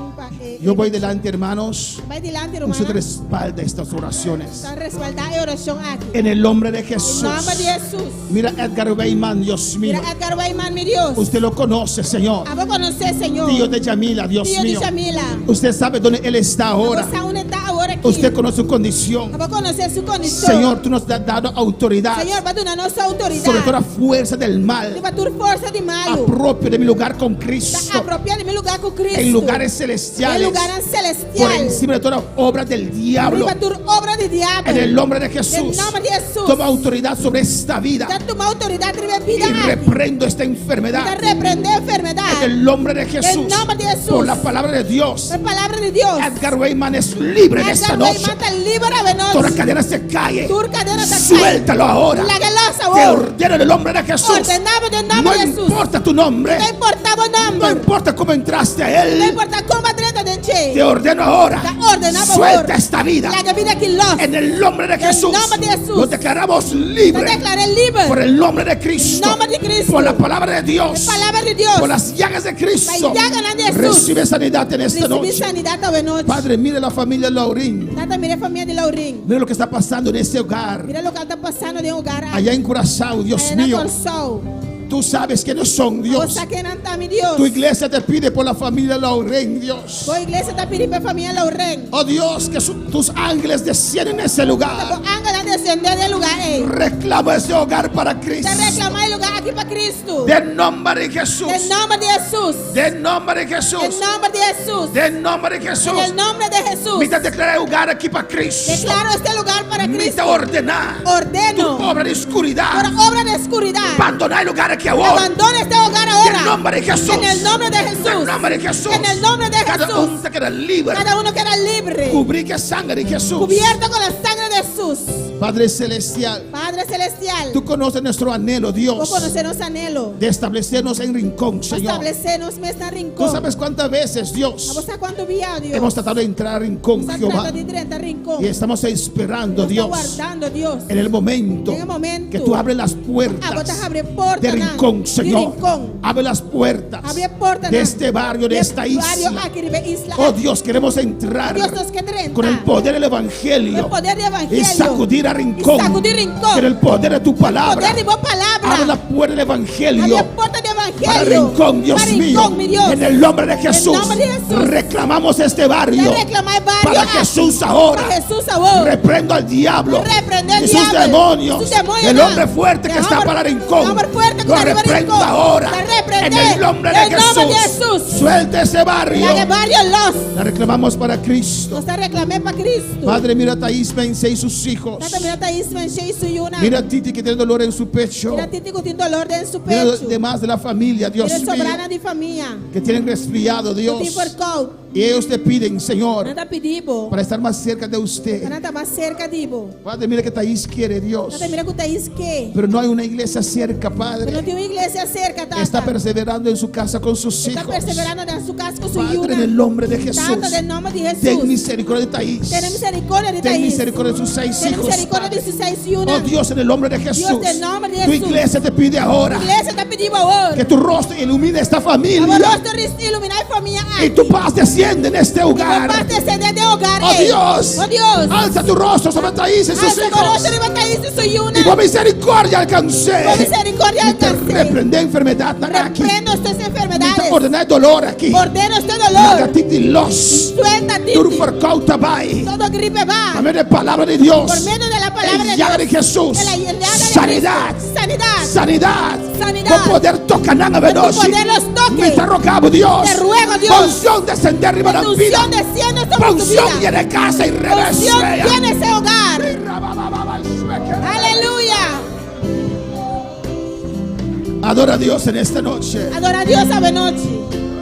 Yo voy delante, hermanos. Va adelante, Usted hermana. respalda estas oraciones. Está respaldada en oración aquí. En el nombre de En Jesús. nombre de Jesús. Mira Edgar Weyman, Dios mío. Mira Edgar Weyman, mi Dios. Usted lo conoce, Señor. A vos conocer, Señor. Tío de Yamila, Dios Tío de mío. Yamila. Usted sabe dónde Él está A vos ahora. sabe dónde está ahora aquí. Usted conoce su condición. A vos conocer su condición. Señor, tú nos has dado autoridad Señor, va a dar nuestra autoridad. sobre toda fuerza del mal. Va a dar fuerza de malo. Apropio de mi lugar con Está Cristo. apropiada de mi lugar con Cristo. En lugares En celestiales. lugares Por celestiales. encima de toda obra del diablo. Va a dar obra de diablo. En el nombre de En Jesús. nombre de Jesús. Toma autoridad sobre esta vida. Da tu autoridad de Y vida. reprendo esta Da enfermedad. reprender enfermedad. En el nombre de Jesús. En nombre de Jesús. Por la palabra de Dios. La palabra de Dios. Edgar Weyman es libre en esta Edgar noche. Weyman está libre de Toda noche. cadena se cae. Tu cadena se cae. Suéltalo ahora. La galosa, Te vos. ordeno en el nombre de Jesús. Ordenamos en No nombre de Jesús. importa tu nombre. No importa vos No nombre. importa cómo entraste a No Él. importa cómo trata de Te che. ordeno ahora. Te ordenamos Suelta ahora. esta vida. La vida que los. En el nombre de Jesús. nombre de Jesús. Lo declaramos Te libre. declaré libre. Por el nombre de Cristo. En nombre de Cristo. Por la palabra de Dios. La palabra de Dios. Por las llagas de Cristo. La llaga de Jesús. Recibe sanidad en esta Recibí noche. sanidad esta noche. Padre, mire la familia Laurín. Tata, mire familia de Laurín. Mire lo que está pasando en este hogar. Mira lo que está pasando en hogar. Allá en Curazao, Dios Allá en mío. Corazón. Tú sabes quiénes son, Vos Dios. saquen anta mi Dios. Tu iglesia te pide por la familia Laurín, Dios. Vos iglesia está pidiendo para familia Laurín. Oh Dios, que tus ángeles descienden en ese Vos lugar. ángeles descender del lugar. Reclama ese hogar para Cristo. Te reclama el lugar aquí para Cristo. De nombre de Jesús. En nombre de Jesús. De nombre de Jesús. En nombre de Jesús. De nombre de Jesús. En el nombre de Jesús. Mira, declara el lugar aquí para Cristo. Declaro este lugar para Mira, Cristo. ordenar. Ordeno. Tu obra de oscuridad. Por obra de oscuridad. Abandonar el lugar aquí ahora. Abandona este hogar En ahora. el nombre de Jesús. En el nombre de Jesús. En el nombre de Jesús. En el nombre de Cada Jesús. uno se queda libre. Cada uno queda libre. Cubrí que sangre de Jesús. Cubierto con la sangre de Jesús. Padre celestial, Padre celestial. tú conoces nuestro anhelo, Vos Dios, conocernos anhelo. de establecernos en rincón, Señor. Establecernos en este Tú rincón. sabes cuántas veces, ¿A Dios, vos sabés cuánto vía, Dios? hemos tratado de entrar a rincón, Está Jehová, tratando de entrar en rincón. y estamos esperando, Está Dios, guardando, Dios. en el momento En el momento que tú abres las A vos puertas te abre puertas. de rincón, De Señor. rincón. Abre las puertas Abre puertas. de este barrio, de esta isla. Aquí de isla. Oh Dios, queremos entrar Dios nos quiere entrar. con el poder del Con Evangelio el poder del evangelio. y sacudir a rincón. Y sacudir rincón. Con el poder de tu palabra. Poder de vos palabra. Abre la puerta del Evangelio. Abre puertas de evangelio. Para rincón, Dios Para mío. rincón, mi Dios. En el nombre de En Jesús. nombre de Jesús. Reclamamos este barrio. Te reclama el barrio Para aquí. Jesús ahora. Para Jesús ahora. Reprendo al diablo. Reprende al y sus diablo. demonios. Sus demonios, El no. hombre fuerte que El está hombre- para rincón. el hombre fuerte que Lo está para reprendo rincón. ahora. La reprende. En el nombre de En el nombre de Jesús. Jesús. Suelta ese barrio. La de barrio los. La reclamamos para Cristo. Nos reclamé para Cristo. Padre, mira a Taís Vence y sus hijos. Tata, mira a Ismael y su yuna. Mira a Titi que tiene dolor en su pecho. Mira a Titi que tiene dolor en su Mira a los pecho. demás de la familia, Dios Mira mío, sobrana de familia. que tienen resfriado, Tiene Dios. por cold. Y ellos te piden, Señor, Nada pedimos. para estar más cerca de usted. Nada está más cerca de vos. Padre, mira que Taís quiere, Dios. Tata, mira que usted dice que. Pero no hay una iglesia cerca, Que no Padre. tiene una iglesia cerca, Tata. Está perseverando en su casa con sus Está hijos. perseverando en su casa con su Padre, yuna. en el nombre de Jesús. Tata, en nombre de Jesús. Ten misericordia de Taís. Ten misericordia de Ten Taís. misericordia de sus 6 Ten hijos. misericordia de sus 6 yunas. Oh Dios, en el nombre de Jesús. Dios, en nombre de Tu Jesús. iglesia te pide ahora La iglesia está pidiendo ahora. que tu rostro ilumine esta familia. Amoroso, iluminar familia. Y tu paz desciende en este hogar. Paz descende de hogar. Oh Dios, Oh Dios. alza tu rostro sobre Taís y sus Alza hijos. amoroso, levanta ahí su yuna. Y por misericordia alcancé. Por misericordia Y te alcancé. reprende enfermedad aquí. Reprendo estas Y te enfermedades. ordené dolor aquí. Ordeno este dolor. Nagatiti los. Suelta ti. Turforcauta bai. Todo gripe va. Amén de palabra de Dios. Por medio de la palabra de El llaga de Dios. Jesús. De la llaga de Sanidad. Cristo. Sanidad. Sanidad. Sanidad. Con poder tocan a Con tu venosi. poder los toque. Me te rogamos, Dios. Te ruego, Dios. Unción descender arriba de la vida. Unción desciende sobre tu Unción vida. llena casa y Unción revés. tiene ese hogar. Aleluya. Adora a Dios en esta noche. Adora a Dios esta noche.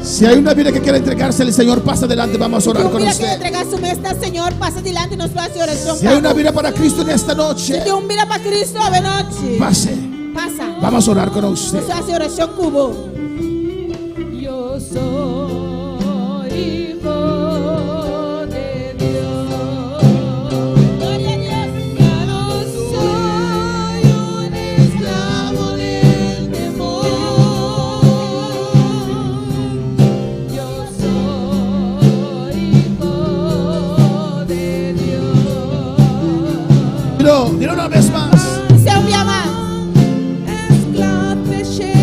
Si hay una vida que quiere entregarse al Señor, pasa adelante, vamos a orar con Mira que usted. entregar su mesa al Señor, pasa adelante y nos va a hacer oración. Si hay una vida para Cristo en esta noche, Si un vida para Cristo a noche, pase. pasa. Vamos a orar con usted. Nos hace oración cubo. Yo soy hijo de Dios. Gloria a Dios. Ya no soy un esclavo del temor. Yo soy hijo de Dios. Dilo una vez más. Se un día más. Esclavice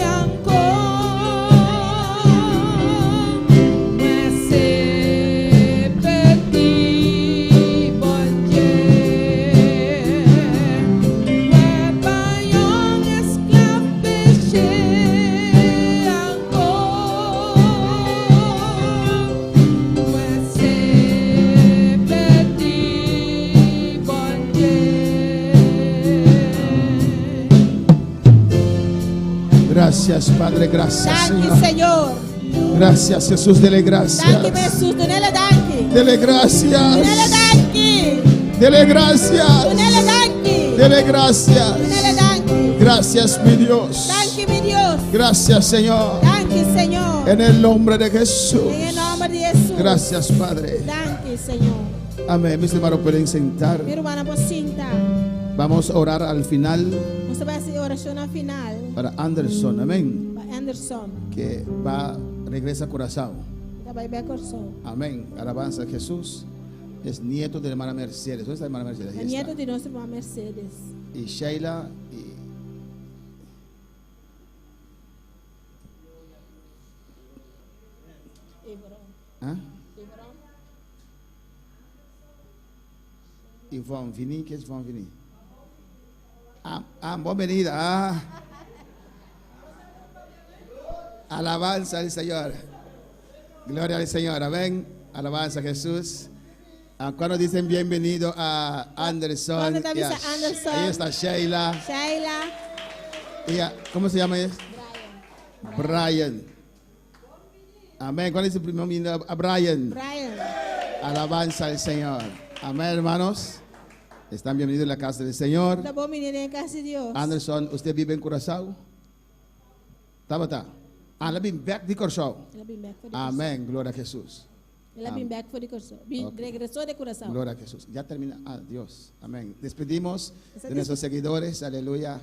ancora, mas se perdi Dieu. Wepayon esclavice ancora, mas se perdi Gracias, Padre, gracias, Danke, Señor. Señor. Gracias, Jesús, dele Danke, gracias. Jesus. Donele danke. Dele Donele gracias. danke. Dele gracias. Donele danke. Dele gracias. Donele danke. Gracias, mi Dios. Danke, mi Dios. Gracias, Señor. Danke, Señor. En el nombre de Jesús. En el nombre de Jesús. Gracias, Padre. Danke, Señor. Amén. Mis hermanos pueden sentar. Mi hermana Pocinta. Vamos a orar al final Você vai fazer oração ao final. para Anderson. Amén. Para Anderson. Que va, regresa a Curazao. Da vai ver coração. Amén. Alabanza a Jesús. Es nieto de la hermana Mercedes. ¿Dónde está la hermana Mercedes? É Ahí nieto está. de nossa irmã Mercedes. Y Sheila ¿ah? Ivonne Vini, ¿qué es Ivonne Vini? Bienvenida. Alabanza al Señor. Gloria al Señor. Amén. Alabanza a Jesús. Cuando dicen bienvenido a Anderson. Cuando te avisa Anderson. Ahí está Sheila. Sheila. ¿Cómo se llama ella? Brian. Amén. ¿Cuál es el primer nombre? A Brian. Brian. Alabanza al Señor. Amén, hermanos. Están bienvenidos en la casa del Señor. Tá bom, menina, em casa de Deus. Anderson, ¿usted vive en Curazao? Tabata. Ela vem back de Curazao. Ela bem back foi de coração. Amén. Gloria a Jesús. Ela bem back foi de coração. Regressou de coração. Gloria a Jesús. Ya termina. Dios. Amén. Despedimos Esa de nuestros seguidores. Aleluya.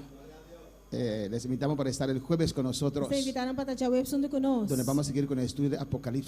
Les invitamos para estar el jueves con nosotros, Você invitaram para estar web junto conosco. donde vamos a seguir con el estudio de Apocalipsis.